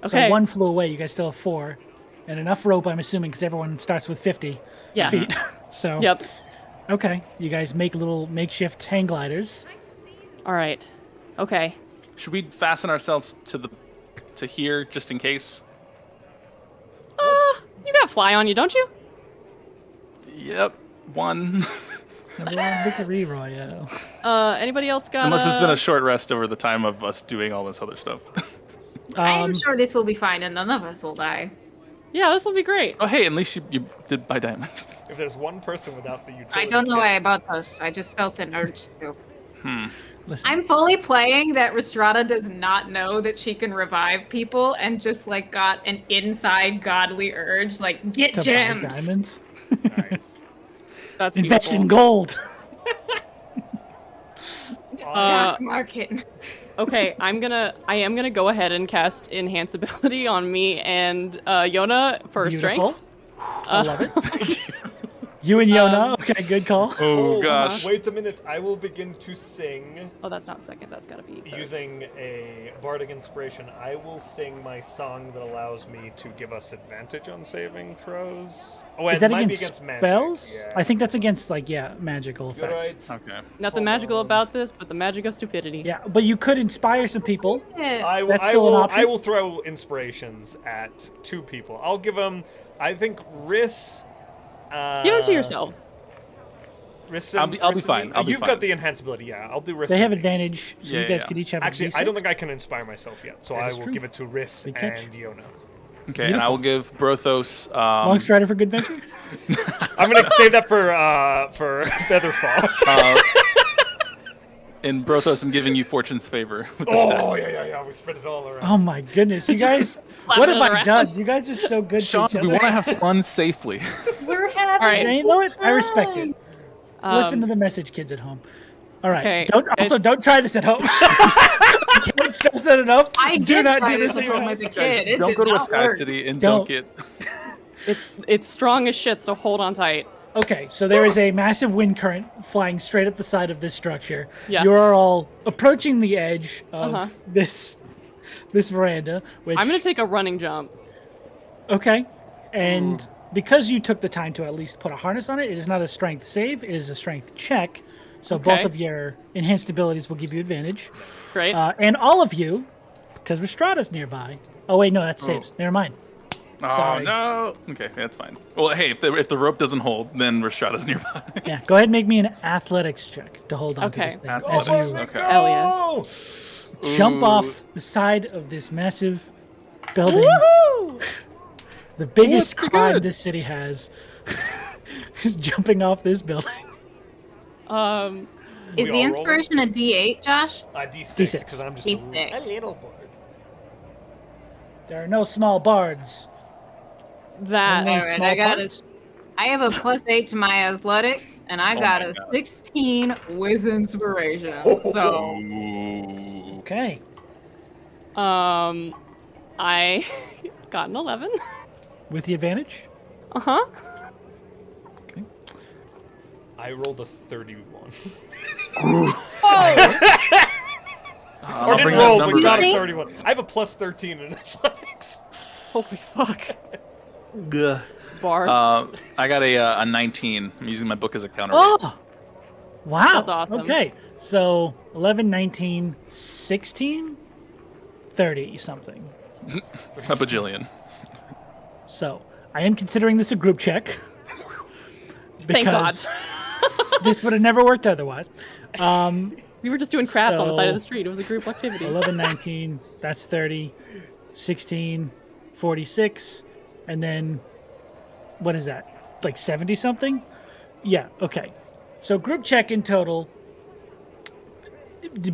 So Okay. 1 flew away. You guys still have 4. And enough rope, I'm assuming, because everyone starts with 50 Yeah. feet. So, Yep. okay. You guys make little makeshift hang gliders. All right. Okay. Should we fasten ourselves to here just in case? You got fly on you, don't you? Yep. 1. Number 1 victory royale. Anybody else got Unless it's been a short rest over the time of us doing all this other stuff. I am sure this will be fine and none of us will die. Yeah, this will be great. Oh, hey, at least you did buy diamonds. if there's one person without the utility, I don't know kit, why I bought those. I just felt an urge to. Listen, I'm fully playing that Rhystrata does not know that she can revive people and just like got an inside godly urge, like get to buy gems. diamonds. Nice. That's Invest beautiful. in gold. Stock market. Okay, I am gonna go ahead and cast enhance ability on me and Yona for Beautiful. strength. I love it. You and Yona. Okay, good call. Oh gosh. Wait a minute. I will begin to sing Oh, that's not second. That's gotta be third. using a bardic inspiration. I will sing my song that allows me to give us advantage on saving throws. Oh, Is it that might be against magic. spells? Yeah. I think that's against magical You're effects. right. Okay. Nothing Hold magical on. about this, but the magic of stupidity. Yeah, but you could inspire some people. I, That's I still an will. option? I will throw inspirations at 2 people. I'll give them. I think Rhys. Give them to yourselves. Rhys I'll and- be Rhys and fine. me. I'll be You've fine. got the enhance ability. Yeah, I'll do Rhys. They and have me. advantage, so Yeah, you guys yeah. could each have Actually, a D6. I don't think I can inspire myself yet, so That I is will true. give it to Rhys Good catch. and Yona. Okay, and I will give Brothos. Long Strider for good venture? I'm gonna save that for Featherfall. In Brothos, I'm giving you Fortune's favor with the Oh staff. yeah. We spread it all around. Oh my goodness, you guys! slap What it have I around. done? You guys are so good Sean, to each we other. want to have fun safely. We're having. All right. Yeah, you know what? I respect it. Listen Um, to the message, kids at home. All right. Okay, Don't try this at home. I can't stress it enough. I Do did not try do this this at home as a Guys, kid. It don't did go to a not Sky work. City and Don't. don't get. it's strong as shit, so hold on tight. Okay, so there is a massive wind current flying straight up the side of this structure. Yeah. You are all approaching the edge of Uh-huh. this veranda. Which I'm gonna take a running jump. Okay, and because you took the time to at least put a harness on it, it is not a strength save; it is a strength check. So both Okay. of your enhanced abilities will give you advantage, Great. and all of you, because Rhystrata's nearby. Oh wait, no, that's saves. Never mind. Oh Sorry. no. Okay, that's fine. Well, hey, if the rope doesn't hold, then Rhystrata's nearby. Yeah, go ahead and make me an athletics check to hold on Okay. to this thing. Athletics, As you okay. Hell yes. jump Ooh. off the side of this massive building. Woohoo! The biggest pretty crime good. this city has is jumping off this building. Is We all the rolling? inspiration a D8, Josh? D6 D6. because I'm just D6. a little boy. There are no small bards. That Only All right, small I got parts? I have a +8 to my athletics, and I got my a God. 16 with inspiration. So Ooh. Okay. I got an 11. With the advantage? Uh-huh. I rolled a 31. oh, I'll Or bring didn't that roll, number but got back. a 31. I have a +13 in athletics. Holy fuck. Gah. Bards. I got a 19. I'm using my book as a counter. Oh! Wow. That's awesome. Okay. So 11, 19, 16, 30 something. A bajillion. So I am considering this a group check. Thank God. Because this would have never worked otherwise. We were just doing crafts on the side of the so- street. It was a group activity. 11, 19, that's 30, 16, 46, and then what is that? Like 70 something? Yeah, okay. So group check in total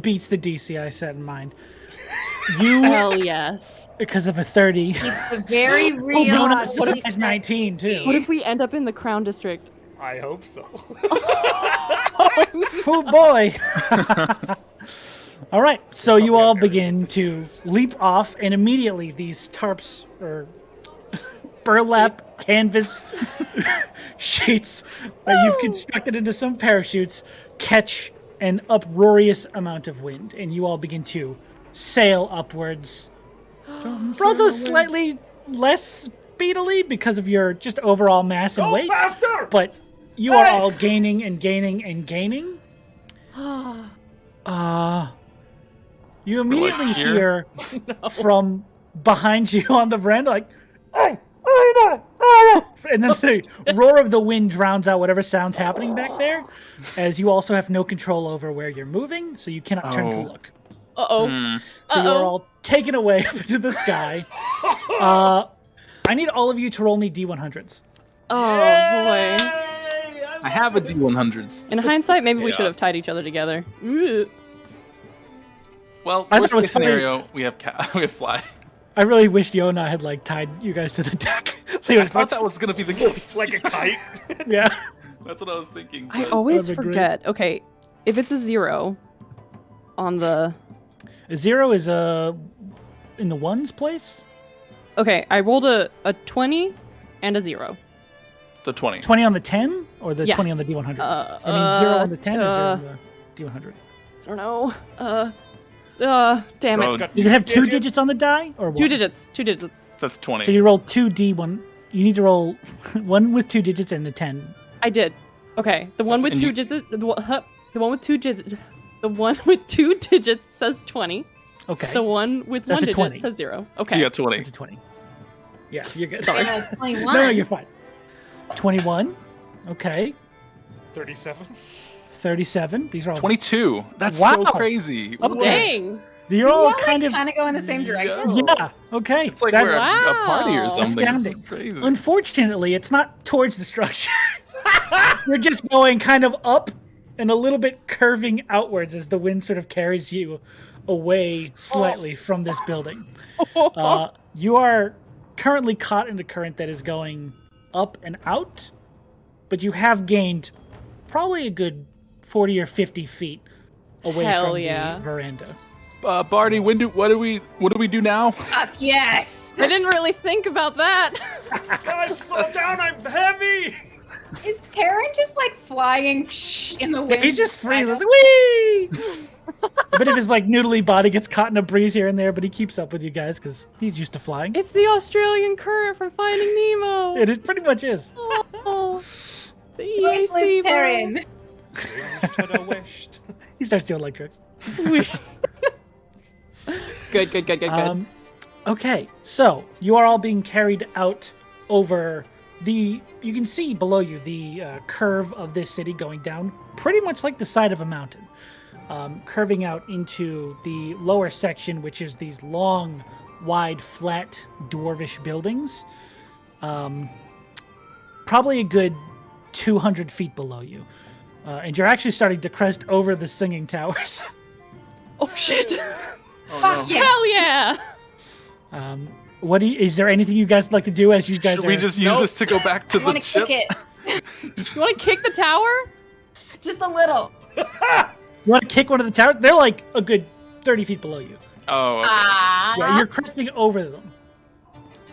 beats the DC I set in mind. You, Hell yes. because of a 30. it's a very real. no, no, what surprise is 19 too. What if we end up in the Crown District? I hope so. Oh boy. All right, so you all begin to leap off, and immediately these tarps or burlap canvas sheets that you've constructed into some parachutes catch an uproarious amount of wind, and you all begin to sail upwards. Brothos slightly less speedily because of your just overall mass and Go weight, faster! but you are all gaining and gaining and gaining. You immediately here? hear from behind you on the veranda, like, "Hey, oh, no, and then the roar of the wind drowns out whatever sounds happening back there, as you also have no control over where you're moving, so you cannot turn to Oh. look. Uh-oh. So you're Uh-oh. all taken away up into the sky. I need all of you to roll me D100s. Oh, boy. I have a D100s. In hindsight, maybe we Yeah. should have tied each other together. Ooh. Well, I thought worst it was case funny. scenario, we have we have fly. I really wish Yona had like tied you guys to the deck. So you I thought that was gonna be the case. Like a kite. yeah. That's what I was thinking. I but- always That'd be great. forget. Okay, if it's a 0 on the... A 0 is in the ones place. Okay, I rolled a 20 and a 0. The 20. 20 on the 10 or the Yeah. 20 on the D100? I mean 0 on the 10 or 0 on the D100? I don't know. Damn So- it. Does it have 2 digits on the die or 1? 2 digits. 2 digits. That's 20. So you roll 2D1. You need to roll 1 with 2 digits and the 10. I did. Okay, the one with and 2 you- digits. The one with 2 digits. The one with 2 digits says 20. Okay. The one with That's 1 a digit 20. says 0. So Okay. you got 20. It's a 20. Yeah, you're good. Sorry. 21. No, you're fine. 21. Okay. 37. 37. These are all 22. That's Wow. so crazy. Okay. Dang. You're all Y'all, kind like, go in the same direction. Yeah. Okay. It's like That's we're a party or Wow. something. Astounding. It's crazy. Unfortunately, it's not towards the structure. You're just going kind of up and a little bit curving outwards as the wind sort of carries you away slightly from this building. You are currently caught in the current that is going up and out, but you have gained probably a good 40 or 50 feet away Hell from yeah. the veranda. Barney, what do we do now? Fuck yes. I didn't really think about that. Guys, slow down. I'm heavy. Is Terran just like flying in the wind? He's just free. He's like, whee! A bit of his like noodly body gets caught in a breeze here and there, but he keeps up with you guys because he's used to flying. It's the Australian current from Finding Nemo. It pretty much is. Oh, the Long EAC live bro. Terran. Wished I wished. He starts doing like tricks. Good. Okay, so you are all being carried out over the. You can see below you the curve of this city going down, pretty much like the side of a mountain, curving out into the lower section, which is these long, wide, flat, dwarvish buildings. Probably a good 200 feet below you, and you're actually starting to crest over the singing towers. Oh shit. Oh, Fuck no. yes. Hell yeah. Is there anything you guys would like to do as you guys Should are? we just use this to go back to I the want to ship? kick it. You want to kick the tower? Just a little. You want to kick one of the towers? They're like a good 30 feet below you. Oh, okay. Yeah, you're cresting over them.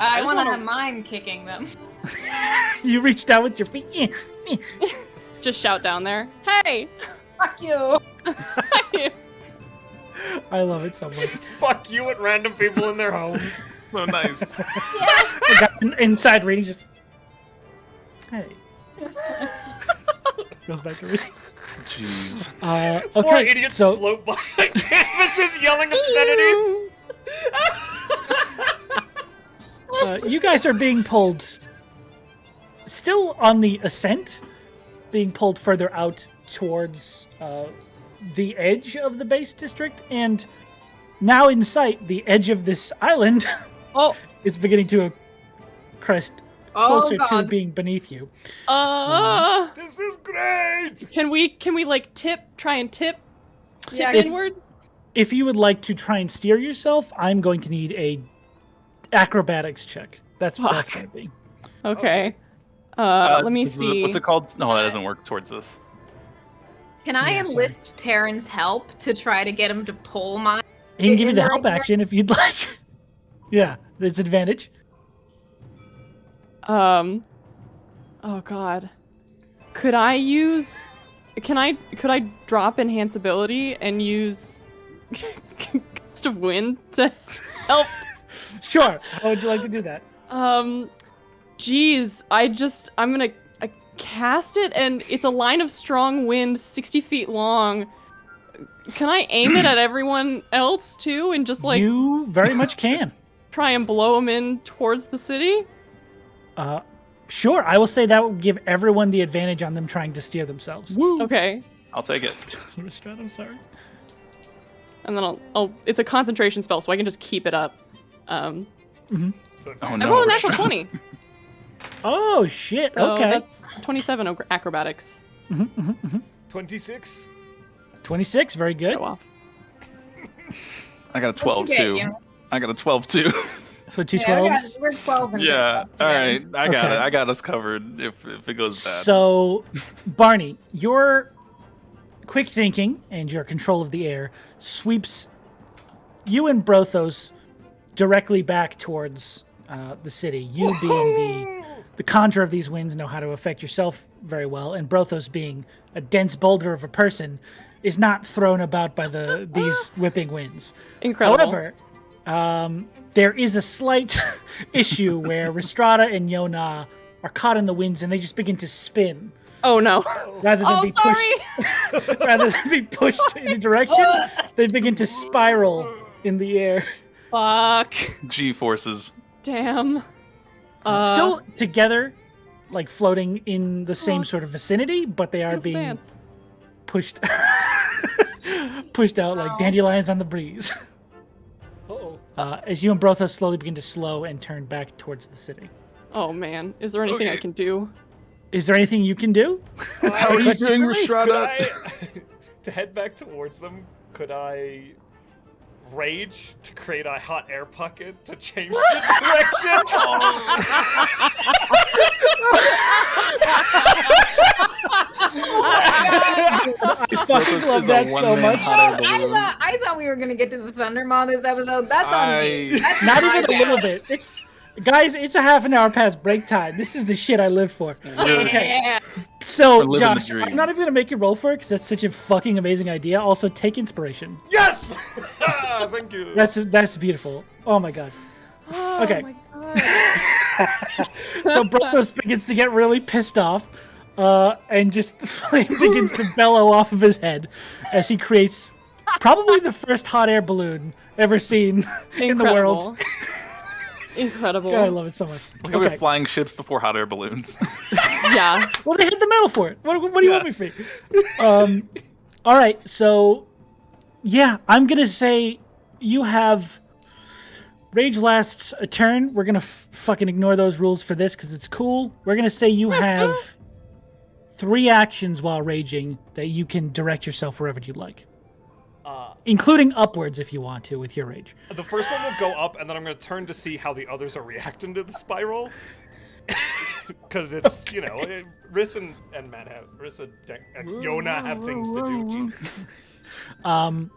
I just want to wanna- have mine kicking them. You reach down with your feet. Just shout down there. Hey. Fuck you. I love it so much. Fuck you at random people in their homes. So nice. The guy inside reading just. Hey. Goes back to reading. Jeez. Four Okay, idiots so float by canvases yelling obscenities. you guys are being pulled. Still on the ascent, being pulled further out towards the edge of the base district, and now in sight, the edge of this island Oh. is beginning to crest closer to being beneath you. This is great. Can we like try and tip Yeah, inward? If you would like to try and steer yourself, I'm going to need a acrobatics check. That's what that's going to be. Okay. Let me see. What's it called? No, that doesn't work towards this. Can I Yeah, sorry. enlist Terran's help to try to get him to pull mine? He can give you in the the help right action if you'd like. Yeah, there's advantage. Oh god. Could I drop enhance ability and use gust of wind to help? Sure. How would you like to do that? Geez, I'm gonna cast it, and it's a line of strong wind 60 feet long. Can I aim it at everyone else too, and just like You very much can. try and blow them in towards the city? Sure, I will say that will give everyone the advantage on them trying to steer themselves. Woo! Okay, I'll take it. Rhystrata, I'm sorry. and then I'll it's a concentration spell, so I can just keep it up. Oh I no. rolled a natural 20. Oh, shit. So Okay. that's 27 acrobatics. 26. 26, very good. Go off. I got a 12 What'd you too. get, you? I got a 12 too. So two Yeah, 12s. we're 12 and Yeah. All right. I got Okay. it. I got us covered if it goes bad. So, Barney, your quick thinking and your control of the air sweeps you and Brothos directly back towards the city. You being the conjurer of these winds know how to affect yourself very well, and Brothos being a dense boulder of a person is not thrown about by these whipping winds. Incredible. However, there is a slight issue where Rhystrata and Yona are caught in the winds and they just begin to spin. Oh no. Rather than Oh, be sorry. pushed, rather than be pushed in a direction, they begin to spiral in the air. Fuck. G-forces. Damn. Still together, like floating in the same sort of vicinity, but they are being dance. pushed out like dandelions on the breeze. As you and Brothos slowly begin to slow and turn back towards the city. Oh man, is there anything I can do? Is there anything you can do? How are you doing, Could Rhystrata? I, to head back towards them, could I rage to create a hot air pocket to change the direction? I fucking love that so much. I thought we were gonna get to the Thundermaw this episode. That's on me. That's Not my even a bad. little bit. It's a half an hour past break time. This is the shit I live for. Okay. Yeah. So, We're living the Josh, dream. I'm not even going to make you roll for it because that's such a fucking amazing idea. Also, take inspiration. Yes! Thank you. That's beautiful. Oh my god. Oh Okay. my god. So Brothos begins to get really pissed off, and just flame begins to bellow off of his head as he creates probably the first hot air balloon ever seen in the world. Incredible. God, I love it so much. Look at we're flying ships before hot air balloons. Yeah. Well, they hit the metal for it. What do you want me for? All right, so yeah, I'm gonna say you have rage lasts a turn. We're gonna fucking ignore those rules for this because it's cool. We're gonna say you have 3 actions while raging that you can direct yourself wherever you'd like, including upwards if you want to with your rage. The first one will go up, and then I'm going to turn to see how the others are reacting to the spiral. Because it's, Riss and Matt have, Riss and Yona have things to do. Jesus.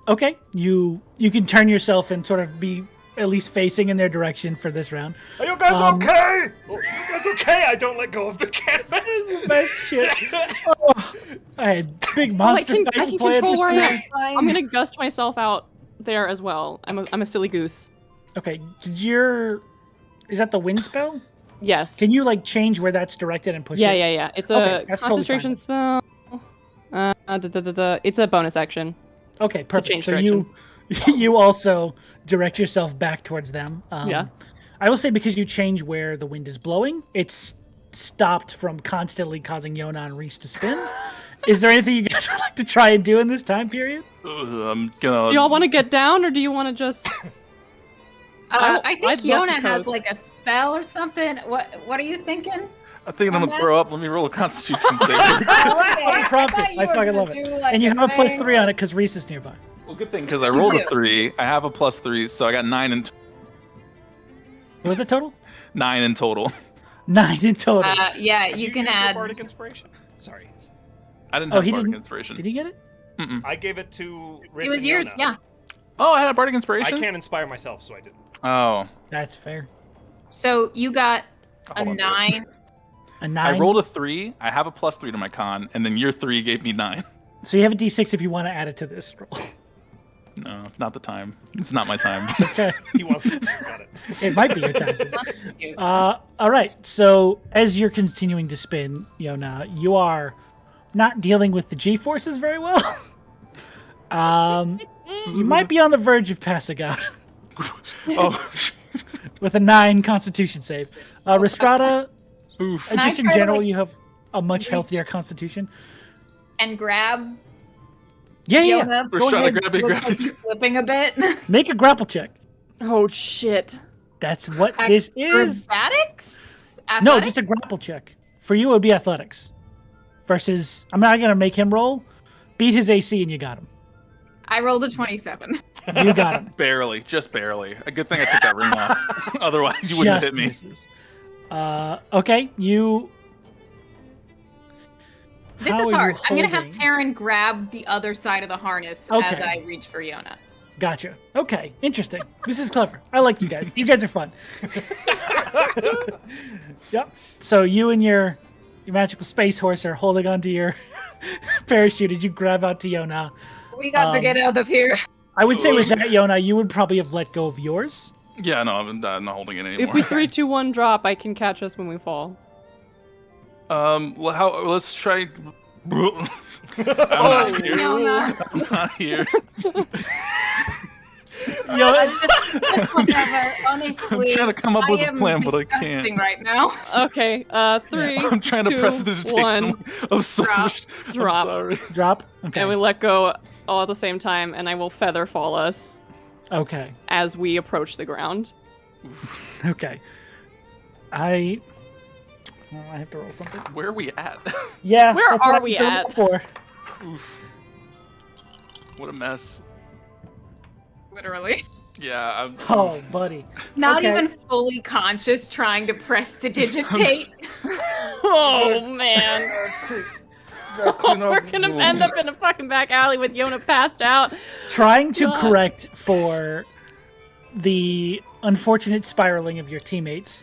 Okay, you can turn yourself and sort of be at least facing in their direction for this round. Are you guys okay? Oh, are you guys okay? I don't let go of the canvas. Best shit. Oh, I had big monster I fights can planned. control where I am. Fine. I'm gonna gust myself out there as well. I'm a silly goose. Okay, is that the wind spell? Yes. Can you change where that's directed and push it? Yeah. It's a Okay, that's totally concentration spell. It's a bonus action. Okay, perfect. change So direction. you also direct yourself back towards them. Yeah. I will say because you change where the wind is blowing, it's stopped from constantly causing Yona and Reese to spin. Is there anything you guys would like to try and do in this time period? I'm gonna. Do y'all want to get down, or do you want to just? I think I'd love to Yona has code. a spell or something. What are you thinking? I think I'm gonna throw up. Let me roll a Constitution save. Oh, okay. I prompted. thought you I were fucking gonna love it. do, And you have a thing. +3 on it because Reese is nearby. Well, good thing because I rolled a 3. I have a +3, so I got 9 in What was the total? 9 in total. 9 in total. Yeah, you can use your add. Bardic Inspiration? Sorry. I didn't Oh, have he Bardic didn't. Inspiration. Did he get it? I gave it to Riss It was and yours, Yona. yeah. Oh, I had a Bardic I Inspiration? can't inspire myself, so I didn't. Oh. That's fair. So you got a Hold on. 9. A 9. I rolled a 3. I have a +3 to my con, and then your 3 gave me 9. So you have a D6 if you want to add it to this roll. No, it's not the time. It's not my time. Okay. He wants to. Got it. It might be your time. All right. So as you're continuing to spin, Yona, you are not dealing with the G-forces very well. You might be on the verge of passing out Oh, with a 9 Constitution save. Rhystrata, oof. Can I just in try to, general, like, you have a much reach- healthier Constitution. And grab Yeah. Yona. Go Rhystrata, ahead. grab it, Looks grab like it. he's slipping a bit. Make a grapple check. Oh shit. That's what this is. Acrobatics? No, Athletics? just a grapple check. For you, it would be athletics. Versus, I'm not going to make him roll. Beat his AC and you got him. I rolled a 27. You got him. Barely, just barely. A good thing I took that ring off. Otherwise, you wouldn't have hit me. Misses. Okay, you... This How is are hard. you I'm going to have holding? Taryn grab the other side of the harness Okay. as I reach for Yona. Gotcha. Okay, interesting. This is clever. I like you guys. You guys are fun. Yep. So you and your magical space horse are holding onto your parachute as you grab out to Yona. We got to get out of here. I would say with that, Yona, you would probably have let go of yours. Yeah, no, I'm not holding it anymore. If we 3, 2, 1 drop, I can catch us when we fall. Well, let's try. I'm not here. Yona. I'm not here. Just whatever. Honestly, I'm trying to come up with a plan, but I disgusting can't. right now. Okay, 3, I'm trying to 2, press the digitation. 1, I'm sorry. drop. I'm sorry. Drop. Okay. And we let go all at the same time, and I will feather fall us Okay. as we approach the ground. Okay. I have to roll something. Where are we at? Yeah. Where that's what are I we have to roll at? For. Oof. What a mess. Literally. Yeah, I'm. Oh, buddy. Not Okay. even fully conscious, trying to press to digitate. Oh, man. We're gonna end up in a fucking back alley with Yona passed out. Trying to God. correct for the unfortunate spiraling of your teammates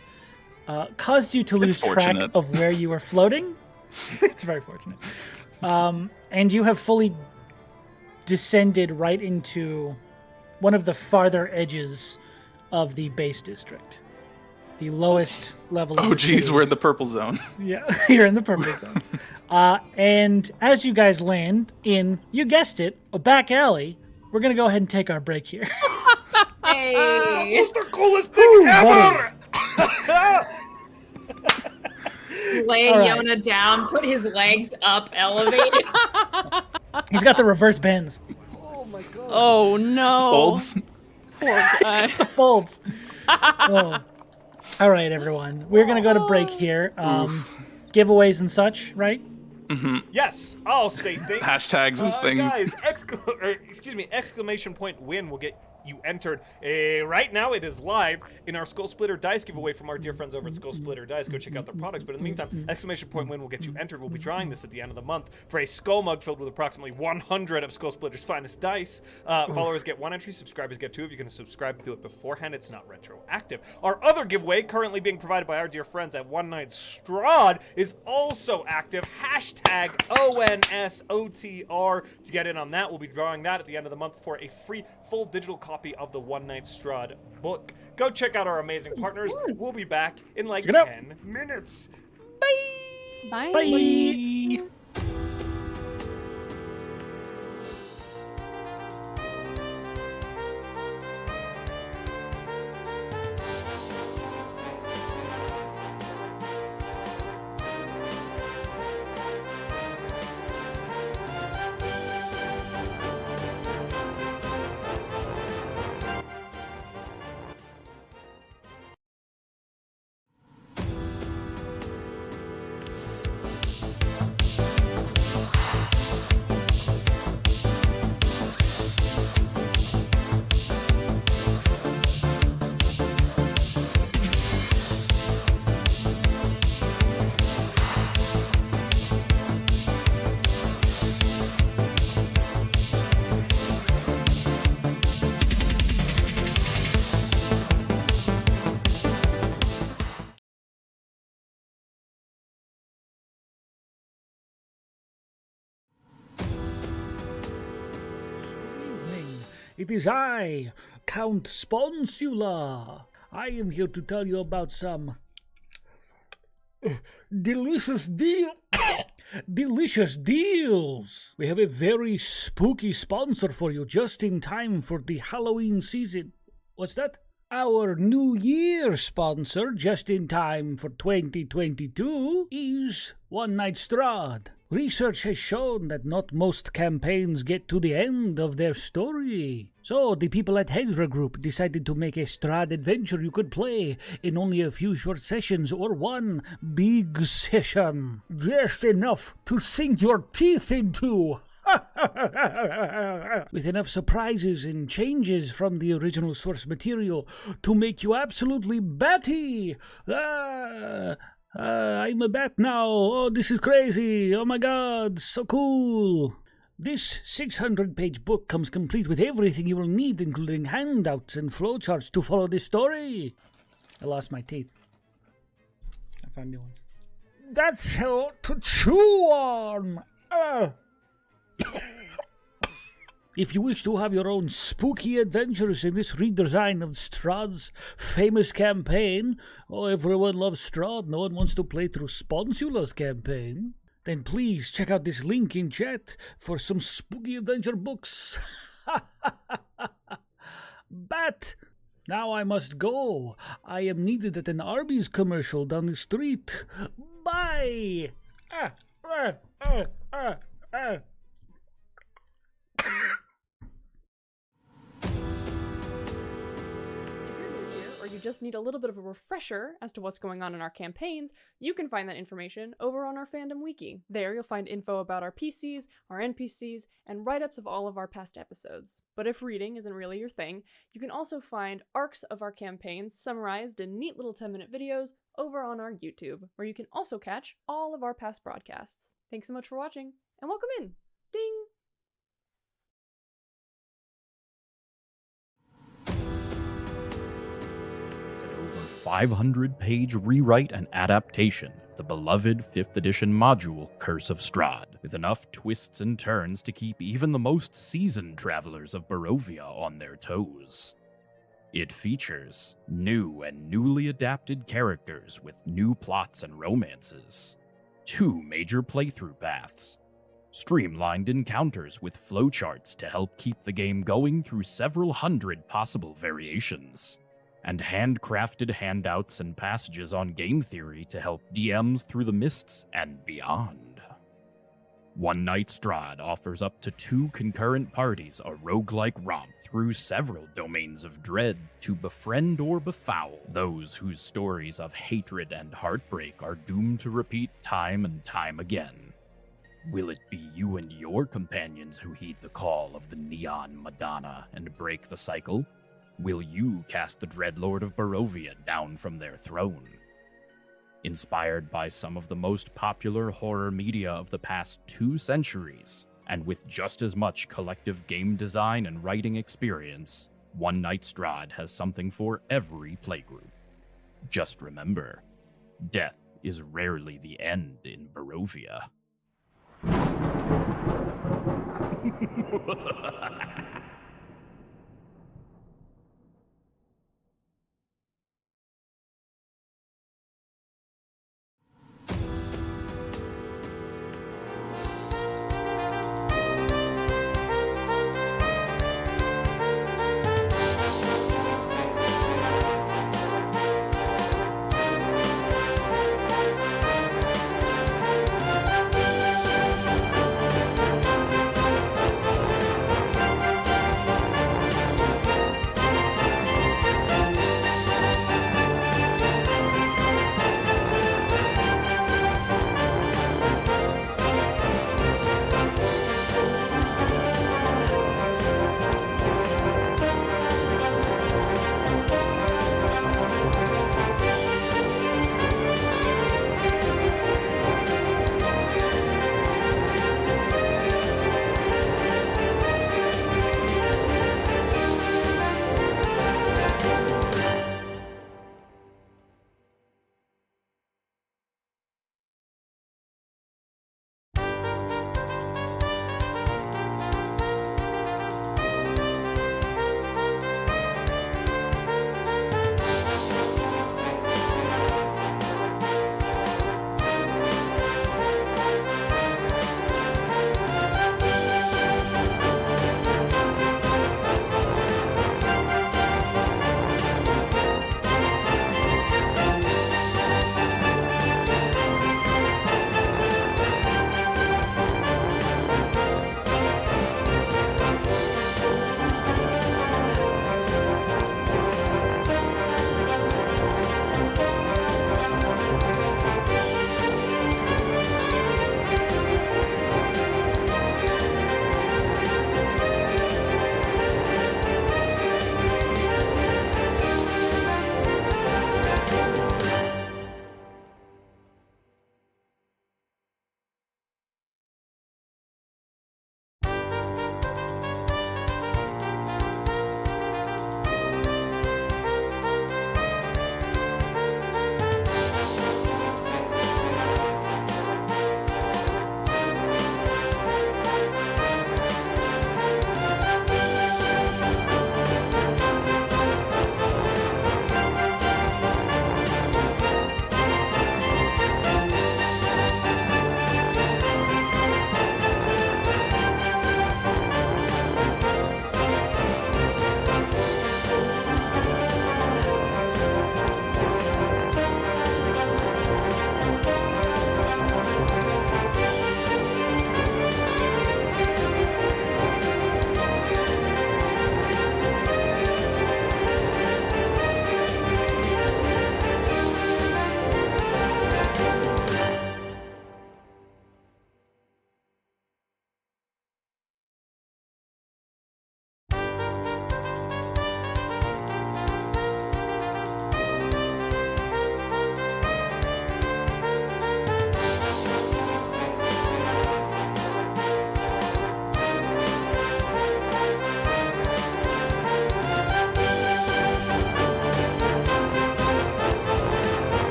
caused you to lose track fortunate. of where you were floating. It's very fortunate. And you have fully descended right into one of the farther edges of the base district. The lowest level of Oh, the geez, city. we're in the purple zone. Yeah, you're in the purple zone. And as you guys land in, you guessed it, a back alley, we're going to go ahead and take our break here. Hey. It's the coolest thing Ooh, ever! Lay All right. Yona down, put his legs up, elevated. He's got the reverse bends. Oh, no. Folds. Poor guy. Folds. Oh. All right, everyone. We're going to go to break here. Giveaways and such, right? Yes, I'll say things. Hashtags and things. Guys, exclamation point win will get you entered. Right now it is live in our Skull Splitter Dice giveaway from our dear friends over at Skull Splitter Dice. Go check out their products. But in the meantime, exclamation point win will get you entered. We'll be drawing this at the end of the month for a skull mug filled with approximately 100 of Skull Splitter's finest dice. Followers get 1 entry, subscribers get 2. If you can subscribe to it beforehand, it's not retroactive. Our other giveaway, currently being provided by our dear friends at One Night Strahd, is also active. Hashtag ONSOTR to get in on that. We'll be drawing that at the end of the month for a free full digital copy of the One Night Strahd book. Go check out our amazing partners. We'll be back in like Check it out. 10 minutes. Bye. Bye. It is I, Count Sponsula. I am here to tell you about some delicious delicious deals. We have a very spooky sponsor for you just in time for the Halloween season. What's that? Our New Year sponsor just in time for 2022 is One Night Strahd. Research has shown that not most campaigns get to the end of their story. So the people at Hedra Group decided to make a Strahd adventure you could play in only a few short sessions or one big session. Just enough to sink your teeth into. With enough surprises and changes from the original source material to make you absolutely batty. I'm a bat now. Oh, this is crazy. Oh my god, so cool. This 600-page book comes complete with everything you will need, including handouts and flowcharts to follow this story. I lost my teeth. I found new ones. That's a lot to chew on. If you wish to have your own spooky adventures in this redesign of Strahd's famous campaign, oh, everyone loves Strahd, no one wants to play through Sponsula's campaign, then please check out this link in chat for some spooky adventure books. But now I must go. I am needed at an Arby's commercial down the street. Bye! Or you just need a little bit of a refresher as to what's going on in our campaigns, you can find that information over on our fandom wiki. There you'll find info about our PCs, our NPCs, and write-ups of all of our past episodes. But if reading isn't really your thing, you can also find arcs of our campaigns summarized in neat little 10-minute videos over on our YouTube, where you can also catch all of our past broadcasts. Thanks so much for watching, and welcome in! Ding! 500-page rewrite and adaptation of the beloved 5th edition module Curse of Strahd, with enough twists and turns to keep even the most seasoned travelers of Barovia on their toes. It features new and newly adapted characters with new plots and romances, 2 major playthrough paths, streamlined encounters with flowcharts to help keep the game going through several hundred possible variations, and handcrafted handouts and passages on game theory to help DMs through the mists and beyond. One Night Strahd offers up to 2 concurrent parties a roguelike romp through several domains of dread to befriend or befoul those whose stories of hatred and heartbreak are doomed to repeat time and time again. Will it be you and your companions who heed the call of the Neon Madonna and break the cycle? Will you cast the Dreadlord of Barovia down from their throne? Inspired by some of the most popular horror media of the past 2 centuries, and with just as much collective game design and writing experience, One Night Strahd has something for every playgroup. Just remember, death is rarely the end in Barovia.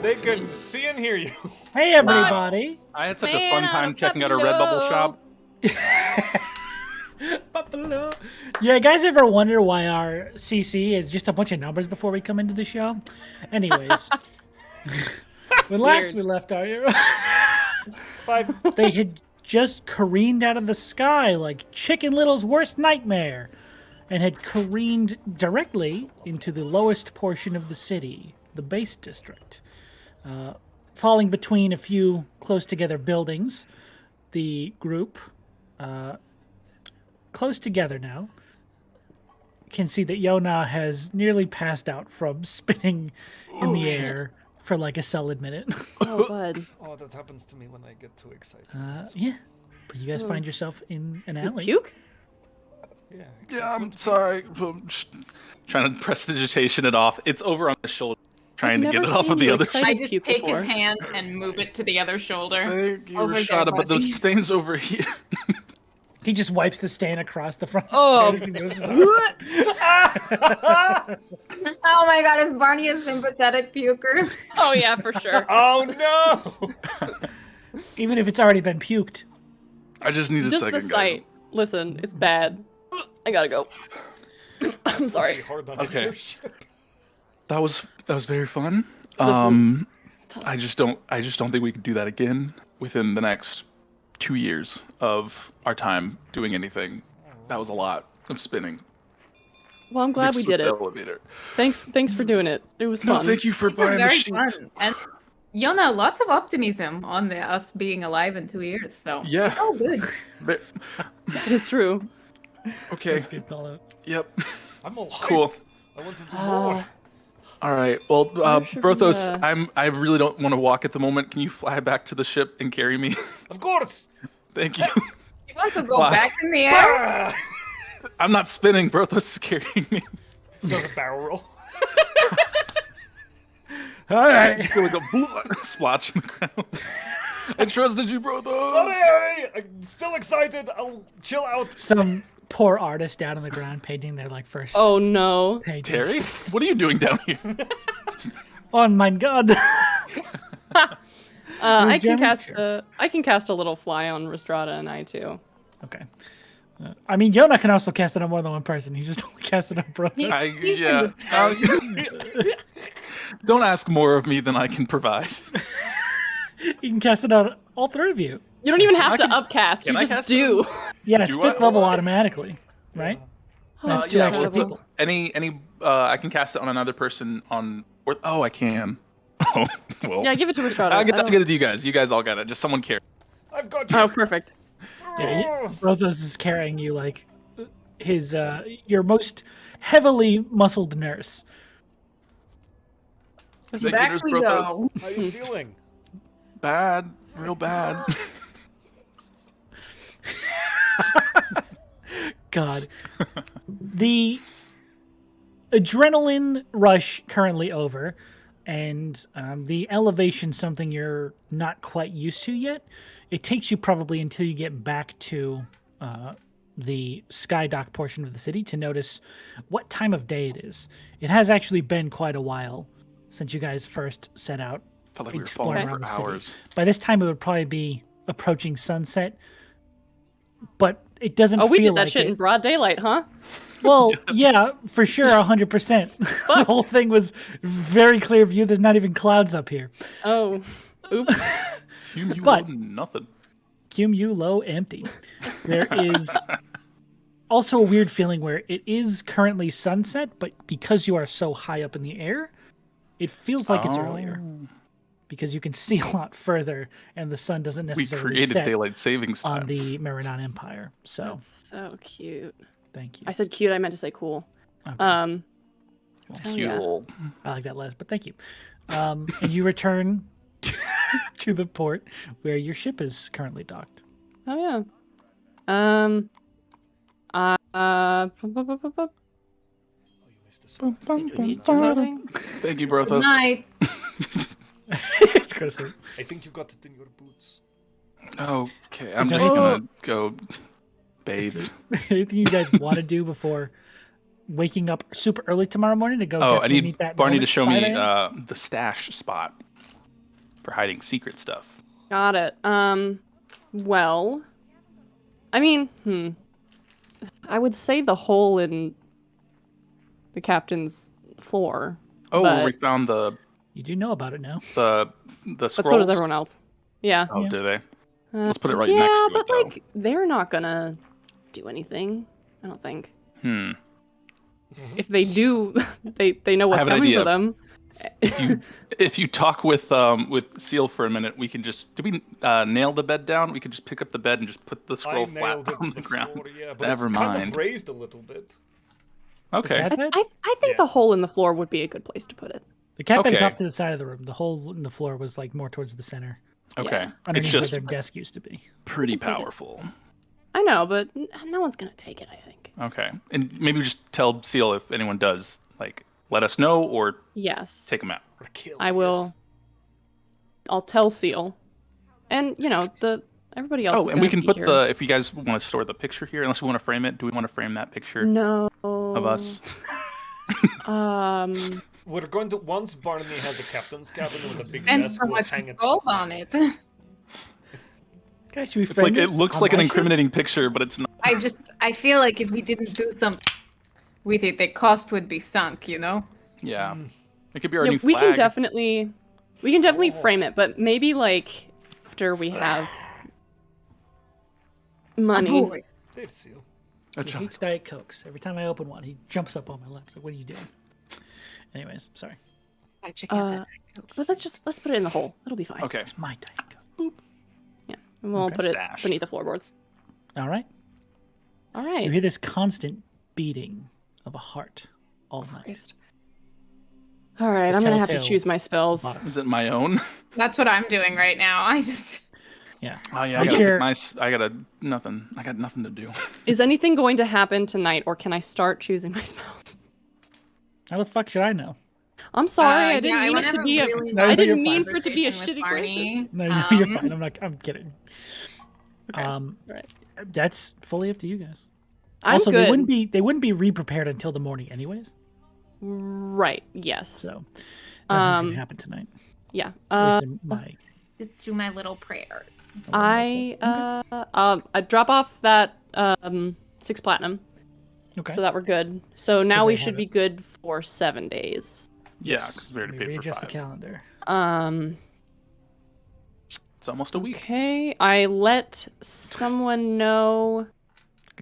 they can see and hear you. Hey, everybody. I had such a Man, fun time checking out a Redbubble shop. Buffalo. Yeah, guys ever wonder why our CC is just a bunch of numbers before we come into the show? Anyways, when last we left our heroes, 5. they had just careened out of the sky like Chicken Little's worst nightmare and had careened directly into the lowest portion of the city, the base district. Falling between a few close-together buildings, the group, close together now, can see that Yona has nearly passed out from spinning in the air for like a solid minute. Oh, bud. Oh, that happens to me when I get too excited. Yeah, but you guys find yourself in an alley. Puke? Yeah. Yeah, I'm sorry. I'm just trying to prestidigitation it off. It's over on the shoulder. Trying to get it off of the other shoulder. I just take his hand and move it to the other shoulder. Thank you, Over there, Rhystrata, but the buddy. stain's over here. He just wipes the stain across the front. Oh. Of his face. He moves it up. Oh my god, is Barney a sympathetic puker? Oh, yeah, for sure. Oh no! Even if it's already been puked. I just need a Just second, the guys. sight. Listen, it's bad. I gotta go. I'm sorry. Hard on Okay. your ship. That was very fun. Listen, I just don't think we could do that again within the next 2 years of our time doing anything. That was a lot of spinning. Well, I'm glad we Mixed did with it. the elevator. Thanks for doing it. It was No, fun. thank you for It was buying the very sheets. fun. And Yona, lots of optimism on us being alive in 2 years, so Yeah. oh good. But- It is true. okay. That's a good call out. Yep. I'm all hyped. Cool. I want to do more. All right. Well, Where should we, Brothos, I really don't want to walk at the moment. Can you fly back to the ship and carry me? Of course. Thank you. You want to go Bye. back in the air? Ah! I'm not spinning. Brothos is carrying me. Does a barrel roll. All right. I feel like a splotch in the ground. I trusted you, Brothos. Sorry, I'm still excited. I'll chill out. Some poor artist down on the ground painting their like first Oh no. pages. Terry, what are you doing down here? Oh my god. I can Jeremy? cast a little fly on Rhystrata and I too. Okay. I mean, Yona can also cast it on more than one person. He just only cast it on Brothos. He's in yeah. disguise. Don't ask more of me than I can provide. You can cast it on all three of you. You don't even have to upcast. You Can I just cast do. Yeah, it's Do fifth I? level automatically, right? That's two Yeah, extra well, people. any I can cast it on another person on. Oh, I can. Oh, well. Yeah, give it to Rhystrata. I'll I get don't- it to you guys. You guys all got it. Just someone care. I've got you. Oh, perfect. Yeah, Brothos is carrying you like his your most heavily muscled nurse. Thank you, Back Nurse we Brothos. go. How you feeling? Bad, real bad. God. The adrenaline rush currently over, and the elevation something you're not quite used to yet. It takes you probably until you get back to the skydock portion of the city to notice what time of day it is. It has actually been quite a while since you guys first set out. Felt like we were Exploring falling around for the city. hours. By this time, it would probably be approaching sunset, but it doesn't Oh, we feel did that like shit it. in broad daylight, huh? Well, yeah, for sure, 100%. The whole thing was very clear view. There's not even clouds up here. Oh, oops. You But- nothing. Cumu low empty. There is also a weird feeling where it is currently sunset, but because you are so high up in the air, it feels like it's earlier. Because you can see a lot further, and the sun doesn't We necessarily created set daylight savings time. on the Maranon Empire. So, That's so cute. thank you. I said cute, I meant to say cool. Okay. Hell yeah. Fuel. I like that less, but thank you. And you return to the port where your ship is currently docked. Oh yeah. Bup, bup, bup, bup, bup. Thank you, Good Brothos. night. It's gonna say, I think you got it in your boots. Okay, I'm there just anything- gonna go bathe. anything you guys want to do before waking up super early tomorrow morning to go? Oh, I definitely need meet that Barney to moment, show 5 me a.m.? the stash spot. for hiding secret stuff. Got it. Well, I mean, I would say the hole in the captain's floor. Oh, but we found the You do know about it now. scrolls. so does everyone else. Yeah. Oh, Yeah. do they? Let's put it right yeah, next to it, but though. like they're not gonna do anything. I don't think. If they do, they know what's have an coming idea. for them. If you talk with Seal for a minute, we can just. Did we nail the bed down? We could just pick up the bed and just put the scroll I flat nailed it on to the the ground. floor, yeah, but Never it's kind mind. of raised a little bit. Okay. cat bed? I think Yeah. the hole in the floor would be a good place to put it. The cat bed is Okay. off to the side of the room. The hole in the floor was like more towards the center, Okay. Yeah. It's underneath just where their desk used to be. pretty powerful. I know, but no one's gonna take it. I think. Okay. And maybe just tell Seal if anyone does, like, let us know or Yes, take them out. Or kill, I will. I'll tell Seal, and everybody else. Oh, is and we gonna can be put here. if you guys want to store the picture here, unless we want to frame it. Do we want to frame that picture No. of us? We're going to once Barney has a captain's cabin with a big And desk. so We'll much hang it. gold on it. Guys, should we It's frame like this it looks on like an my ship? incriminating picture, but it's not. I feel like if we didn't do something with it, the cost would be sunk, you know? Yeah. It could be our Yeah, new we flag. can definitely frame it, but maybe like after we have money. Oh, boy. There's Seal. A He chunk. hates Diet Cokes. Every time I open one, he jumps up on my lap. He's like, what are you doing? Anyways, sorry. I check out that. But let's put it in the hole. It'll be fine. Okay. It's my Diet Coke. Yeah, and we'll Okay. put it Stash. beneath the floorboards. All right. All You right. hear this constant beating of a heart all night. Christ. All right, I'm gonna have to telltale choose my spells. bottom. Is it my own? That's what I'm doing right now. I just. Yeah. Oh yeah, I share- I got nothing to do. Is anything going to happen tonight, or can I start choosing my spells? How the fuck should I know? I'm sorry, I yeah, didn't mean wanna it to have be a. really No, I you're didn't fine. mean for it to be a conversation shitty with question. Barney. No, you're fine. I'm kidding. Okay. Right. That's fully up to you guys. I'm Also, good. they wouldn't be re-prepared until the morning anyways. Right. Yes. So nothing's gonna happen tonight. Yeah. At least in my Through my little prayers. I drop off that 6 platinum, okay. so that we're good. So now we they should have be good for 7 days. Yeah, because we already Let me paid for readjust the 5. calendar. It's almost a week. Okay. I let someone know.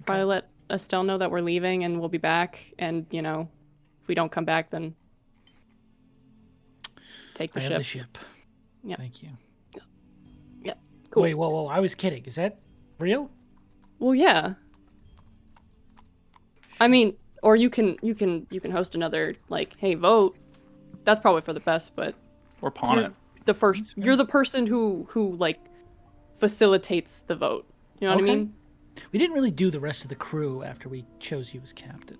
I let Estelle know that we're leaving and we'll be back. And if we don't come back, then take the I ship. have the ship. Yep. Thank you. Yep. Cool. Wait, whoa! I was kidding. Is that real? Well, yeah. I mean, or you can host another hey, vote. That's probably for the best, but Or pawn you're it. the first. You're the person who facilitates the vote. You know what I Okay. mean? We didn't really do the rest of the crew after we chose you as captain.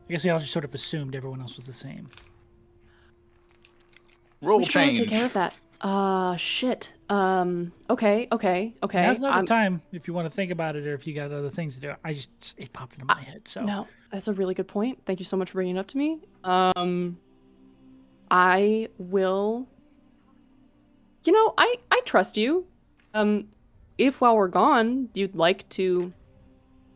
I guess we all just sort of assumed everyone else was the same. Roll We should probably change. take care of that. Shit. Okay. Now's not I'm- the time if you want to think about it or if you got other things to do. It popped into my head. So No, that's a really good point. Thank you so much for bringing it up to me. I will. I trust you. If while we're gone, you'd like to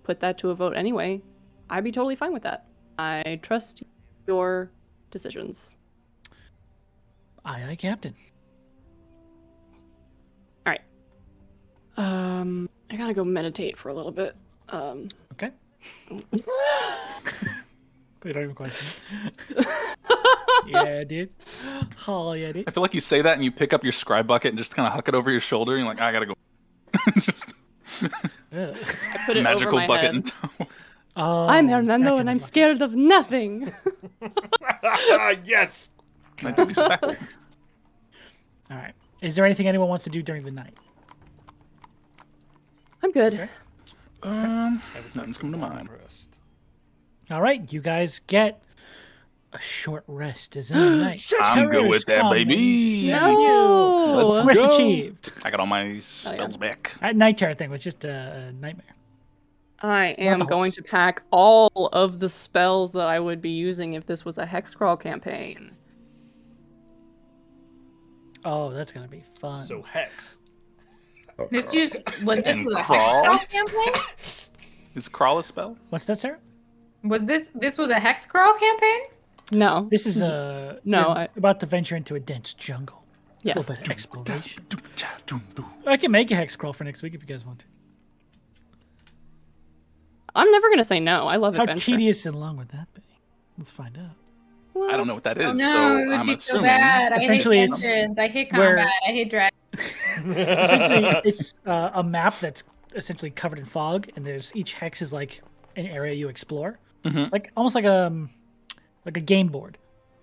put that to a vote anyway, I'd be totally fine with that. I trust your decisions. aye, Captain. All right. I gotta go meditate for a little bit. Okay. They don't even question. Yeah, dude. Oh, yeah, dude. I feel like you say that and you pick up your scribe bucket and just kind of huck it over your shoulder. And you're like, I gotta go. Just Ugh. I put it magical over my bucket head. in tow. Oh, I'm that Hernando kind and of I'm bucket. scared of nothing. Yes. I did expect it. All right. Is there anything anyone wants to do during the night? I'm good. Nothing's coming to mind. Rest. All right, you guys get a short rest as in the night. I'm good with that, Come baby. and No. Let's Quest go. achieved. I got all my spells back. That night terror thing was just a nightmare. I am the going horse. to pack all of the spells that I would be using if this was a hex crawl campaign. Oh, that's gonna be fun. So hex. Was this a And hex crawl? crawl campaign? Is crawl a spell? What's that, Sarah? Was this was a hex crawl campaign? No. This is No, you're about to venture into a dense jungle. A Yes. little bit of exploration. Doom. I can make a hex crawl for next week if you guys want to. I'm never gonna say no. I love How adventure. tedious and long would that be? Let's find out. Well, I don't know what that is, Oh no, so it would I'm be so assuming. bad. I hate Essentially, it's dungeons. I hate where- combat. I hate dragons. Essentially, it's a map that's essentially covered in fog, and there's each hex is like an area you explore, Mhm. like almost like a game board,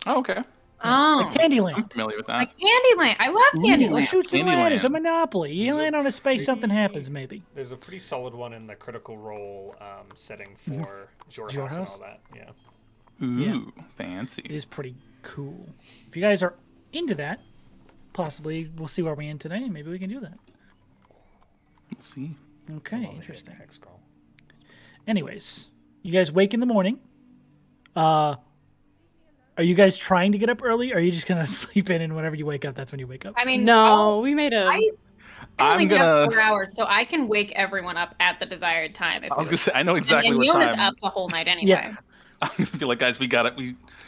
Oh, okay. Oh, like Candyland. I'm familiar with that. like Candyland. I love Well, Candyland. shoots and ladders, a Candyland. Monopoly. You land on a space, something happens, maybe. There's a pretty solid one in the Critical Role setting for Your Your House and House? all that. Yeah. Ooh, It fancy. is pretty cool. If you guys are into that, possibly we'll see where we end today. Maybe we can do that. Let's see. Okay, I'm only hitting interesting. hex scroll. Anyways, you guys wake in the morning. Are you guys trying to get up early? Or are you just gonna sleep in, and whenever you wake up, that's when you wake up? I mean, No, we made a. I only I'm get up gonna. 4 hours, so I can wake everyone up at the desired time. If I was we gonna say I know would. exactly and what Yona's time. up the whole night anyway. Yeah. I'm gonna be like, guys, we got it.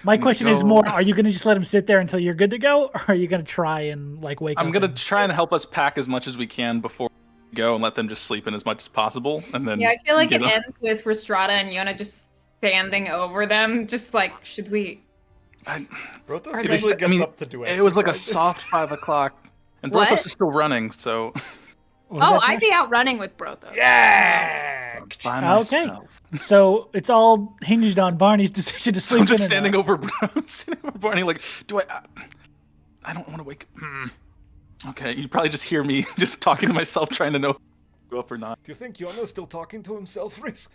My question is go. more: are you gonna just let him sit there until you're good to go, or are you gonna try and like wake I'm up? gonna and- try and help us pack as much as we can before we go, and let them just sleep in as much as possible, and then. Yeah, I feel like get it up. ends with Rhystrata and Yona just standing over them, just like, should we? Brothos Are It they- usually I gets mean, up to do It was like a exercises. soft 5 o'clock, and What? Brothos is still running, so What was Oh, that, I'd Josh? be out running with Brothos. Yeah. by Okay. myself. So it's all hinged on Barney's decision to So sleep I'm just in. standing or over, standing over Barney, like, do I don't want to wake. Okay, you probably just hear me just talking to myself, trying to know if I go up or not. Do you think Yona's still talking to himself, Rhys?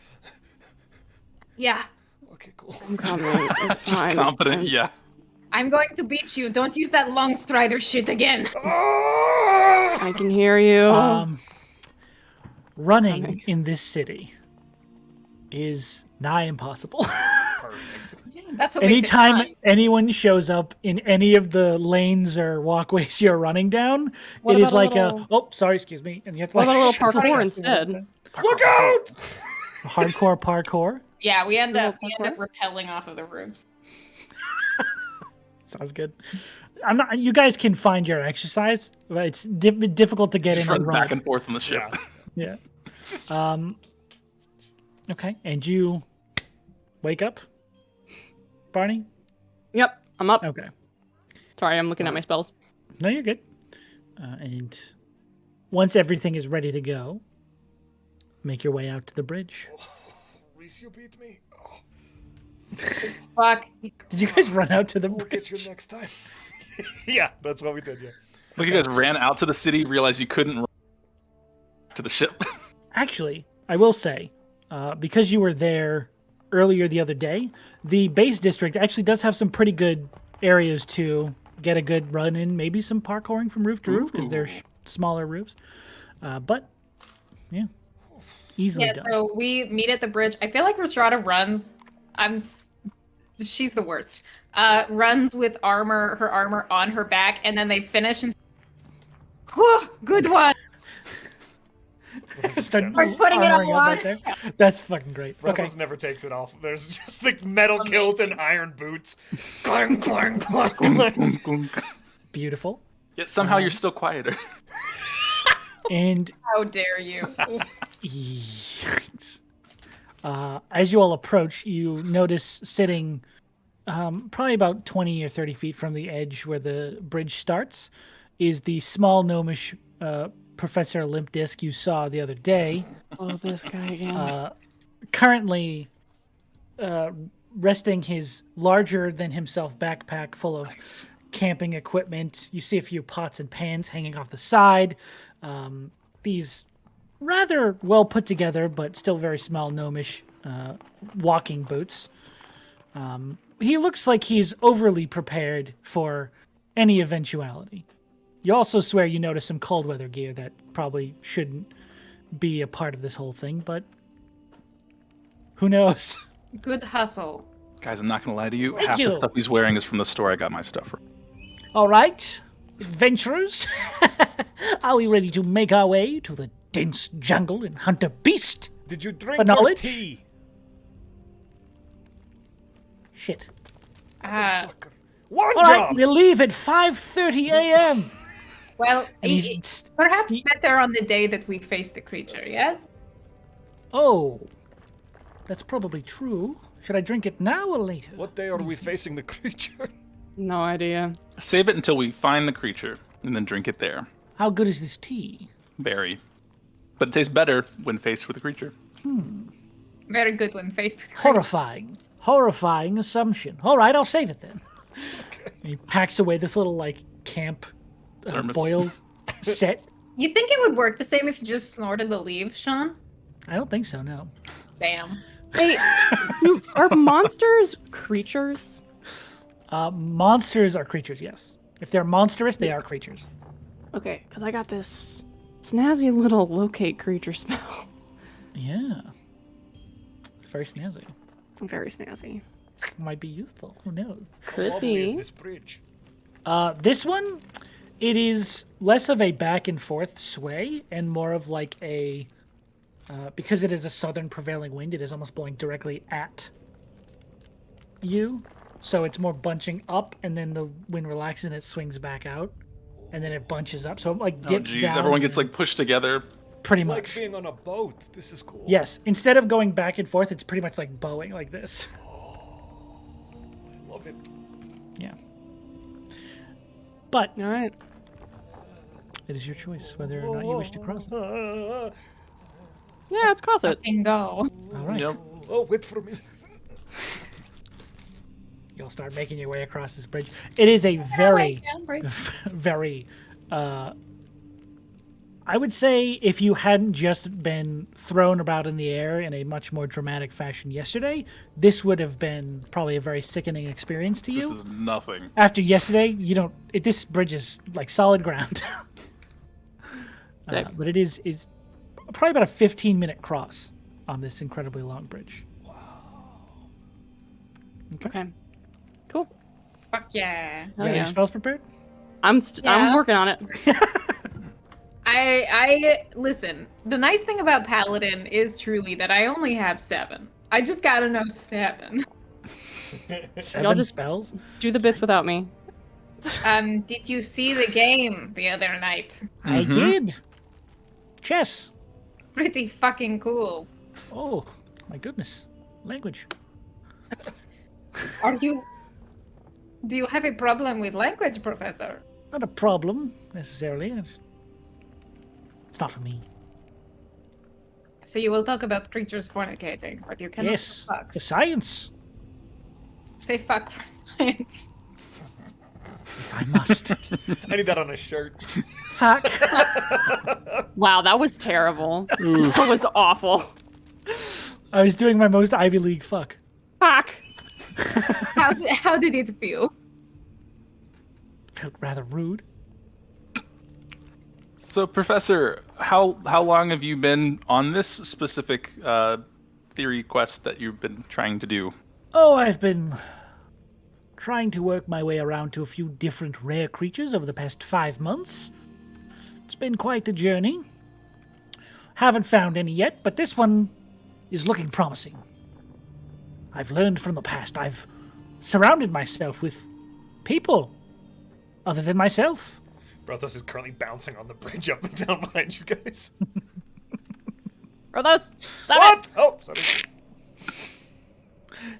Yeah, Okay, cool. I'm confident. It's Just fine. confident, yeah. I'm going to beat you. Don't use that long strider shit again. I can hear you. running Coming. in this city is nigh impossible. Perfect. That's what makes it Anytime fun. anyone shows up in any of the lanes or walkways you're running down, What it is about a like little- oh, sorry, excuse me, and you have to What like about a little look parkour at- instead? Look out! Hardcore parkour. Yeah, we end Little up parkour? rappelling off of the roofs. Sounds good. I'm not. You guys can find your exercise, but it's difficult to get Just in run and back run. and forth on the ship. Yeah. Yeah. Okay, and you wake up, Barney. Yep, I'm up. Okay. Sorry, I'm looking at my spells. No, you're good. And once everything is ready to go, make your way out to the bridge. Rhys, you beat me. Oh, Fuck. Did you guys run out to the we'll get bridge? you next time. Yeah, that's what we did, yeah. Like you guys ran out to the city, realized you couldn't run to the ship. Actually, I will say, because you were there earlier the other day, the base district actually does have some pretty good areas to get a good run in. Maybe some parkouring from roof to roof because they're smaller roofs. But yeah, easily Yeah, done. so we meet at the bridge. I feel like Rhystrata runs. She's the worst. Runs with her armor on her back, and then they finish and. Whew, good one. Start We're putting it armoring all up on. right there. That's fucking great. Okay. Brothos never takes it off. There's just the metal kills and iron boots. Clang, clang, clang, clang. Beautiful. Yet somehow you're still quieter. And How dare you? yikes. As you all approach, you notice sitting probably about 20 or 30 feet from the edge where the bridge starts is the small gnomish Professor Limp Disc you saw the other day, Oh, this guy again. currently resting his larger than himself backpack full of camping equipment. You see a few pots and pans hanging off the side. These rather well put together, but still very small gnomish walking boots. He looks like he's overly prepared for any eventuality. You also swear you notice some cold weather gear that probably shouldn't be a part of this whole thing, but who knows? Good hustle. Guys, I'm not gonna lie to you. Thank Half you. the stuff he's wearing is from the store I got my stuff from. All right. adventurers? Are we ready to make our way to the dense jungle and hunt a beast? Did you drink For your knowledge? tea? Shit. Fucker. One All right, job! we'll leave at 5:30 a.m. Well, And he's- perhaps better on the day that we face the creature, yes? Oh, that's probably true. Should I drink it now or later? What day are we facing the creature? No idea. Save it until we find the creature and then drink it there. How good is this tea? Very. But it tastes better when faced with a creature. Very good when faced with the creature. Horrifying. Horrifying assumption. All right, I'll save it then. He packs away this little, like, camp Thermos. boil set. You think it would work the same if you just snorted the leaves, Sean? I don't think so, no. Damn. Hey, are monsters creatures? Monsters are creatures, yes. If they're monstrous, they are creatures. Okay, because I got this snazzy little locate creature spell. Yeah. It's very snazzy. Very snazzy. Might be useful. Who knows? Could Lovely is be. this bridge? This one, it is less of a back and forth sway and more of like a... because it is a southern prevailing wind, it is almost blowing directly at you. So it's more bunching up, and then the wind relaxes and it swings back out. And then it bunches up. So it like Oh, dips geez. down. Everyone gets like pushed together. Pretty It's much. like being on a boat. This is cool. Yes. Instead of going back and forth, it's pretty much like bowing like this. I love it. Yeah. But All right. it is your choice whether or not you wish to cross it. Yeah, let's cross it. And go. All right. Yep. Oh, wait for me. You'll start making your way across this bridge. It is a very, Wait, very, I would say if you hadn't just been thrown about in the air in a much more dramatic fashion yesterday, this would have been probably a very sickening experience to This you. is nothing. After yesterday, you don't. This bridge is like solid ground. Sick. But it's probably about a 15-minute cross on this incredibly long bridge. Okay. Cool. Fuck yeah. You Oh, got your yeah. spells prepared? I'm Yeah. working on it. I listen. The nice thing about Paladin is truly that I only have 7. I just gotta know 7. 7 just- spells? Do the bits without me. Did you see the game the other night? I Mhm. did. Chess. Pretty fucking cool. Oh, my goodness. Language. Do you have a problem with language, Professor? Not a problem, necessarily. It's not for me. So you will talk about creatures fornicating, but you cannot Yes, fuck. for science, Say fuck for science. if I must. I need that on a shirt. Fuck. Wow, that was terrible. That was awful. I was doing my most Ivy League fuck. Fuck. How did it feel? Felt rather rude. So, Professor, how long have you been on this specific theory quest that you've been trying to do? Oh, I've been trying to work my way around to a few different rare creatures over the past 5 months. It's been quite a journey. Haven't found any yet, but this one is looking promising. I've learned from the past. I've surrounded myself with people other than myself. Brothos is currently bouncing on the bridge up and down behind you guys. Brothos, stop What? Oh, sorry.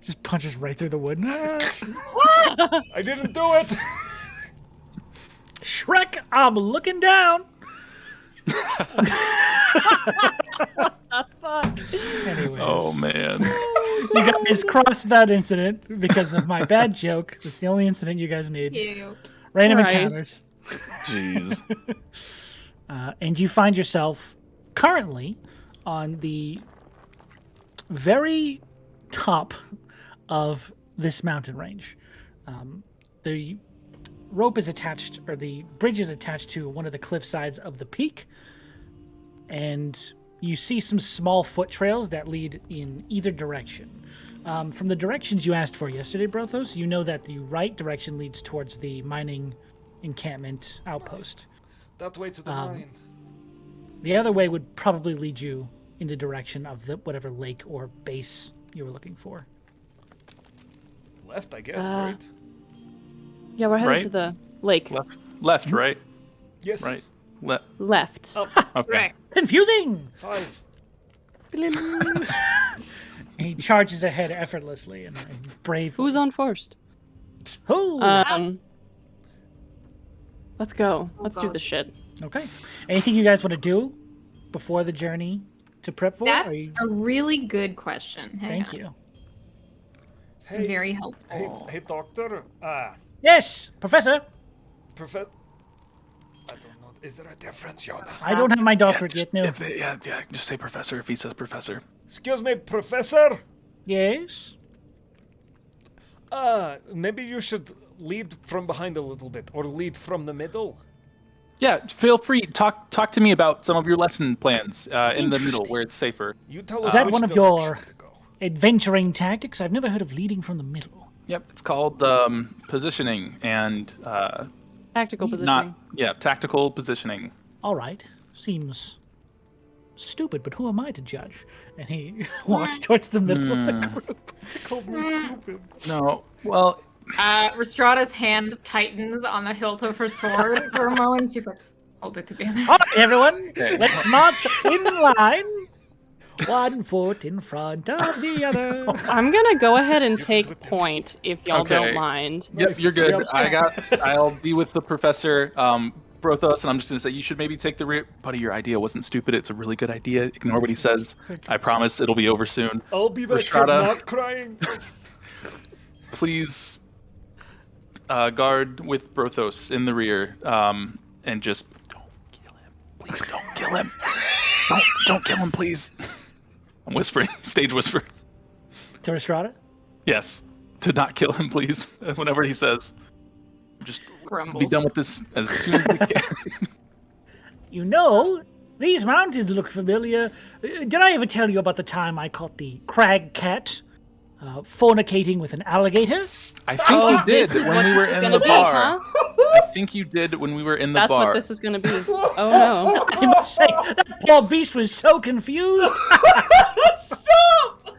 Just punches right through the wood. I didn't do it. Shrek, I'm looking down. Anyways, Oh man. you guys crossed that incident because of my bad joke. That's the only incident you guys need. You. Random Christ. encounters. Jeez. And you find yourself currently on the very top of this mountain range. The rope is attached, or the bridge is attached to one of the cliff sides of the peak, and you see some small foot trails that lead in either direction. From the directions you asked for yesterday, Brothos, you know that the right direction leads towards the mining encampment outpost. That way to the mine. The other way would probably lead you in the direction of the whatever lake or base you were looking for. Left, I guess, right? Yeah, we're headed Right? to the lake. Left, right? Yes. Right. Left. Okay. Right. Confusing! 5. He charges ahead effortlessly and bravely. Who's on first? Who? Let's go. Let's do God. this shit. Okay. Anything you guys want to do before the journey to prep for? That's Are you- a really good question. Hang Thank on. you. It's Hey, very helpful. Hey, doctor. Yes, Professor. Professor. I don't know. Is there a difference, Yona? I don't have my doctorate yet. No. Yeah, just say professor if he says professor. Excuse me, Professor. Yes. Maybe you should lead from behind a little bit, or lead from the middle. Yeah, feel free. Talk to me about some of your lesson plans in the middle where it's safer. You tell us that which one of direction your- to go. Adventuring tactics? I've never heard of leading from the middle. Yep, it's called positioning and Tactical positioning. tactical positioning. All right. Seems stupid, but who am I to judge? And he walks towards the middle of the group. Called me stupid. No, well, Rhystrata's hand tightens on the hilt of her sword for a moment. She's like, hold it together. All right, everyone. Let's march in line. 1 foot in front of the other. I'm gonna go ahead and take point if y'all Okay. don't mind. yep, Nice. you're good. Yep. I'll be with the professor, Brothos, and I'm just gonna say you should maybe take the rear. Buddy, your idea wasn't stupid. It's a really good idea. Ignore what he says. I promise it'll be over soon. I'll be back here Rhystrata. not crying. Please guard with Brothos in the rear, and just don't kill him. Please don't kill him. Don't kill him, please. I'm whispering, stage whisper. To Rhystrata? Yes, to not kill him, please. Whenever he says, just be Grumbles. done with this as soon as we can. You know, these mountains look familiar. Did I ever tell you about the time I caught the crag cat fornicating with an alligator? I think you did This is when what we were this is in gonna the be, bar. huh? I think you did when we were in the That's bar. what this is gonna be. Oh I must say, that poor beast was so confused. no.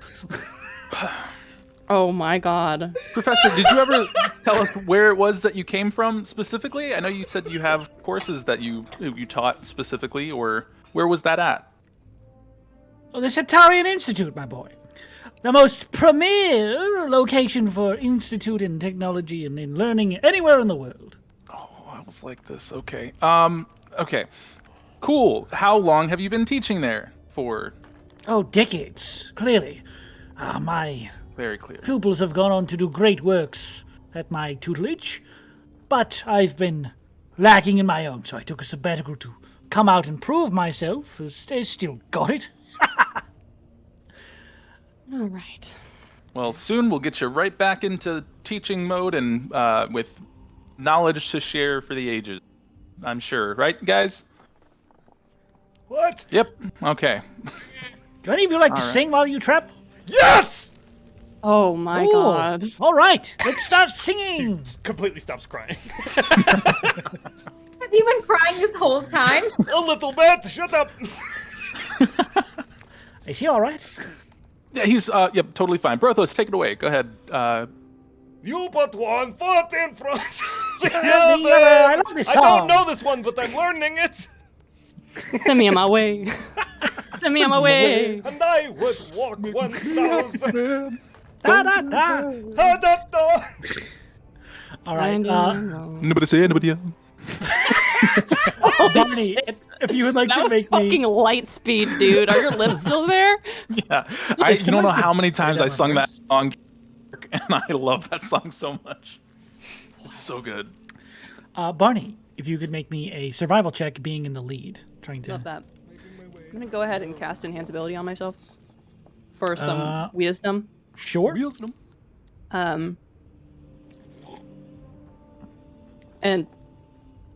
Oh my god. Professor, did you ever tell us where it was that you came from specifically? I know you said you have courses that you taught specifically, or where was that at? Oh, the Septarian Institute, my boy. The most premier location for institute and technology and in learning anywhere in the world. Oh, I was like this. Okay. Okay. Cool. How long have you been teaching there for? Oh, decades, clearly. My Very clear. pupils have gone on to do great works at my tutelage, but I've been lacking in my own, so I took a sabbatical to come out and prove myself. Still got it. All right. Well, soon we'll get you right back into teaching mode and with knowledge to share for the ages. I'm sure, right, guys? What? Yep. Okay. Do any of you like to All right. sing while you travel? Yes! Oh my Ooh, god. All right, let's start singing. Completely stops crying. Have you been crying this whole time? A little bit. Shut up. Is he all right? Yeah, he's yep, totally fine. Brothos, take it away. Go ahead. You put 1 foot in front of the the other. other. I love this I don't song. know this one, but I'm learning it. Send me on my way. Send me on my way. And I would walk 1,000. Da, da, da. Da, da, da. All right, Nobody say anybody else. Barney, Shit. if you would like That to was make fucking me... light speed, dude. Are your lips still there? Yeah, you don't know how many times I that sung that reference. song, and I love that song so much. It's so good. Barney, if you could make me a survival check being in the lead. Trying to... Love that. I'm gonna go ahead and cast Enhance Ability on myself for some wisdom. Sure. And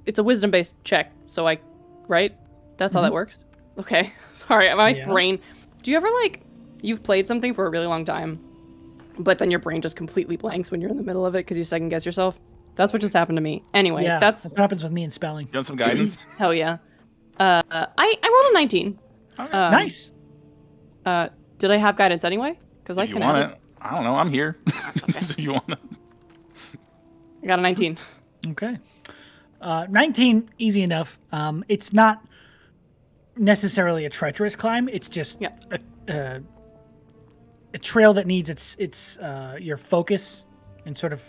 it's a wisdom-based check, so right? That's how that works? Okay. Sorry, my Yeah. brain... Do you ever, you've played something for a really long time, but then your brain just completely blanks when you're in the middle of it because you second-guess yourself? That's what just happened to me. Anyway, Yeah, that's what happens with me in spelling. You want some guidance? hell yeah. I rolled a 19. Nice. Did I have guidance anyway? Because I If you can want add it. I don't know. I'm here. Okay. So you want it? I got a 19. Okay. 19, easy enough. It's not necessarily a treacherous climb. It's just a trail that needs its your focus and sort of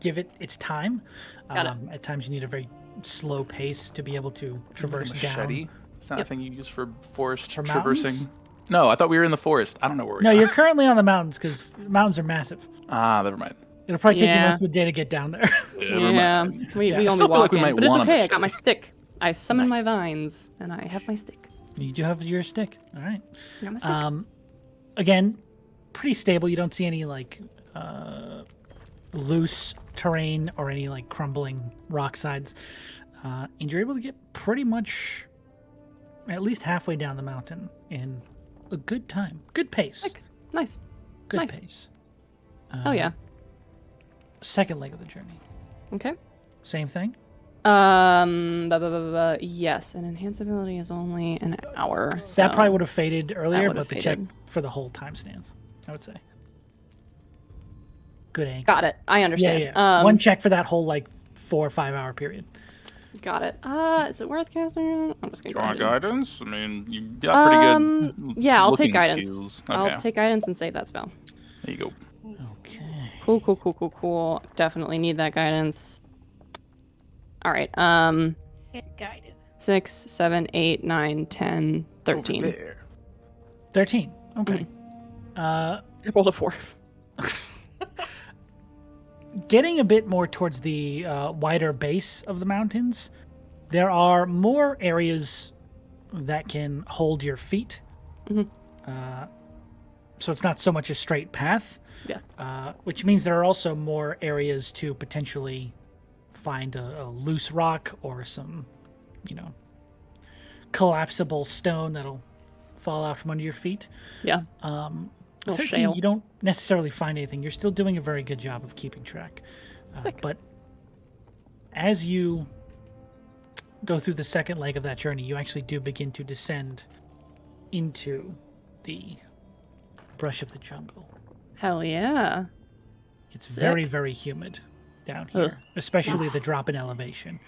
give it its time. Got it. At times you need a very slow pace to be able to traverse Machete? down. It's not a thing you use for forest For traversing. mountains? No, I thought we were in the forest. I don't know where we No, are. you're currently on the mountains because mountains are massive. Ah, never mind. It'll probably take you Yeah. most of the day to get down there. Never Yeah, mind. we Yeah. only Still feel like walk we in, might but it's want a okay. I got my machete. stick. I summoned my Nice. vines, and I have my stick. You do have your stick. All right. I got my stick. Again, pretty stable. You don't see any like loose terrain or any like crumbling rock sides, and you're able to get pretty much at least halfway down the mountain in a good time, good pace, Sick. Nice. good nice. pace. Oh yeah. Second leg of the journey, Okay. same thing. Yes, an enhanced ability is only an hour. That probably would have faded earlier, would've but the check faded. for the whole time stands. I would say. Good anchor. Got it. I Yeah, understand. yeah. One check for that whole like 4 or 5 hour period. Got it. Is it worth casting? I'm just gonna Do you go want ahead and- guidance? I mean, you got pretty good. Yeah, I'll take looking guidance. skills. I'll Okay. take guidance and save that spell. There you go. Okay. Cool. Definitely need that guidance. All right. Get guided. 6, 7, 8, 9, 10, 13. Over there. 13. Okay. I rolled a 4. Getting a bit more towards the wider base of the mountains, there are more areas that can hold your feet. Mhm. So it's not so much a straight path. Yeah. Which means there are also more areas to potentially find a loose rock or some, collapsible stone that'll fall out from under your feet. Yeah. Um, Little 13, shale. you don't necessarily find anything. You're still doing a very good job of keeping track. Sick. But as you go through the second leg of that journey, you actually do begin to descend into the brush of the jungle. Hell yeah. It's Sick. very, very humid down here, Ugh. especially the drop in elevation.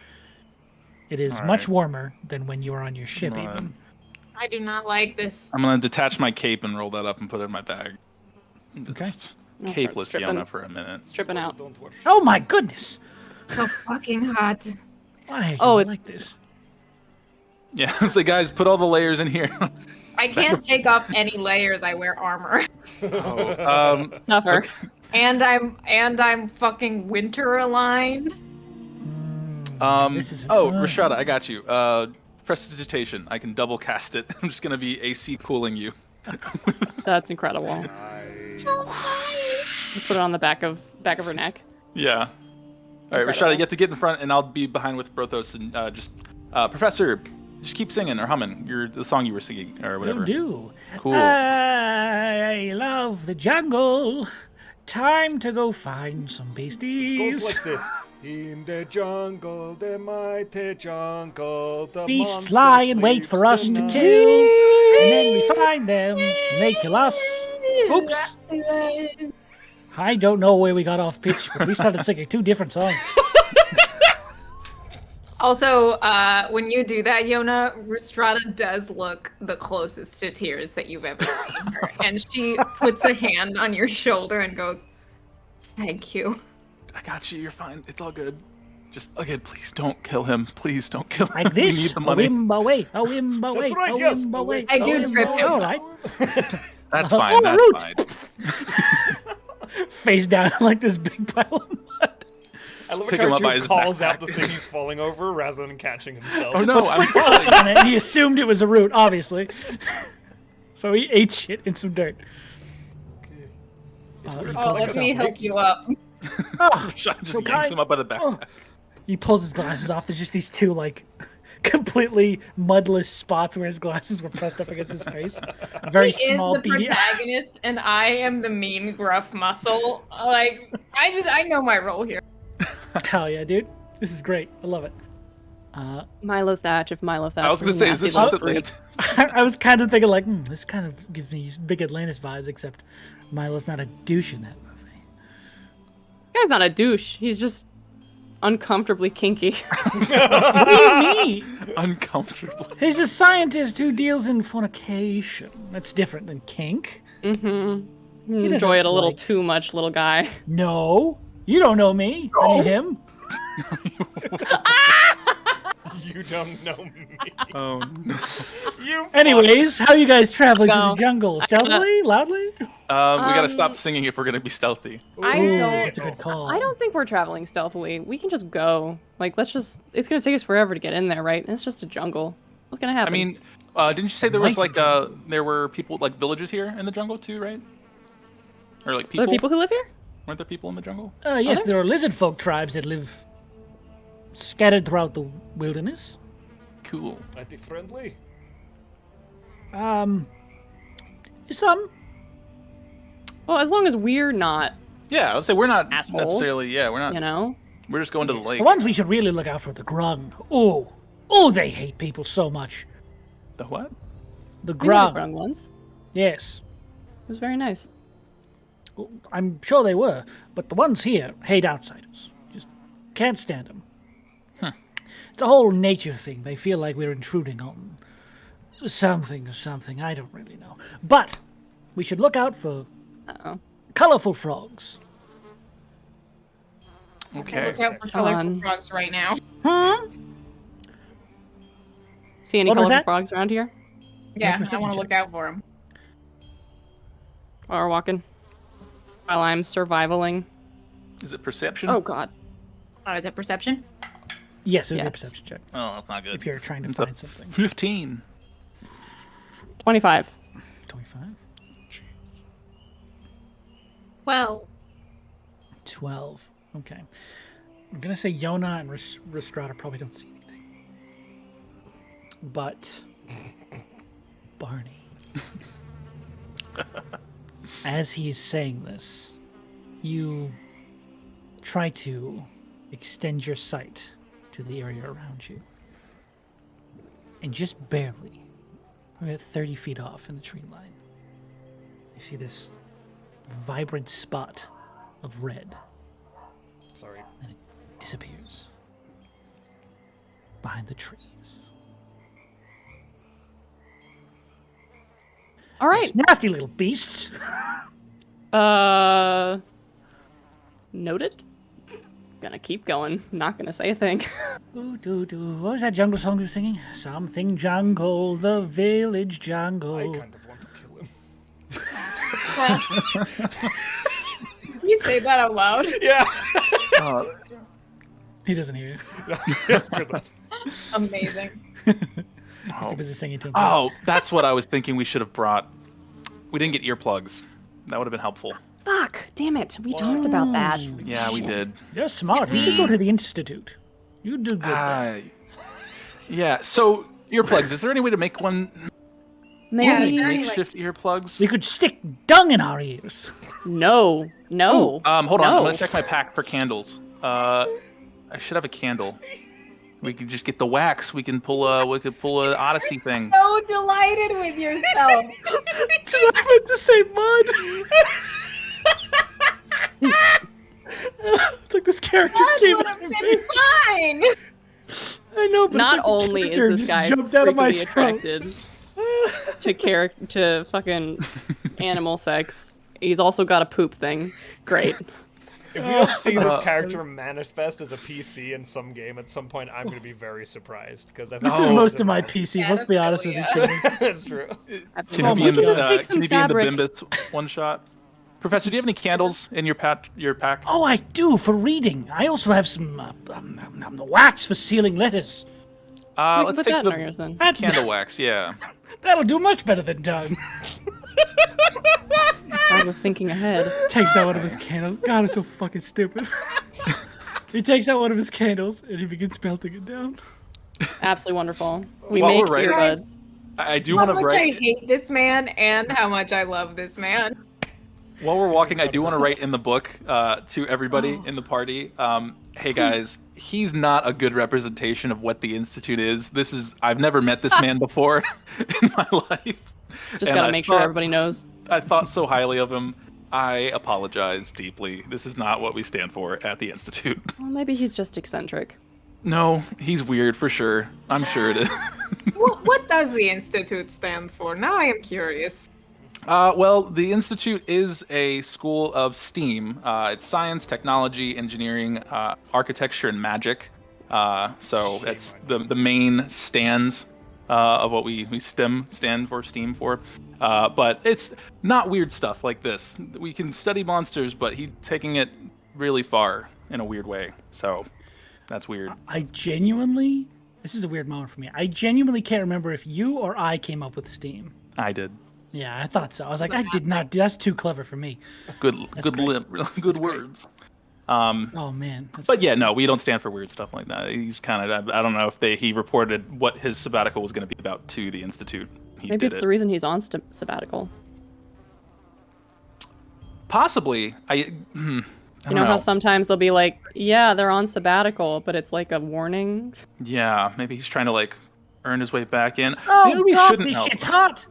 It is All much right. warmer than when you were on your ship, All right. even. I do not like this. I'm gonna detach my cape and roll that up and put it in my bag. Okay. Just I'll start capeless stripping. Yona for a minute. Stripping out. Don't worry. Oh my goodness! So fucking hot. Why are Oh, you it's- like this? Yeah, so guys, put all the layers in here. I can't take off any layers. I wear armor. Suffer. And I'm fucking winter aligned. This is Oh, fun. Rhystrata, I got you. Prestidigitation. I can double cast it. I'm just gonna be AC cooling you. That's incredible. Put it on the back of her neck. Yeah. All right, Incredible. Rhystrata, you have to get in front, and I'll be behind with Brothos, and Professor, just keep singing or humming the song you were singing or whatever. You do. Cool. I love the jungle. Time to go find some Goes beasties. like this. In the jungle, the mighty jungle, the Beasts monster lie and wait for us to sleeps kill, tonight. and then we find them, and they kill us. Oops. I don't know where we got off pitch, but we started singing 2 different songs. Also, when you do that, Yona, Rhystrata does look the closest to tears that you've ever seen her. And she puts a hand on your shoulder and goes, "Thank you." I got you. You're fine. It's all good. Just again, please don't kill him. Please don't kill him. Like this. We need the A money. wimba away, a wimba away, That's right, a yes. wimba away. I do a wimba trip away. him. All right. That's Oh, fine. That's root. fine. Face down like this big pile of mud. I love Pick how him up by Archie his calls out backpack. the thing he's falling over rather than catching himself. Oh no! I'm falling. And he assumed it was a root, obviously. So he ate shit in some dirt. It's weird. Oh, let me help you up. Oh, Sean just so yanks kind. him up by the back. Oh. He pulls his glasses off. There's just these 2 like completely mudless spots where his glasses were pressed up against his face. A very He small is the beady eyes. protagonist, and I am the mean, gruff muscle. Like, I know my role here. Hell yeah, dude. This is great. I love it. Milo Thatch, if Milo Thatch. I was going to say, is this just Atlantis? I was kind of thinking like, this kind of gives me big Atlantis vibes, except Milo's not a douche in that movie. Guy's not a douche. He's just uncomfortably kinky. What do you mean? Uncomfortable. He's a scientist who deals in fornication. That's different than kink. Mm-hmm. He Enjoy it a little like- too much, little guy. No, you don't know me. I mean him. You don't know me. Oh, no. You. Anyways, how are you guys traveling Go. through the jungle? Stealthily? Loudly? We got to stop singing if we're going to be stealthy. I Ooh, don't. That's a good call. I don't think we're traveling stealthily. We can just go. Like, let's just. It's gonna take us forever to get in there, right? It's just a jungle. What's gonna I happen? mean, didn't you say there was like there were people like villages here in the jungle too, right? Or like are people? there people who live here? Weren't there people in the jungle? Yes, there are lizard folk tribes that live scattered throughout the wilderness. Cool. Anti-friendly. Some. Well, as long as we're not, Yeah, I would say we're not Assholes. necessarily. Yeah, we're not. you know. We're just going to the lake. The ones we should really look out for are the grung. Oh, they hate people so much. The what? The We know the grung. grung ones. Yes. It was very nice. I'm sure they were, but the ones here hate outsiders. Just can't stand them. It's a whole nature thing. They feel like we're intruding on something or something. I don't really know. But we should look out for Uh-oh. colorful frogs. Okay. Look out for Fun. colorful frogs right now. See any What was colorful that? frogs around here? Yeah, I perception want to check. look out for them. While we're walking. While I'm survivaling. Is it perception? Oh God. Oh, is it perception? Yes, it would be a Yes. perception check Oh, that's not good. if you're trying to It's a find something. 15. 25. 25. Well, 12. Okay. I'm going to say Yona and Rhystrata probably don't see anything. But Barney, as he is saying this, you try to extend your sight to the area around you. And just barely, about 30 feet off in the tree line, you see this vibrant spot of red. Sorry. And it disappears behind the trees. All right. These nasty little beasts. Noted. Gonna keep going. Not gonna say a thing. What was that jungle song you were singing? Something jungle, the village jungle. I kind of want to kill him. you say that out loud. Yeah. He doesn't hear you. Amazing. He's too busy singing to him. Oh, that's what I was thinking we should have brought. We didn't get earplugs. That would have been helpful. Fuck. Damn it. We talked about that. Yeah, we did. You're smart. You should go to the institute. You do good there. Yeah, so earplugs. Is there any way to make one Maybe. Yeah, makeshift earplugs? We could stick dung in our ears. No. No. Hold on. No. I'm gonna check my pack for candles. I should have a candle. We could just get the wax. We can pull a Odyssey thing. So delighted with yourself. I meant to say mud. It's like this character That came would out have of been me. fine. I know, but Not it's like the only is character this just guy jumped out of my freakily throat. attracted to fucking animal sex, he's also got a poop thing. Great. If we don't see this character manifest as a PC in some game at some point, I'm going to be very surprised because This is most of my PCs. Let's be honest with each other. That's true. Can Oh, you be we in can the, just take some can you be in the fabric. Bimbus one shot? Professor, do you have any candles in your pack? Oh, I do for reading. I also have some the wax for sealing letters. We can Let's put take that in our the ears then. candle wax. Yeah. That'll do much better than dung. Sorry, we're thinking ahead. Takes out one of his candles. God, I'm so fucking stupid. He takes out one of his candles and he begins melting it down. Absolutely wonderful. We While make we're writing- earbuds. I do How want to much I write. hate this man and how much I love this man. While we're walking, I do want to write in the book to everybody in the party. Hey guys, he's not a good representation of what the Institute is. I've never met this man before in my life. Just gotta make sure everybody knows. I thought so highly of him. I apologize deeply. This is not what we stand for at the Institute. Well, maybe he's just eccentric. No, he's weird for sure. I'm sure it is. What does the Institute stand for? Now I am curious. Well, the Institute is a school of STEAM. It's science, technology, engineering, architecture, and magic. So that's the main stands of what we stand for STEAM for. But it's not weird stuff like this. We can study monsters, but he's taking it really far in a weird way. So that's weird. This is a weird moment for me. I genuinely can't remember if you or I came up with STEAM. I did. Yeah, I thought so. I was like, I did not. That's too clever for me. Good words. Oh man. But yeah, no, we don't stand for weird stuff like that. He's kind of, I don't know if he reported what his sabbatical was going to be about to the Institute. Maybe it's the reason he's on sabbatical. Possibly. I you know how sometimes they'll be like, yeah, they're on sabbatical, but it's like a warning. Yeah, maybe he's trying to like earn his way back in. Oh God, this shit's hot.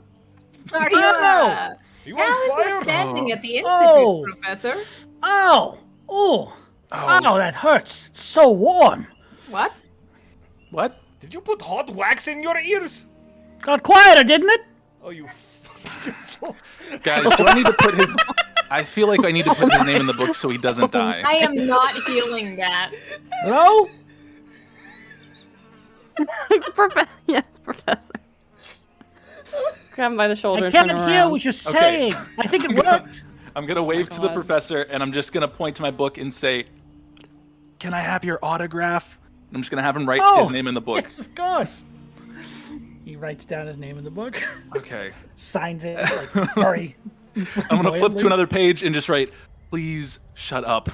Are you, how is your standing at the Institute, Professor? Oh, that hurts. It's so warm. What? What? Did you put hot wax in your ears? Got quieter, didn't it? Oh, you Guys, do I need to put his... I feel like I need to put his name in the book so he doesn't die. I am not healing that. Hello? Yes, Professor. Grab him by the shoulder. I can't hear what you're saying. Okay. I think it worked. I'm going to wave to the professor, and I'm just going to point to my book and say, can I have your autograph? I'm just going to have him write his name in the book. Yes, of course. He writes down his name in the book. Okay. Signs it, like, sorry. I'm going to flip to another page and just write, please shut up.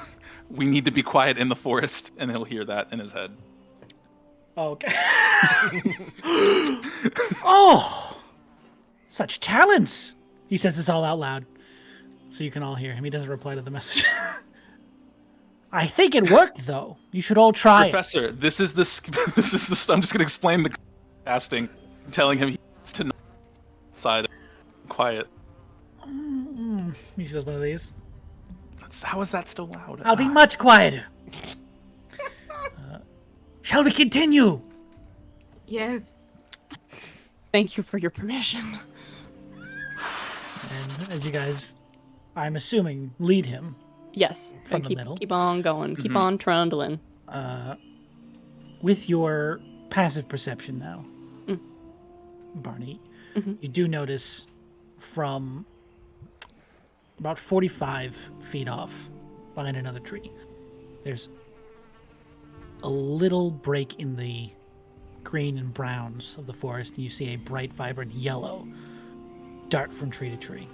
We need to be quiet in the forest. And he'll hear that in his head. Okay. Oh! Such talents! He says this all out loud, so you can all hear him. He doesn't reply to the message. I think it worked, though. You should all try Professor, this is the... I'm just going to explain the casting, telling him he needs to not side quiet. He says one of these. How is that still loud? I'll be much quieter. Shall we continue? Yes. Thank you for your permission. And as you guys, I'm assuming, lead him. Yes. From the middle. Keep on going. Keep on trundling. With your passive perception now, Barney, you do notice from about 45 feet off, behind another tree, there's a little break in the green and browns of the forest, and you see a bright, vibrant yellow dart from tree to tree.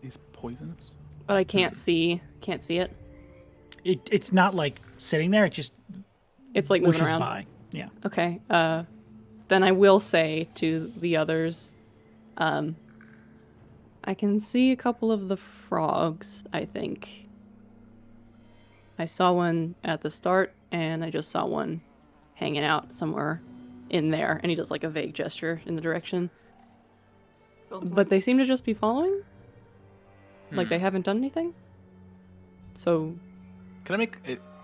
He's poisonous? But I can't see it. It's not like sitting there, it just It's like moving pushes around. by. Yeah. Okay. Then I will say to the others, I can see a couple of the frogs, I think. I saw one at the start, and I just saw one hanging out somewhere in there. And he does like a vague gesture in the direction. But they seem to just be following. Like they haven't done anything. So... Can I make,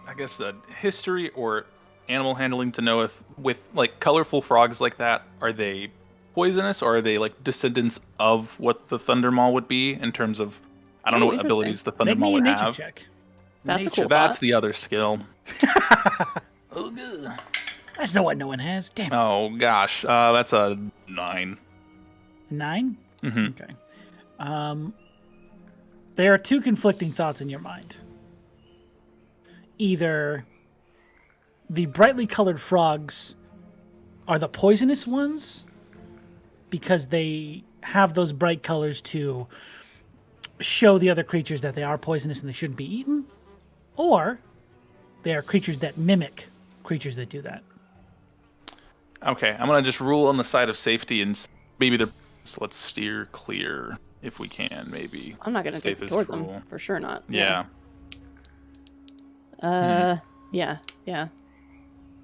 I guess, a history or animal handling to know if, with like colorful frogs like that, are they poisonous or are they like descendants of what the Thundermaw would be in terms of, I don't know what interesting. abilities the Make me Thundermaw a would nature have. check. That's a Nature. cool That's thought. the other skill. That's the one no one has. Damn it. Oh gosh, that's a 9. 9? Mm-hmm. Okay. There are two conflicting thoughts in your mind. Either the brightly colored frogs are the poisonous ones because they have those bright colors to show the other creatures that they are poisonous and they shouldn't be eaten, or they are creatures that mimic creatures that do that. Okay, I'm gonna just rule on the side of safety and maybe they're So let's steer clear if we can, maybe. I'm not gonna take Safe it is towards cruel. them. For sure not. Yeah. Yeah.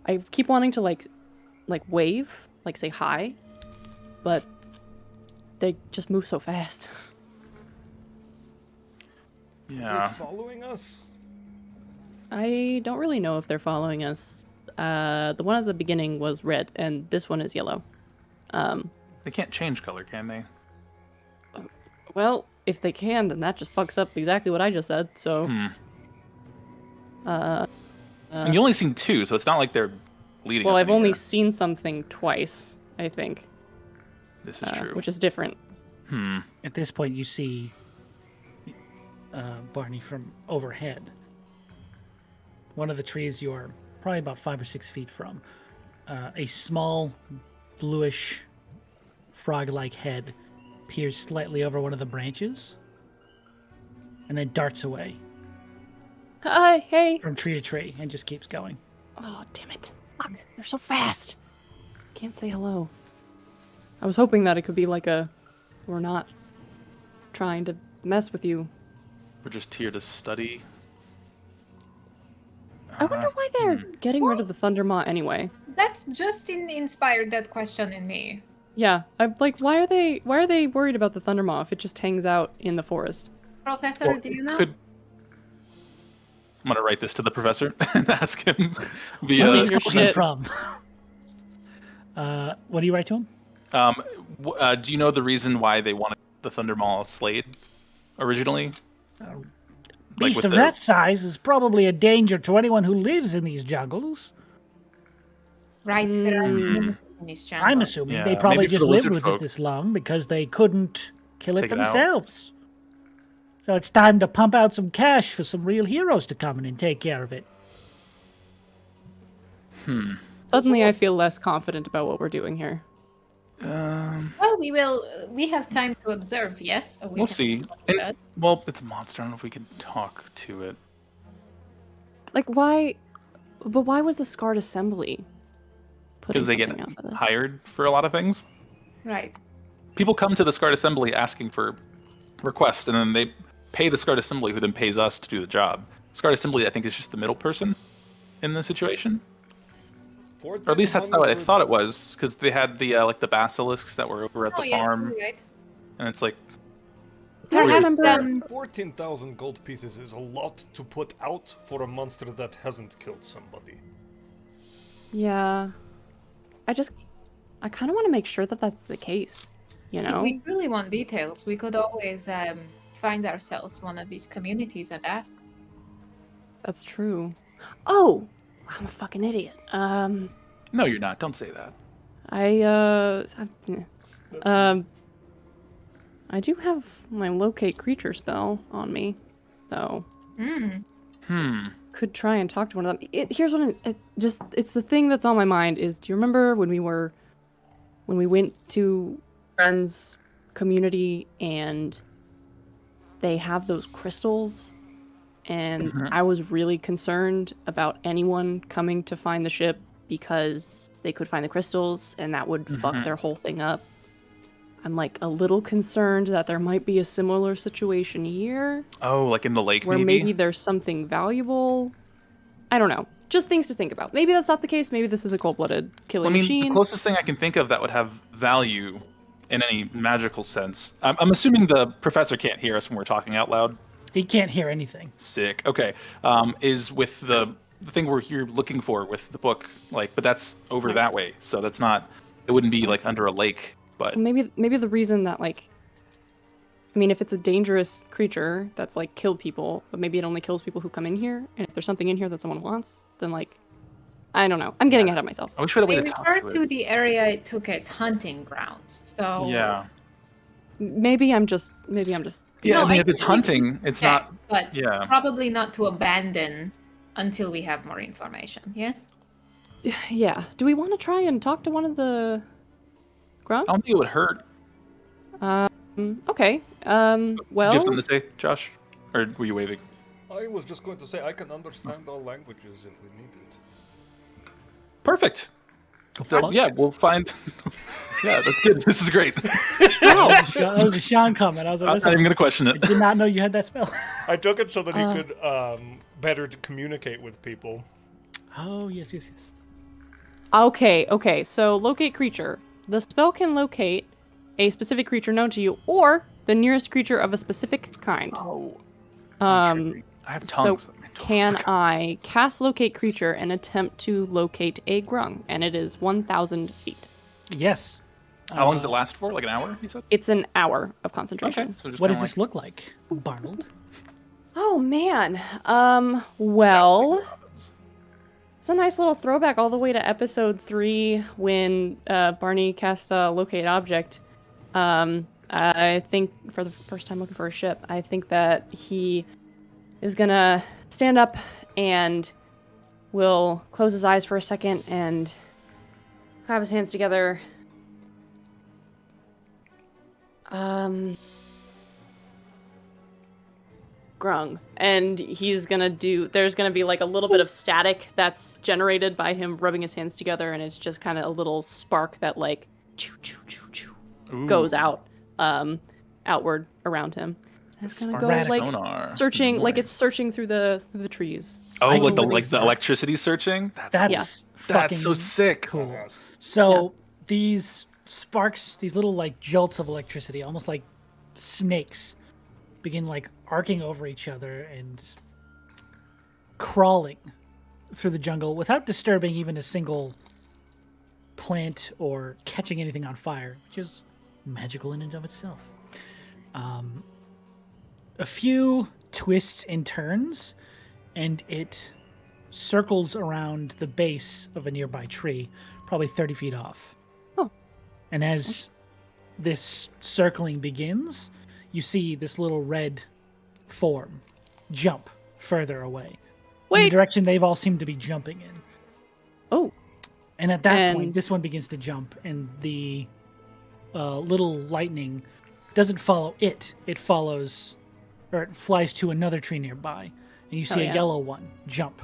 I keep wanting to like wave, like say hi, but they just move so fast. They're Yeah. following us. I don't really know if they're following us. The one at the beginning was red, and this one is yellow. They can't change color, can they? Well, if they can, then that just fucks up exactly what I just said. So, And you only seen 2, so it's not like they're leading well, us I've only anywhere. seen something twice, I think, This is true. which is different. At this point, you see Barney from overhead. One of the trees you're probably about 5 or 6 feet from. A small, bluish, frog-like head peers slightly over one of the branches, and then darts away Hi, hey. from tree to tree and just keeps going. Oh, damn it. Fuck, they're so fast. Can't say hello. I was hoping that it could be like a, we're not trying to mess with you. We're just here to study. I wonder why they're getting rid of the Thundermaw anyway. That's just inspired that question in me. Yeah, I'm like, why are they worried about the Thundermaw if it just hangs out in the forest? Professor, do you know? I'm gonna write this to the professor and ask him Where via. is your this shit. from? What do you write to him? Do you know the reason why they wanted the Thundermaw slayed originally? Like Beast with of the- that size is probably a danger to anyone who lives in these jungles. Right, there are communities in this jungle. I'm assuming Yeah, they probably maybe for just the lived lizard with folk. it this long because they couldn't kill it Take it out. themselves. So it's time to pump out some cash for some real heroes to come in and take care of it. Suddenly I feel less confident about what we're doing here. Well, we have time to observe, yes? So we We'll can see. look And, at it. well, it's a monster. I don't know if we can talk to it. Like, why was the Scarred Assembly putting Because they get something out for this? hired for a lot of things. Right. People come to the Scarred Assembly asking for requests, and then they pay the Scarred Assembly, who then pays us to do the job. Scarred Assembly, I think, is just the middle person in the situation. Or at least that's how I thought it was, because they had the like the basilisks that were over at Oh, the yes, farm, you're right. and it's like, Perhaps remember- 14,000 gold pieces is a lot to put out for a monster that hasn't killed somebody. Yeah. I kind of want to make sure that that's the case, you if know? we truly want details, we could always find ourselves one of these communities and ask. That's true. Oh, I'm a fucking idiot. no, you're not. Don't say that. I do have my locate creature spell on me, so could try and talk to one of them. Here's what it's the thing that's on my mind is, do you remember when we went to friends community and they have those crystals, and I was really concerned about anyone coming to find the ship because they could find the crystals and that would fuck their whole thing up. I'm like a little concerned that there might be a similar situation here Oh, like in the lake, where maybe there's something valuable. I don't know. Just things to think about. Maybe that's not the case. Maybe this is a cold-blooded killing I mean, machine. the closest thing I can think of that would have value in any magical sense. I'm assuming the professor can't hear us when we're talking out loud. He can't hear anything. Sick. Okay. Is with the thing we're here looking for with the book, like, but that's over that way, so that's not. It wouldn't be like under a lake, but Maybe the reason that, like, I mean, if it's a dangerous creature that's like killed people, but maybe it only kills people who come in here, and if there's something in here that someone wants, then like, I don't know. I'm getting ahead of myself. I wish we had a way They to talk refer to to it. the area it took as hunting grounds, so... Yeah. Maybe I'm just. Yeah. No, I mean, I if it's think we hunting, it's check, not. But yeah. probably not to abandon until we have more information, yes? Yeah. Do we want to try and talk to one of the grunt? I don't think it would hurt. Okay. Well. Do you have something to say, Josh? Or were you waving? I was just going to say I can understand all languages if we need it. Perfect. Go fuck. Yeah, we'll find. Yeah, that's good. This is great. That was a Sean comment. I was like, I'm not listen, even going to question I it. did not know you had that spell. I took it so that he could better communicate with people. Oh, yes. Okay, so locate creature. The spell can locate a specific creature known to you or the nearest creature of a specific kind. Oh. Um, I have so tongues. can I cast locate creature and attempt to locate a grung? And it is 1,000 feet. Yes. How long does it last for? Like an hour, you said? It's an hour of concentration. So just What kinda does this look like, Barnold? Oh man. Well, it's a nice little throwback all the way to episode 3 when Barney casts locate object. I think for the first time looking for a ship, I think that he is gonna stand up and will close his eyes for a second and clap his hands together. Grung. And he's gonna there's gonna be like a little bit of static that's generated by him rubbing his hands together, and it's just kind of a little spark that like choo, choo, choo, choo, goes out outward around him. And it's gonna go like sonar. searching, like it's searching through the trees. Oh, I like the can- the electricity searching? That's fucking so sick. cool. So these sparks, these little like jolts of electricity, almost like snakes, begin like arcing over each other and crawling through the jungle without disturbing even a single plant or catching anything on fire, which is magical in and of itself. A few twists and turns, and it circles around the base of a nearby tree, probably 30 feet off. Oh. And as this circling begins, you see this little red form jump further away. In Wait. the direction they've all seemed to be jumping in. Oh. And at that And- point, this one begins to jump, and the little lightning doesn't follow it. It follows, or it flies to another tree nearby, and you see yeah. a yellow one jump.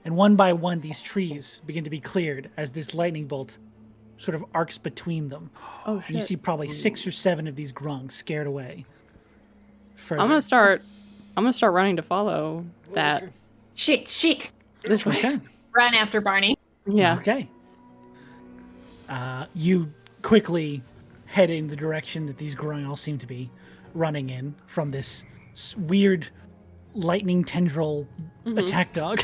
And one by one, these trees begin to be cleared as this lightning bolt sort of arcs between them. Oh And you shit. see probably 6 or 7 of these grungs scared away. Further. I'm gonna start running to follow that Shit. this way. Okay. Run after Barney. Yeah. Okay. You quickly head in the direction that these grung all seem to be running in from this weird lightning tendril attack dog.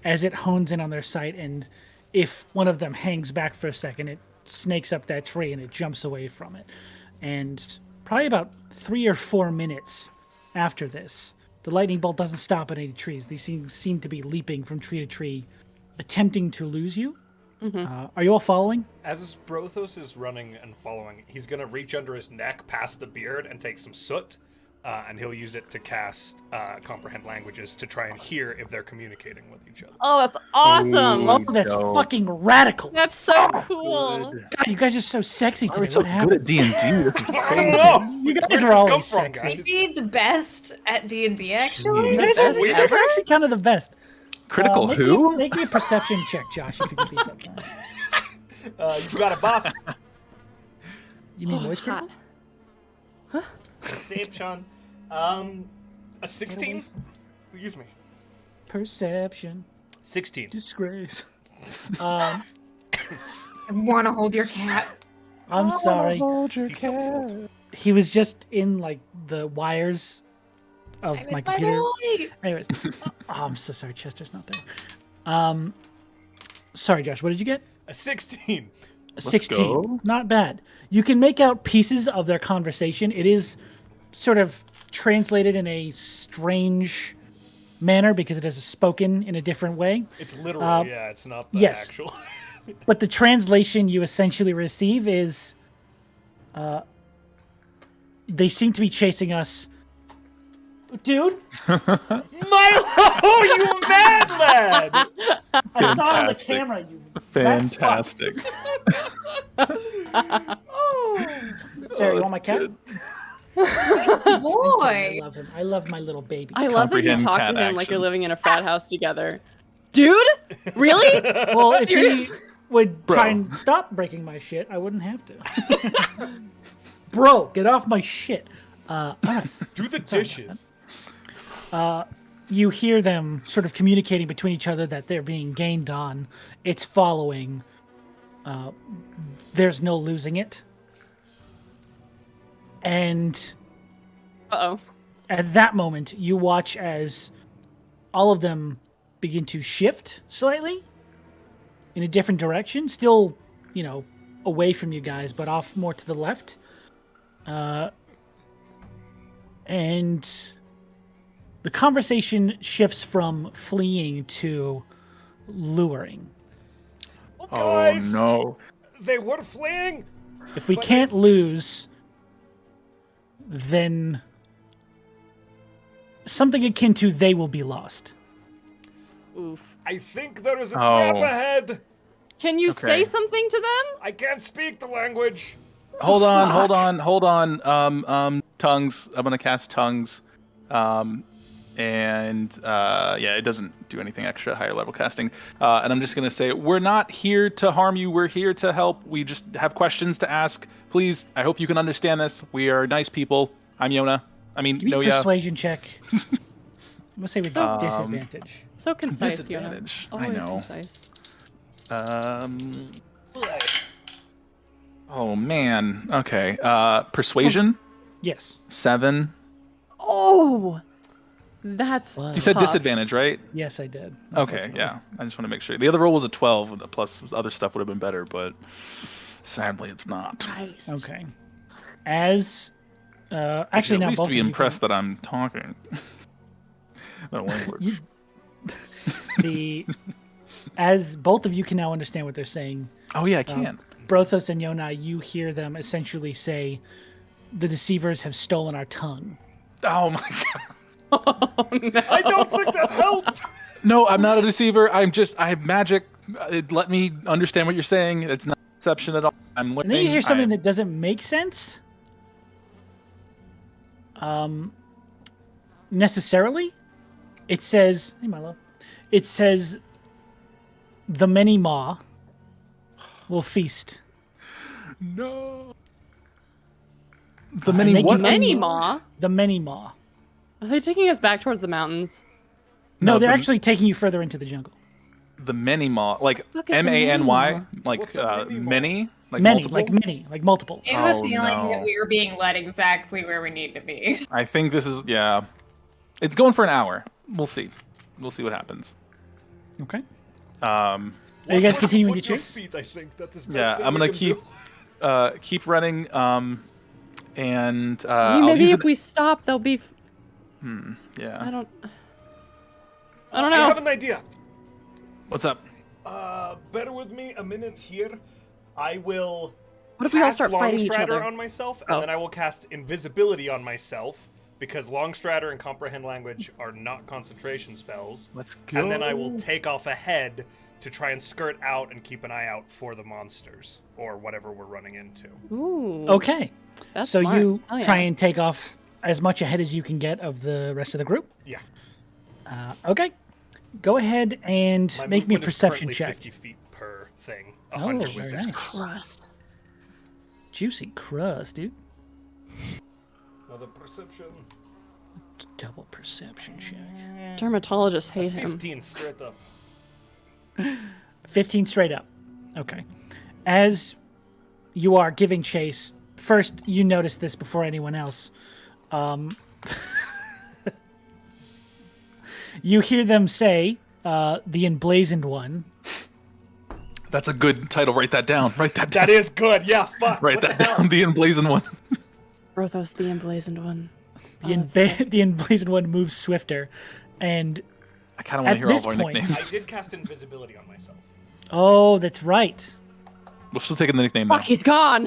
As it hones in on their sight, and if one of them hangs back for a second, it snakes up that tree and it jumps away from it. And probably about 3 or 4 minutes after this, the lightning bolt doesn't stop at any trees. These seem to be leaping from tree to tree, attempting to lose you. Are you all following? As Brothos is running and following, he's going to reach under his neck past the beard and take some soot, and he'll use it to cast Comprehend Languages to try and hear if they're communicating with each other. Oh, that's awesome. Oh, that's fucking radical. That's so cool. God, you guys are so sexy Why today. are we so What happened? good at D&D? This is I crazy. don't know. You guys Where are did this always come from, sexy. guys? Maybe the best at D&D, actually. You guys Best are ever? actually kind of the best. Critical Make who? Me, make me a perception check, Josh, if you could be so kind. You got a boss. You mean voice critical? Save, Sean. A 16? Excuse me. Perception. 16. Disgrace. I want to hold your cat. I'm sorry. He's so cute. He was just in like the wires of I my miss computer. boy. Anyways, I'm so sorry. Chester's not there. Sorry, Josh. What did you get? A 16. 16. go. Not bad. You can make out pieces of their conversation. It is sort of translated in a strange manner because it is spoken in a different way. It's literal, yeah. It's not the yes. actual. But the translation you essentially receive is they seem to be chasing us. Dude, Milo, you mad lad! I saw it on the Fantastic. camera. You Fantastic. Sarah, you want my cat? I Boy. love him. I love my little baby. I love that you Comprehend talk to cat him like you're actions. living in a frat house together. Dude? Really? Well, if he Serious? would Bro. try and stop breaking my shit, I wouldn't have to. Bro, get off my shit. All right. Do the dishes. You hear them sort of communicating between each other that they're being gained on. It's following. There's no losing it. And Uh-oh. at that moment, you watch as all of them begin to shift slightly in a different direction. Still, away from you guys, but off more to the left. And the conversation shifts from fleeing to luring. Oh, Oh guys, no. they were fleeing. If we But can't lose, then something akin to they will be lost. Oof. I think there is a trap Oh. ahead. Can you say Okay. something to them? I can't speak the language. Hold on. Tongues. I'm gonna cast tongues. It doesn't do anything extra at higher level casting. And I'm just gonna say, we're not here to harm you. We're here to help. We just have questions to ask. Please, I hope you can understand this. We are nice people. I'm Yona. Give me a Noya. persuasion check. I'm gonna say with disadvantage. So concise, Yona. Disadvantage. I Always know. concise. Oh man. Okay. Persuasion. Yes. 7. Oh! That's Wow. You said tough. disadvantage, right? Yes, I did. Okay, yeah. I just want to make sure. The other roll was a 12, plus other stuff would have been better, but sadly it's not. Christ. Okay. As actually At now least both be of you impressed that I'm talking. That language. as both of you can now understand what they're saying. Oh yeah, I can. Brothos and Yona, you hear them essentially say, "The deceivers have stolen our tongue." Oh my god. Oh, no. I don't think that helped. No, I'm not a deceiver. I have magic. Let me understand what you're saying. It's not deception at all. I'm learning. And then you hear something that doesn't make sense. Necessarily, it says, "Hey, Milo." It says, "The many maw will feast." No. The make many you what? Many maw? The many maw. Are they taking us back towards the mountains? No, No, they're the- actually taking you further into the jungle. The many maw, like fuck is the MANY, many-maw? like What's a many-maw? many, like Many, multiple? like many, like multiple. I have a Oh, feeling no. that we were being led exactly where we need to be. I think this is It's going for an hour. We'll see. We'll see what happens. Okay. Um, Are you guys Put continuing to your chase? feet, I think that's the best yeah, thing I'm we gonna can keep running. And I mean, I'll maybe use if we stop, they'll be. yeah. I don't I have know. an idea. What's up? Bear with me a minute here. I will What if we all cast start fighting each Longstrider other? on myself, and Oh. then I will cast Invisibility on myself, because Longstrider and Comprehend Language are not concentration spells. Let's go. And then I will take off ahead to try and skirt out and keep an eye out for the monsters, or whatever we're running into. Ooh. Okay. That's So smart. you Oh, yeah. try and take off as much ahead as you can get of the rest of the group. Yeah. Okay. Go ahead and My make me a movement is perception currently check. 50 feet per thing. Oh, 100 very with this. nice. Crust. Juicy crust, dude. Another perception. Double perception check. Dermatologists hate him. 15 straight up. 15 straight up. Okay. As you are giving chase, first you notice this before anyone else. You hear them say, the emblazoned one. That's a good title. Write that down. Write that down. That is good. Yeah, fuck. Write that down. The emblazoned one. Brothos, the emblazoned one. The, Oh, that's sick. the emblazoned one moves swifter. And, I kind of want At to hear this all of our point- nicknames. I did cast Invisibility on myself. oh, that's right. We're still taking the nickname now. Fuck, he's gone.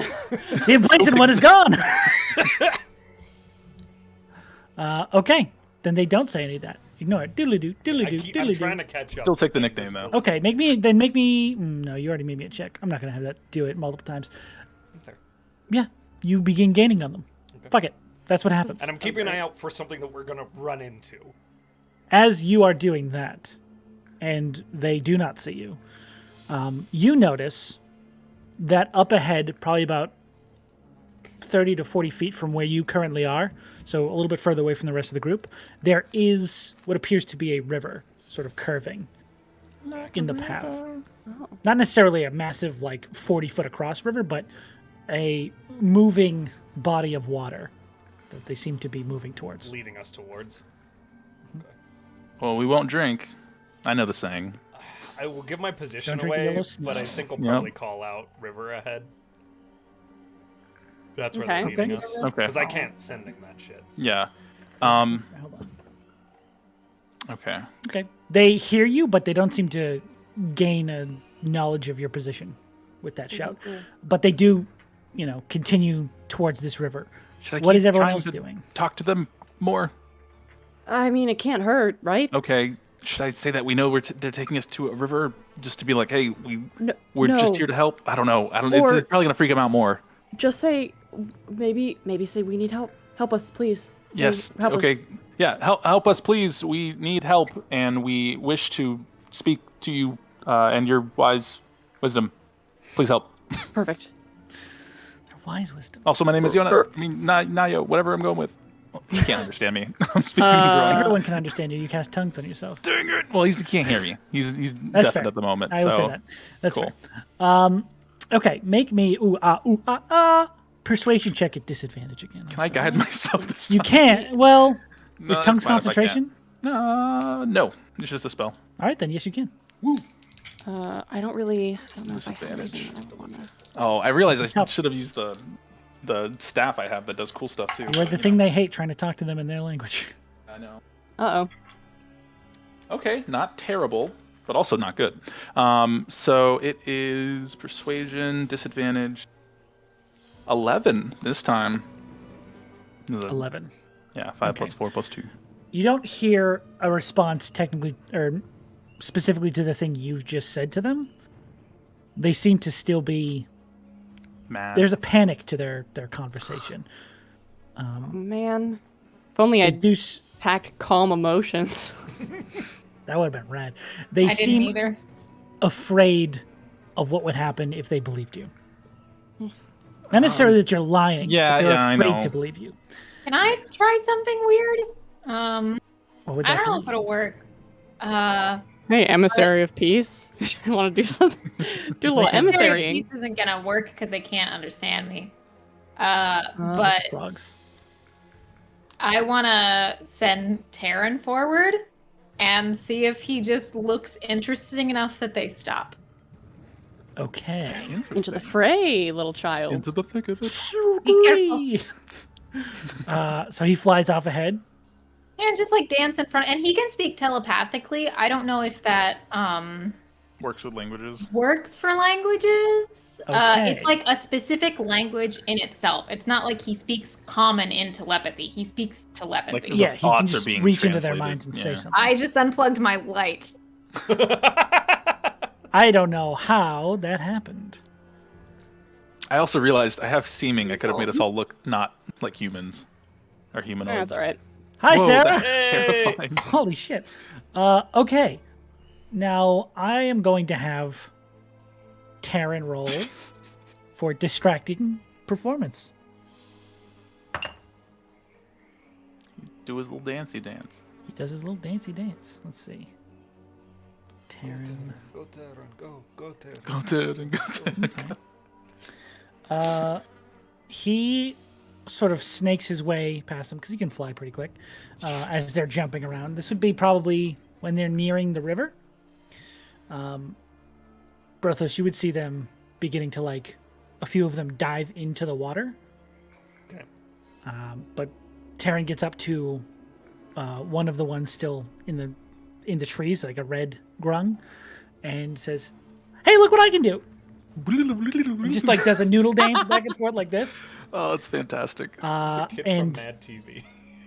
The emblazoned one is gone. Okay. Then they don't say any of that. Ignore it. Doodly-doo, I'm doodly-doo, trying doodly-doo. to catch up. Still take the nickname though. Okay, make me. No, you already made me a check. I'm not gonna have that do it multiple times. Fair. Yeah, you begin gaining on them. Fuck it. That's what happens. And I'm keeping an eye out for something that we're gonna run into. As you are doing that, and they do not see you, You notice that up ahead, probably about 30 to 40 feet from where you currently are, so a little bit further away from the rest of the group, there is what appears to be a river sort of curving in the path. Not necessarily a massive, 40-foot across river, but a moving body of water that they seem to be moving towards. Leading us towards. Well, we won't drink. I know the saying. I will give my position Don't drink the away, yellow snow. but I think I'll probably call out river ahead. That's where Okay. they're leading us. Okay. Because I can't sending that shit. Yeah. Hold on. Okay. Okay. They hear you, but they don't seem to gain a knowledge of your position with that shout. But they do, continue towards this river. Should I What keep is everyone trying else to doing? Talk to them more. I mean, it can't hurt, right? Okay. Should I say that we know they're taking us to a river just to be like, hey, we're No. just here to help? I don't know. Or- It's probably gonna freak them out more. Just say, maybe say we need help. Help us, please. Say, Yes. help Okay. us. Yeah. Help us, please. We need help, and we wish to speak to you and your wise wisdom. Please help. Perfect. Their wise wisdom. Also, my name is Yona. I mean, Nayo. Whatever I'm going with. Well, he can't understand me. I'm speaking to growing. Everyone can understand you. You cast tongues on yourself. Dang it. Well, he can't hear me. He's That's deafened fair. at the moment. I will so say that. That's cool. fair. Okay, make me persuasion check at disadvantage again. Can I guide myself this You time? can't. Well, No, is that's tongues fine if I concentration? No, it's just a spell. All right, then yes, you can. I don't know if I have Disadvantage. anything I don't wanna- Oh, I realized This is I tough. should have used the staff I have that does cool stuff too. You're the thing they hate, trying to talk to them in their language. I know. Uh-oh. Okay, not terrible, but also not good. So it is persuasion, disadvantage, 11 this time. 11. Yeah, 5 Okay. plus 4 plus 2. You don't hear a response technically or specifically to the thing you just said to them. They seem to still be. Mad. There's a panic to their conversation. Man. If only They I do. packed calm emotions. That would have been rad. They I didn't seem either. afraid of what would happen if they believed you. Not necessarily that you're lying. yeah, but they're yeah, I afraid know. to believe you. Can I try something weird? What would I that don't know be? if it'll work. Hey, emissary of peace. You want to do something? Do a little emissarying. This isn't gonna work because they can't understand me. But But frogs. I want to send Taryn forward and see if he just looks interesting enough that they stop. Okay. Into the fray, little child. Into the thick of it. Be careful. So he flies off ahead. And just dance in front. And he can speak telepathically. I don't know if that Works with languages. works for languages. Okay. It's a specific language in itself. It's not like he speaks common in telepathy. He speaks telepathy. Like the Yeah, he can thoughts are just being reach into their translated, minds and say yeah. something. I just unplugged my light. I don't know how that happened. I also realized I have seeming. I could have made us all look not like humans or humanoids. That's all right. Hi, Whoa, Sarah. that's Hey! terrifying. Holy shit. Okay. Now I am going to have Taryn roll for distracting performance. Do his little dancey dance. He does his little dancey dance. Let's see. Taryn. Go Terran, go Terran. Go to it and go to it. Okay. He sort of snakes his way past them because he can fly pretty quick as they're jumping around. This would be probably when they're nearing the river. Brothos, you would see them beginning to a few of them dive into the water. Okay. But Taryn gets up to one of the ones still in the trees, like a red grung, and says, "Hey, look what I can do!" And just does a noodle dance back and forth like this. Oh, it's fantastic. The kid And from Mad TV.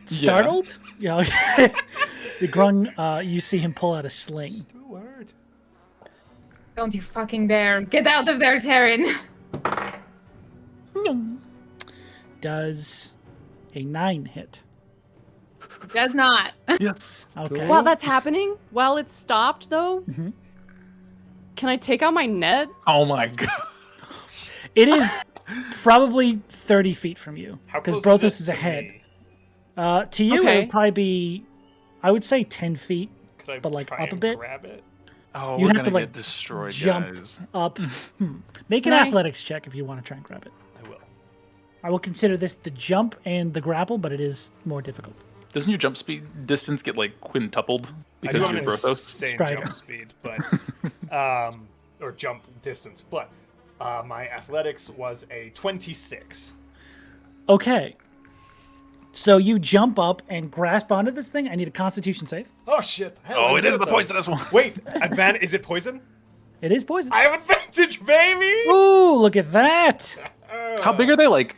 startled, the grung, you see him pull out a sling. Steward. Don't you fucking dare. Get out of there, Taryn. Does a 9 hit? Does not. Yes. Okay. While that's happening, while it's stopped, though, Mhm. Can I take out my net? Oh my god. It is probably 30 feet from you How because close Brothos it is to ahead. me? To you, it Okay. would probably be, I would say 10 feet. Could I But, like, try up a and bit? grab it? Oh, You'd we're have gonna to, like, get destroyed, jump guys. up. Make an Can I- athletics check if you want to try and grab it. I will. I will consider this the jump and the grapple, but it is more difficult. Doesn't your jump speed distance get like quintupled I because do you're have an Brothos? insane Strider. jump speed, but or jump distance, but my athletics was a 26. Okay. So you jump up and grasp onto this thing. I need a Constitution save. Oh shit! Hell, Oh, I'm it good is at the those. poisonous one. Wait, is it poison? It is poison. I have advantage, baby. Ooh, look at that. How big are they? Like,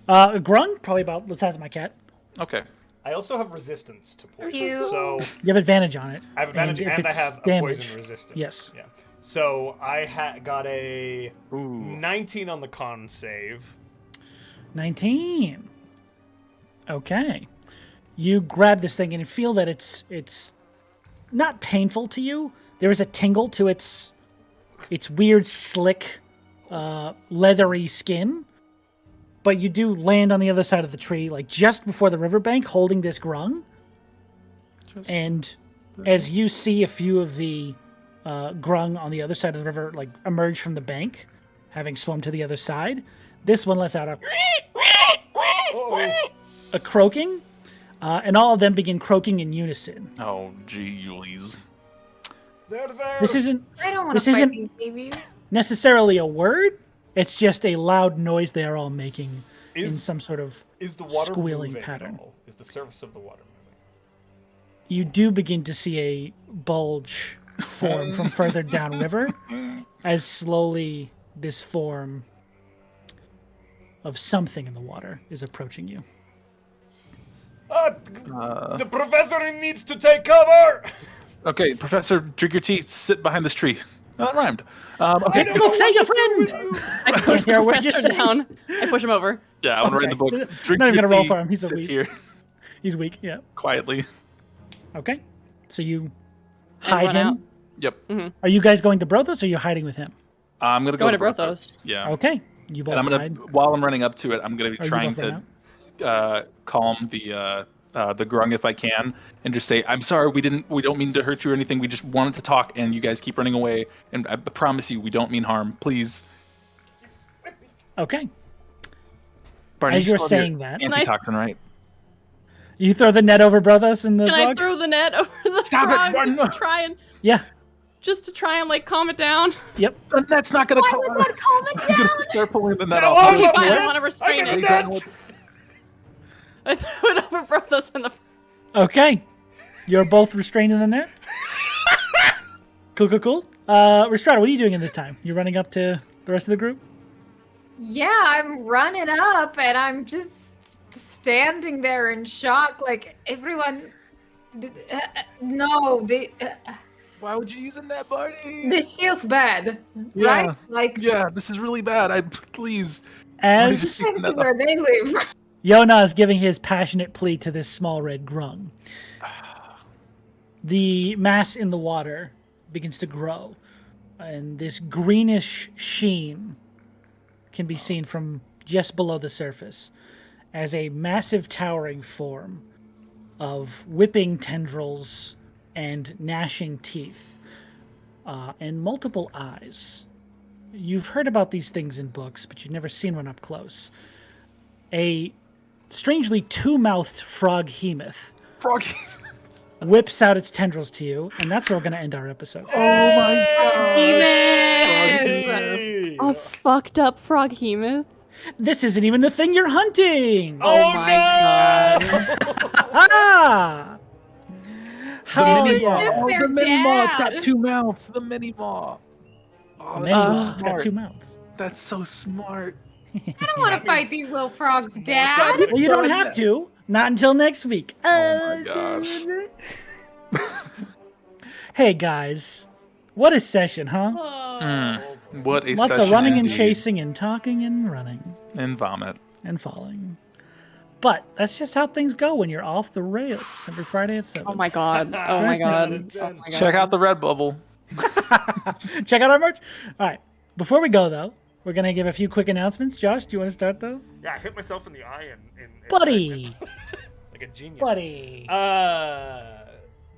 Grung, probably about the size of my cat. okay. I also have resistance to poison, Cute. so You have advantage on it. I have advantage, if and I it's have a damage, poison resistance. Yes. Yeah. So I got a Ooh. 19 on the con save. 19. Okay. You grab this thing and you feel that it's not painful to you. There is a tingle to its weird, slick, leathery skin. But you do land on the other side of the tree, like just before the riverbank, holding this grung. And as you see a few of the grung on the other side of the river, like emerge from the bank, having swum to the other side, this one lets out a croaking, and all of them begin croaking in unison. Oh, geez. They're there. This isn't I don't want This to fight isn't- these babies. necessarily a word. It's just a loud noise they are all making in Is- some sort of Is the water squealing moving pattern. At all? Is the surface of the water moving? You do begin to see a bulge form from further downriver as slowly this form of something in the water is approaching you. The professor needs to take cover. Okay, Professor, drink your tea. Sit behind this tree. Oh, that rhymed. Okay. Go save your friend! I push the hear what you're professor saying. down. I push him over. Yeah, I want to read the book. Okay. Drink Not even your gonna roll tea, for him. He's a sit weak. here He's weak, yeah. quietly. Okay. So you And hide run him. out. Yep. Are you guys going to Brothos or are you hiding with him? I'm gonna go Going to to Brothos. Yeah. Okay. You both And I'm gonna, hide. while I'm running up to it, I'm gonna be Are you trying both run to out? calm the grung if I can, and just say, "I'm sorry, we don't mean to hurt you or anything. We just wanted to talk, and you guys keep running away. And I promise you, we don't mean harm. Please." Okay. Barney, As you you're still have your saying that- antitoxin, right? You throw the net over Brothos and the Can I frog? throw the net over the Stop it, frog Martin. just to try and Yeah. like calm it down? Yep. That's not gonna. Why would that calm it I'm down? gonna start pulling the net No, off. Okay, I'm fine. I obsessed. want to restrain I'm in it. a net. I threw it over Brothos and the. Okay. You're both restrained in the net? Cool. Rhystrata, what are you doing in this time? You running up to the rest of the group? Yeah, I'm running up and I'm just standing there in shock, like everyone. No, Why would you use a net, Barney? this feels bad, Yeah. right? Like Yeah, this is really bad. Please. As just- to where they live. Yona is giving his passionate plea to this small red grung, the mass in the water begins to grow, and this greenish sheen can be seen from just below the surface as a massive towering form of whipping tendrils and gnashing teeth and multiple eyes. You've heard about these things in books, but you've never seen one up close. A strangely two-mouthed frog-hemoth Froggy. whips out its tendrils to you, and that's where we're going to end our episode. Oh my god. Hey. A fucked up froghemoth. This isn't even the thing you're hunting! Oh, my no! Ah! How This is yeah. just Oh, their the mini maw. It's dad. got two mouths. The mini maw. Oh, Many that's so mouths, it's got smart. two mouths. That's so smart. I don't want to fight these little frogs, Dad. Well, you don't have to. Not until next week. Oh my gosh. Hey guys, what a session, huh? What a Lots session of running and indeed. chasing and talking and running And vomit. and falling. But that's just how things go when you're off the rails every Friday at 7. Oh my god. Oh my Dress god. next Oh my god. Check out the red bubble. Check out our merch. All right. Before we go, though, we're going to give a few quick announcements. Josh, do you want to start, though? Yeah, I hit myself in the eye in Buddy! like a genius. Buddy!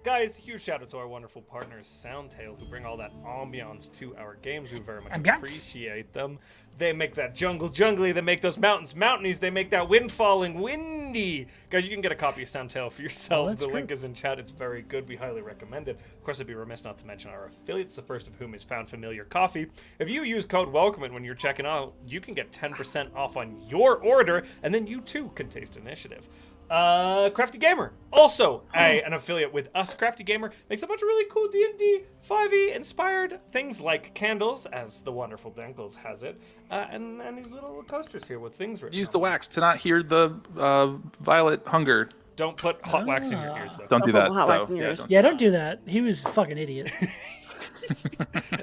Guys, huge shout out to our wonderful partners, Soundtail, who bring all that ambiance to our games. We very much Ambiance. appreciate them. They make that jungle jungly, they make those mountains mountainous, they make that wind falling windy. Guys, you can get a copy of Soundtail for yourself. that's The true. link is in chat. It's very good. We highly recommend it. Of course, I'd be remiss not to mention our affiliates, the first of whom is Found Familiar Coffee. If you use code WELCOME when you're checking out, you can get 10% off on your order, and then you too can taste Initiative. Crafty Gamer, also an affiliate with us. Crafty Gamer makes a bunch of really cool D&D 5e inspired things like candles, as the wonderful Denkles has it, and these little coasters here with things written. Use the wax to not hear the violet hunger. Don't put hot wax in your ears, though. Don't do put that. hot wax though. in your ears. don't- Yeah, don't do that. He was a fucking idiot.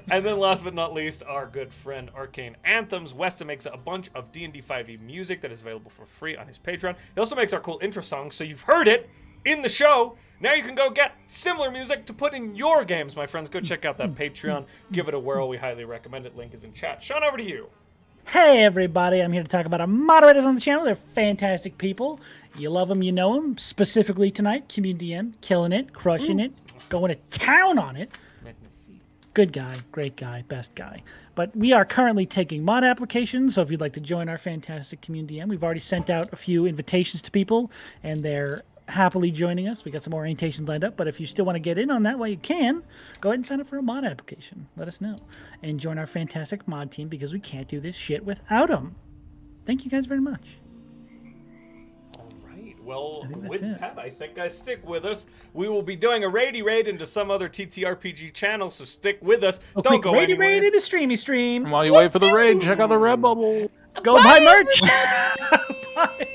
And then last but not least, our good friend Arcane Anthems. Weston makes a bunch of D&D 5e music that is available for free on his Patreon. He also makes our cool intro songs, so you've heard it in the show. Now you can go get similar music to put in your games, my friends. Go check out that Patreon. Give it a whirl. We highly recommend it. Link is in chat. Sean, over to you. Hey, everybody. I'm here to talk about our moderators on the channel. They're fantastic people. You love them, you know them. Specifically tonight, Community DM, killing it, crushing it, going to town on it. Good guy, great guy, best guy. But we are currently taking mod applications, so if you'd like to join our fantastic community, we've already sent out a few invitations to people, and they're happily joining us. We got some orientations lined up, but if you still want to get in on that while you can, go ahead and sign up for a mod application. Let us know. And join our fantastic mod team, because we can't do this shit without them. Thank you guys very much. Well, think that's with it. that, I think I stick with us. We will be doing a raid into some other TTRPG channel, so stick with us. A Don't quick go raid anywhere. into streamy stream. While you wait for the raid, check out the Redbubble. Go buy merch. Bye.